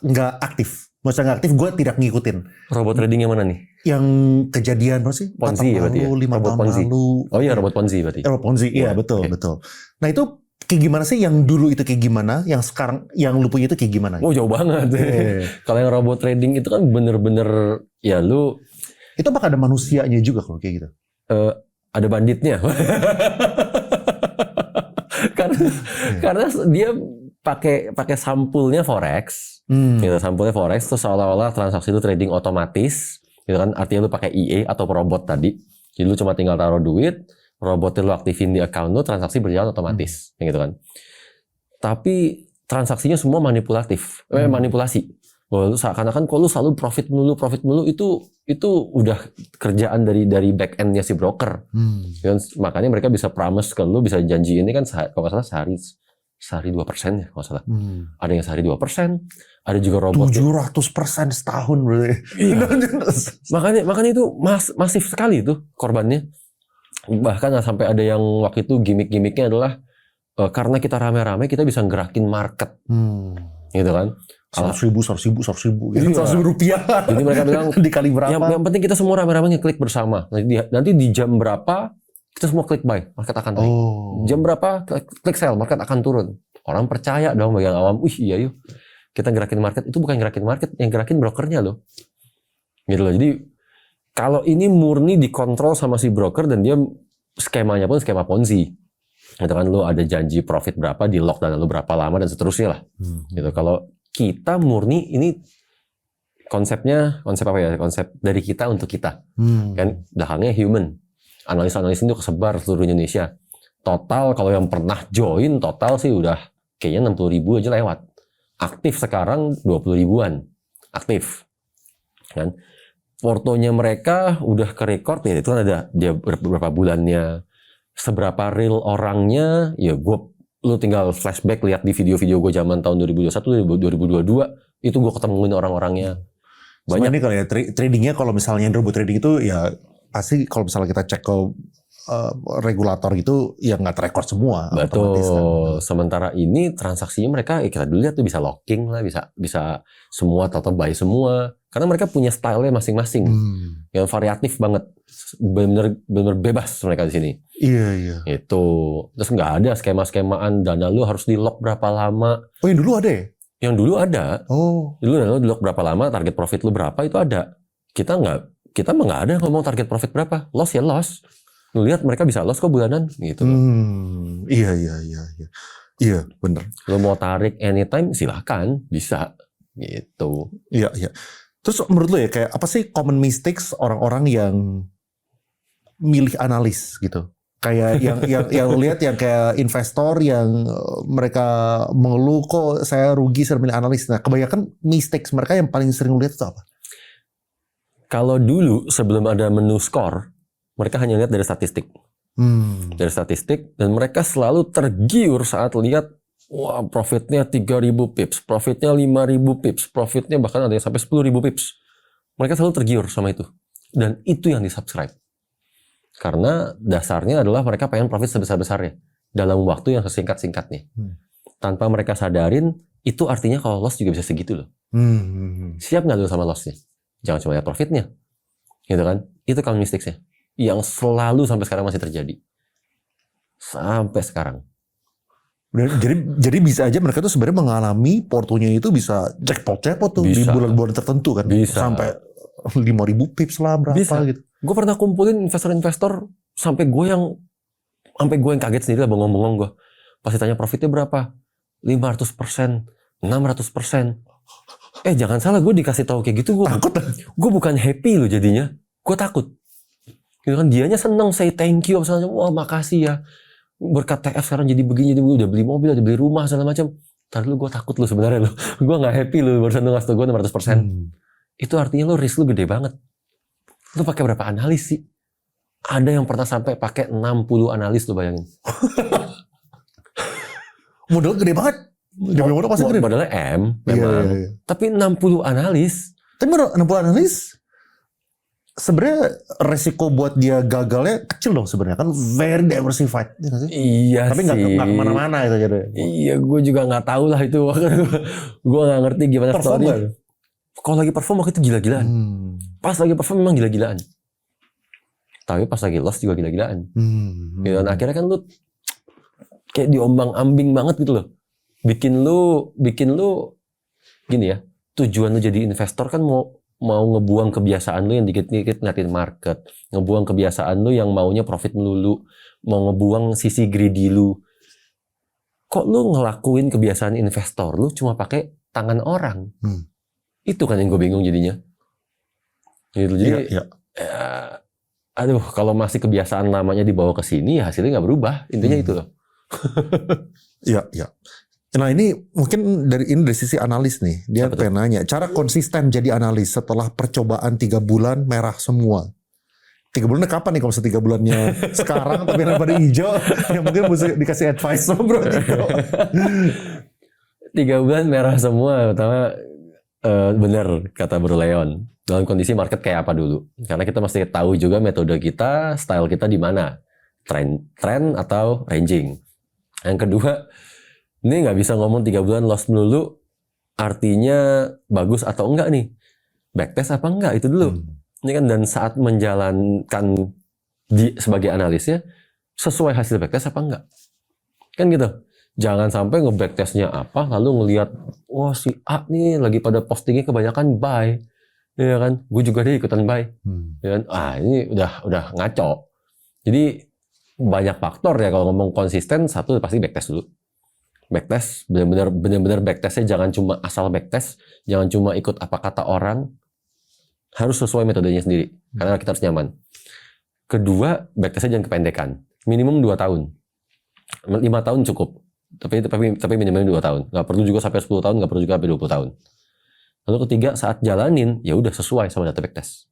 nggak aktif. Maksudnya nggak aktif, gue tidak ngikutin. Robot trading yang mana nih? Yang kejadian apa sih? Ponzi ya berarti ya? 5 tahun lalu. Oh iya, robot Ponzi berarti. Robot Ponzi, iya betul. Nah itu kayak gimana sih? Yang dulu itu kayak gimana? Yang sekarang yang lu punya itu kayak gimana? Oh jauh banget. Kalau yang robot trading itu kan bener-bener ya lu. Itu apakah ada manusianya juga kalau kayak gitu? Ada banditnya. karena dia pakai sampulnya forex. Gitu, sampulnya forex terus seolah-olah transaksi itu trading otomatis gitu kan, artinya lu pakai EA atau robot tadi, jadi lu cuma tinggal taruh duit, robotnya lu aktifin di account lu, transaksi berjalan otomatis gitu kan. Tapi transaksinya semua manipulasi. Bahwa seakan-akan kalau lu selalu profit mulu itu udah kerjaan dari back end-nya si broker. Dan makanya mereka bisa promise ke lu, bisa janji ini kan kalau nggak salah sehari 2% ya kalau salah. Ada yang sehari 2%, ada juga robot 700% setahun berarti. Iya. makanya itu masif sekali itu korbannya. Bahkan sampai ada yang waktu itu gimmick-gimmicknya adalah karena kita rame-rame kita bisa gerakin market. Gitu kan. 100.000 gitu. Iya. 100.000 rupiah. Jadi mereka bilang dikali berapa? Yang penting kita semua rame-rame ngeklik bersama. Nanti di jam berapa kita semua klik buy, market akan naik. Jam berapa klik sell, market akan turun. Orang percaya dong bagi yang awam. Iya yuk. Kita gerakin market, itu bukan gerakin market, yang gerakin brokernya loh. Gitu loh. Jadi kalau ini murni dikontrol sama si broker dan dia skemanya pun skema Ponzi. Gitu kan, lu ada janji profit berapa, di lock dan lalu berapa lama dan seterusnya lah. Gitu. Kalau kita murni ini konsep apa ya? Konsep dari kita untuk kita. Kan belakangnya human. Analis-analis itu kesebar seluruh Indonesia. Total kalau yang pernah join total sih udah kayaknya 60.000 aja lewat. aktif sekarang 20 ribuan aktif kan. Portonya mereka udah ke record ya, itu kan ada dia berapa bulannya, seberapa real orangnya, ya lu tinggal flashback lihat di video-video gue zaman tahun 2021 2022 itu gue ketemuin orang-orangnya banyak. Ini kali ya tradingnya, kalau misalnya robot trading itu ya pasti kalau misalnya kita cek ke regulator gitu ya nggak terekor semua. Betul. Kan. Sementara ini transaksinya mereka kita dulu lihat tuh bisa locking lah, bisa semua atau buy semua. Karena mereka punya style-nya masing-masing yang variatif banget, benar-benar bebas mereka di sini. Iya. Itu terus nggak ada skema-skemaan dana lu harus di lock berapa lama. Oh yang dulu ada ya? Yang dulu ada. Oh. Dulu dana lu di lock berapa lama, target profit lu berapa itu ada. Kita mah nggak ada ngomong target profit berapa. Loss ya loss. Lu lihat mereka bisa loss kok bulanan gitu. Iya. Iya, bener. Lu mau tarik anytime silakan, bisa gitu. Iya. Terus menurut lu ya kayak apa sih common mistakes orang-orang yang milih analis gitu? Kayak yang lu lihat yang kayak investor yang mereka mengeluh kok saya rugi saya milih analis. Nah, kebanyakan mistakes mereka yang paling sering lu lihat itu apa? Kalau dulu sebelum ada menu skor, mereka hanya lihat dari statistik. Dari statistik, dan mereka selalu tergiur saat lihat wah profitnya 3.000 pips, profitnya 5.000 pips, profitnya bahkan ada yang sampai 10.000 pips. Mereka selalu tergiur sama itu. Dan itu yang di-subscribe. Karena dasarnya adalah mereka pengen profit sebesar-besarnya dalam waktu yang sesingkat-singkatnya. Tanpa mereka sadarin, itu artinya kalau loss juga bisa segitu loh. Siap nggak lu sama lossnya? Jangan cuma lihat profitnya. Gitu kan? Itu common mistakes-nya. Yang selalu sampai sekarang masih terjadi. Sampai sekarang. Jadi bisa aja mereka tuh sebenarnya mengalami portonya itu bisa jackpot tuh di bulan-bulan tertentu kan. Bisa. Sampai 5.000 pips lah berapa bisa. gitu. Gue pernah kumpulin investor-investor sampai gue yang kaget sendiri lah, bengong-bengong gue. Pas ditanya profitnya berapa? 500%, 600%. Jangan salah, gue dikasih tahu kayak gitu gue takut. Gue bukan happy loh jadinya. Gue takut. Gitu kan, dianya seneng say thank you misalnya, wah makasih ya. Berkat TF sekarang jadi begini, udah beli mobil, udah beli rumah segala macam. Ntar lu gue takut lu sebenarnya lu. Gue nggak happy lu barusan lu ngasih tau gue 600%. Itu artinya lu risk lu gede banget. Lu pakai berapa analis sih? Ada yang pernah sampai pakai 60 analis, lu bayangin. Modal gede banget. Modal pasti gede. Modalnya M memang. Iya. Tapi 60 analis. Tapi 60 analis sebenarnya resiko buat dia gagalnya kecil dong sebenarnya, kan very diversified. Iya tapi sih. Tapi nggak kemana-mana itu jadi. Iya, gue juga nggak tahu lah itu. Gue nggak ngerti gimana story. Kalau lagi perform waktu itu gila-gilaan. Pas lagi perform memang gila-gilaan. Tapi pas lagi loss juga gila-gilaan. Dan akhirnya kan lu kayak diombang-ambing banget gitu loh. Bikin lu gini ya. Tujuan lu jadi investor kan mau ngebuang kebiasaan lu yang dikit-dikit ngeliatin market, ngebuang kebiasaan lu yang maunya profit melulu, mau ngebuang sisi greedy lu. Kok lu ngelakuin kebiasaan investor lu cuma pakai tangan orang? Itu kan yang gue bingung jadinya. Gitu. Jadi, aduh, kalau masih kebiasaan lamanya dibawa ke sini, ya hasilnya nggak berubah. Intinya itu loh. Iya. Nah ini mungkin dari sisi analis nih, dia pengen nanya, cara konsisten jadi analis setelah percobaan 3 bulan merah semua. 3 bulannya kapan nih kalau 3 bulannya sekarang tapi yang pada hijau, yang mungkin mesti dikasih advice sama bro. 3 bulan merah semua, pertama benar kata Bro Leon. Dalam kondisi market kayak apa dulu? Karena kita mesti tahu juga metode kita, style kita di mana, trend atau ranging. Yang kedua, ini nggak bisa ngomong 3 bulan loss melulu, artinya bagus atau enggak nih? Backtest apa enggak? Itu dulu. Ini kan, dan saat menjalankan sebagai analisnya, sesuai hasil backtest apa enggak? Kan gitu. Jangan sampai nge-backtestnya apa, lalu ngelihat, wah si A nih lagi pada postingnya kebanyakan buy. Ya kan? Gue juga deh ikutan buy. Ya kan? Ini udah ngaco. Jadi banyak faktor ya kalau ngomong konsisten. Satu pasti backtest dulu. Backtest, benar-benar backtestnya jangan cuma asal backtest, jangan cuma ikut apa kata orang, harus sesuai metodenya sendiri, karena kita harus nyaman. Kedua, backtestnya jangan kependekan, minimum 2 tahun, 5 tahun cukup. Tapi minimal 2 tahun. Nggak perlu juga sampai 10 tahun, nggak perlu juga sampai 20 tahun. Lalu ketiga, saat jalanin, ya udah sesuai sama data backtest.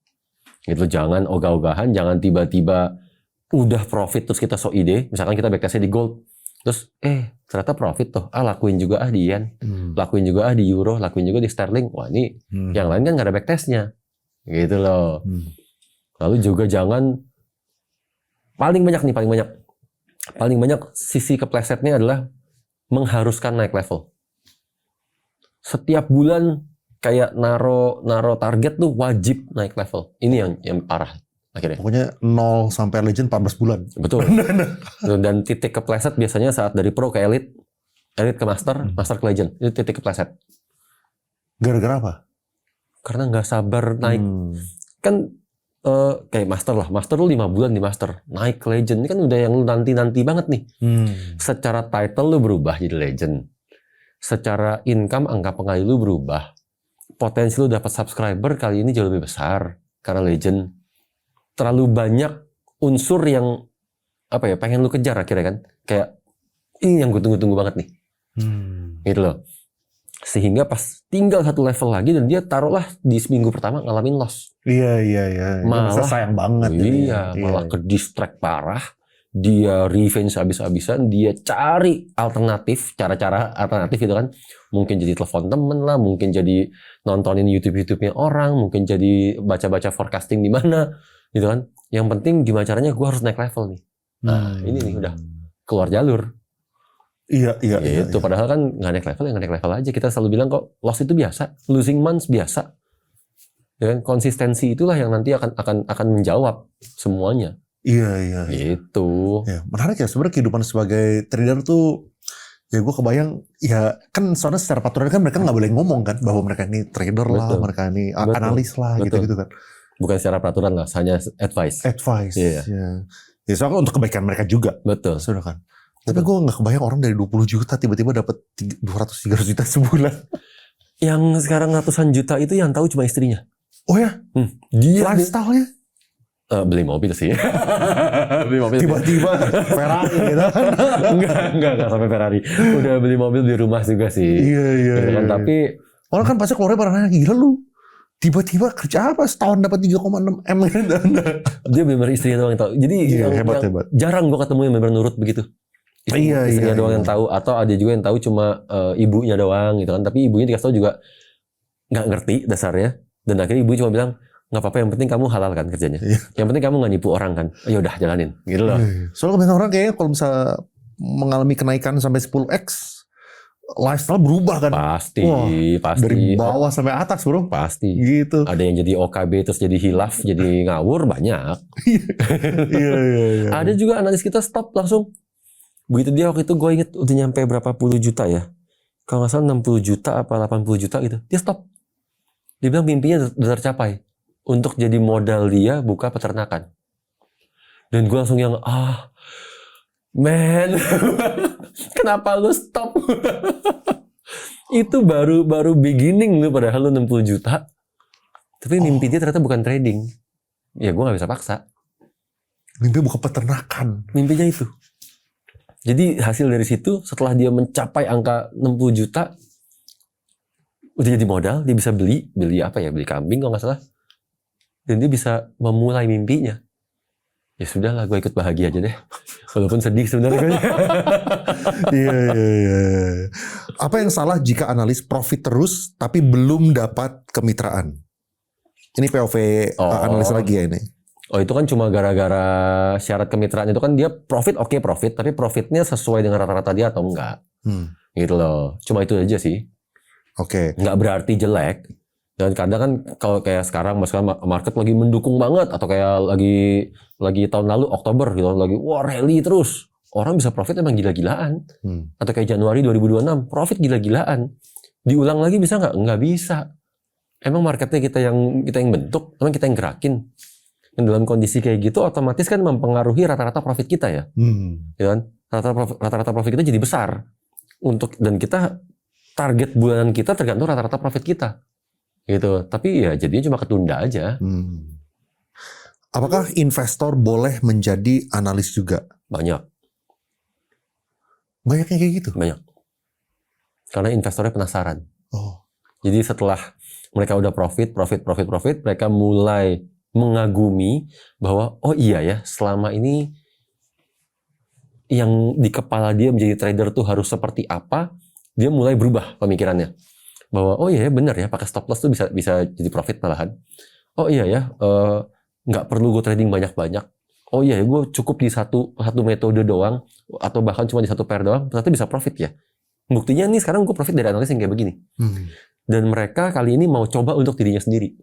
Gitu, jangan ogah-ogahan, jangan tiba-tiba udah profit terus kita sok ide. Misalkan kita backtestnya di gold, terus ternyata profit tuh. Lakuin juga di yen, lakuin juga di euro, lakuin juga di sterling. Wah ini yang lain kan nggak ada backtestnya. Gitu loh. Lalu juga jangan paling banyak sisi keplesetnya adalah mengharuskan naik level. Setiap bulan kayak naro target tuh wajib naik level. Ini yang parah akhirnya. Pokoknya 0 sampai legend 14 bulan. Betul. Dan titik kepleset biasanya saat dari pro ke elite ke master, master ke legend. Itu titik kepleset. Gara-gara apa? Karena nggak sabar naik. Kan kayak master lah. Master lu 5 bulan di master. Naik ke legend. Ini kan udah yang lu nanti-nanti banget nih. Secara title lu berubah jadi legend. Secara income angka penggali lu berubah. Potensi lu dapat subscriber kali ini jauh lebih besar. Karena legend. Terlalu banyak unsur yang pengen lu kejar akhirnya kan. Kayak ini yang gue tunggu-tunggu banget nih. Gitu loh. Sehingga pas tinggal 1 level lagi dan dia taruhlah di seminggu pertama ngalamin loss. Iya. Malah sayang banget. Malah ke distract parah. Dia revenge habis-habisan, dia cari alternatif, cara-cara alternatif gitu kan. Mungkin jadi telepon temen lah, mungkin jadi nontonin YouTube-nya orang, mungkin jadi baca-baca forecasting di mana, gitu kan. Yang penting gimana caranya gue harus naik level nih. Nah, ini nih udah keluar jalur. Iya. Itu padahal kan nggak naik level aja. Kita selalu bilang kok loss itu biasa, losing months biasa. Ya kan, konsistensi itulah yang nanti akan menjawab semuanya. Iya. Gitu. Ya, menarik ya sebenarnya kehidupan sebagai trader tuh. Ya gue kebayang, ya kan soalnya secara peraturan kan mereka nggak boleh ngomong kan bahwa mereka ini trader lah, mereka ini analis lah, gitu-gitu kan. Bukan secara peraturan lah, hanya advice. Iya. Ya soalnya untuk kebaikan mereka juga. Betul. Sudah kan. Tapi gue nggak kebayang orang dari 20 juta tiba-tiba dapat 200-300 juta sebulan. Yang sekarang ratusan juta itu yang tahu cuma istrinya. Oh ya? Dia lifestyle-nya? Beli mobil sih. Beli mobil. Tiba-tiba Ferrari gitu. Enggak sampai Ferrari. Udah beli mobil, beli rumah juga sih. Iya. Tapi orang kan pasti keluarnya pada nanya, gila lu. Tiba-tiba kerja apa? Setahun dapat 3,6 M. Dia benar istrinya doang yang tahu. Jadi hebat. Jarang gua ketemu yang benar nurut begitu. Istrinya doang yang tahu, atau ada juga yang tahu cuma ibunya doang gitu kan. Tapi ibunya dikasih tahu juga nggak ngerti dasarnya. Dan akhirnya ibunya cuma bilang, nggak apa-apa, yang penting kamu halal kan kerjanya. Yang penting kamu nggak nipu orang kan. Ya udah jalanin, gitu loh. Soalnya kebanyakan orang kayaknya kalau misalnya mengalami kenaikan sampai 10x, lifestyle berubah kan. Pasti. Dari bawah sampai atas bro. Pasti. Gitu. Ada yang jadi OKB terus jadi hilaf, jadi ngawur banyak. Iya. Ada juga analis kita stop langsung. Begitu dia waktu itu gue inget udah nyampe berapa puluh juta ya. Kalau nggak salah 60 juta apa 80 juta gitu. Dia stop. Dia bilang mimpinya udah tercapai. Untuk jadi modal dia buka peternakan. Dan gue langsung yang, man, kenapa lu stop? Itu baru beginning lu, padahal lu 60 juta. Tapi mimpi dia ternyata bukan trading. Ya gue gak bisa paksa. Mimpi buka peternakan. Mimpinya itu. Jadi hasil dari situ, setelah dia mencapai angka 60 juta, udah jadi modal, dia bisa beli apa ya, beli kambing kalau gak salah. Dan dia bisa memulai mimpinya. Ya sudahlah, gue ikut bahagia aja deh. Walaupun sedih sebenarnya. Iya. Apa yang salah jika analis profit terus tapi belum dapat kemitraan? Ini POV analis lagi ya ini. Oh itu kan cuma gara-gara syarat kemitraan itu kan dia profit, tapi profitnya sesuai dengan rata-rata dia atau enggak. Gitu loh. Cuma itu aja sih. Oke. Nggak berarti jelek. Dan kadang kan kalau kayak sekarang market lagi mendukung banget, atau kayak lagi tahun lalu Oktober gitu lagi rally terus, orang bisa profit emang gila-gilaan. Atau kayak Januari 2026 profit gila-gilaan. Diulang lagi bisa nggak? Nggak bisa. Emang marketnya kita yang bentuk, emang kita yang gerakin. Dan dalam kondisi kayak gitu otomatis kan mempengaruhi rata-rata profit kita ya. Ya kan? Rata-rata profit kita jadi besar. Dan kita target bulanan kita tergantung rata-rata profit kita. Gitu. Tapi ya jadinya cuma ketunda aja. Apakah investor boleh menjadi analis juga? Banyak. Banyak yang kayak gitu? Banyak. Karena investornya penasaran. Oh. Jadi setelah mereka udah profit, mereka mulai mengagumi bahwa oh iya ya, selama ini yang di kepala dia menjadi trader tuh harus seperti apa, dia mulai berubah pemikirannya. Bahwa oh iya ya benar ya, pakai stop loss tuh bisa jadi profit malahan. Oh iya ya, nggak perlu gue trading banyak-banyak. Oh iya ya, gue cukup di satu metode doang, atau bahkan cuma di satu pair doang, ternyata bisa profit ya. Buktinya nih sekarang gue profit dari analis yang kayak begini. Dan mereka kali ini mau coba untuk dirinya sendiri.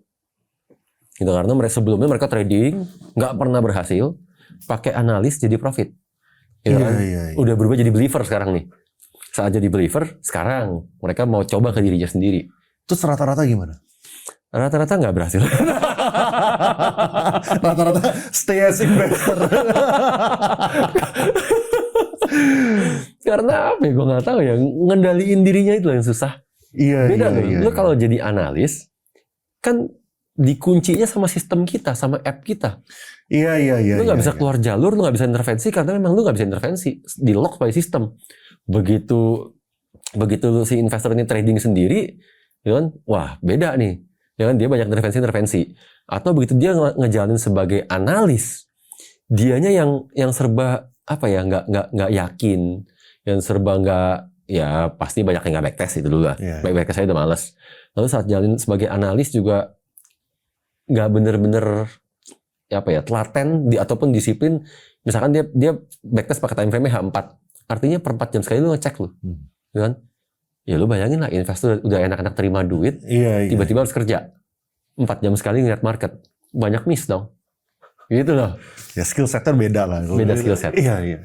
Gitu, karena sebelumnya mereka trading, nggak pernah berhasil, pakai analis jadi profit. Gitu kan? Udah berubah jadi believer sekarang nih. Saat jadi believer, sekarang mereka mau coba ke dirinya sendiri. Terus rata-rata gimana? Rata-rata nggak berhasil. Rata-rata stay as investor. Karena apa ya, gue nggak tahu ya, ngendaliin dirinya itu yang susah. Beda loh. Lu kalau jadi analis kan dikuncinya sama sistem kita, sama app kita. Iya. Lu nggak bisa keluar jalur, lu nggak bisa intervensi karena memang lu nggak bisa intervensi, di lock by sistem. Begitu si investor ini trading sendiri, ya kan, wah beda nih. Ya kan, dia banyak intervensi. Atau begitu dia ngejalanin sebagai analis, dianya yang serba apa ya, nggak yakin, yang serba nggak, ya pasti banyak yang nggak backtest itu dulu lah. Backtest saya udah males. Lalu saat jalanin sebagai analis juga nggak bener-bener apa ya, telaten ataupun disiplin. Misalkan dia backtest pakai time frame-nya H4, artinya per 4 jam sekali lu ngecek lu, kan? Ya lu bayangin lah, investor udah enak-enak terima duit, tiba-tiba harus kerja 4 jam sekali ngeliat market, banyak miss dong. Gitu loh. Ya skill setnya beda lah. Beda skill set. Iya.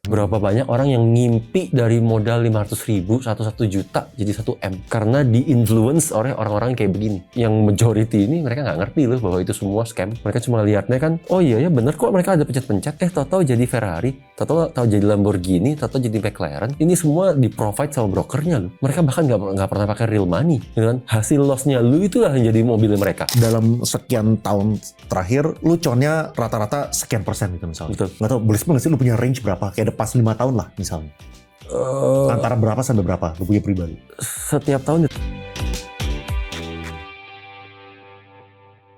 Berapa banyak orang yang ngimpi dari modal 500.000, 1 juta jadi 1 M. Karena di-influence oleh orang-orang kayak begini. Yang majority ini mereka nggak ngerti loh bahwa itu semua scam. Mereka cuma lihatnya kan, oh iya ya bener kok mereka ada pencet-pencet. Tahu-tahu jadi Ferrari, tahu-tahu jadi Lamborghini, tahu-tahu jadi McLaren. Ini semua di-provide sama brokernya loh. Mereka bahkan nggak pernah pakai real money. Gitu kan? Hasil loss-nya lu itulah yang jadi mobilnya mereka. Dalam sekian tahun terakhir, lu connya rata-rata sekian persen gitu misalnya. Betul. Nggak tahu, boleh sebut nggak sih lu punya range berapa? Kayak pas 5 tahun lah misalnya. Antara berapa sampai berapa lu punya pribadi? Setiap tahun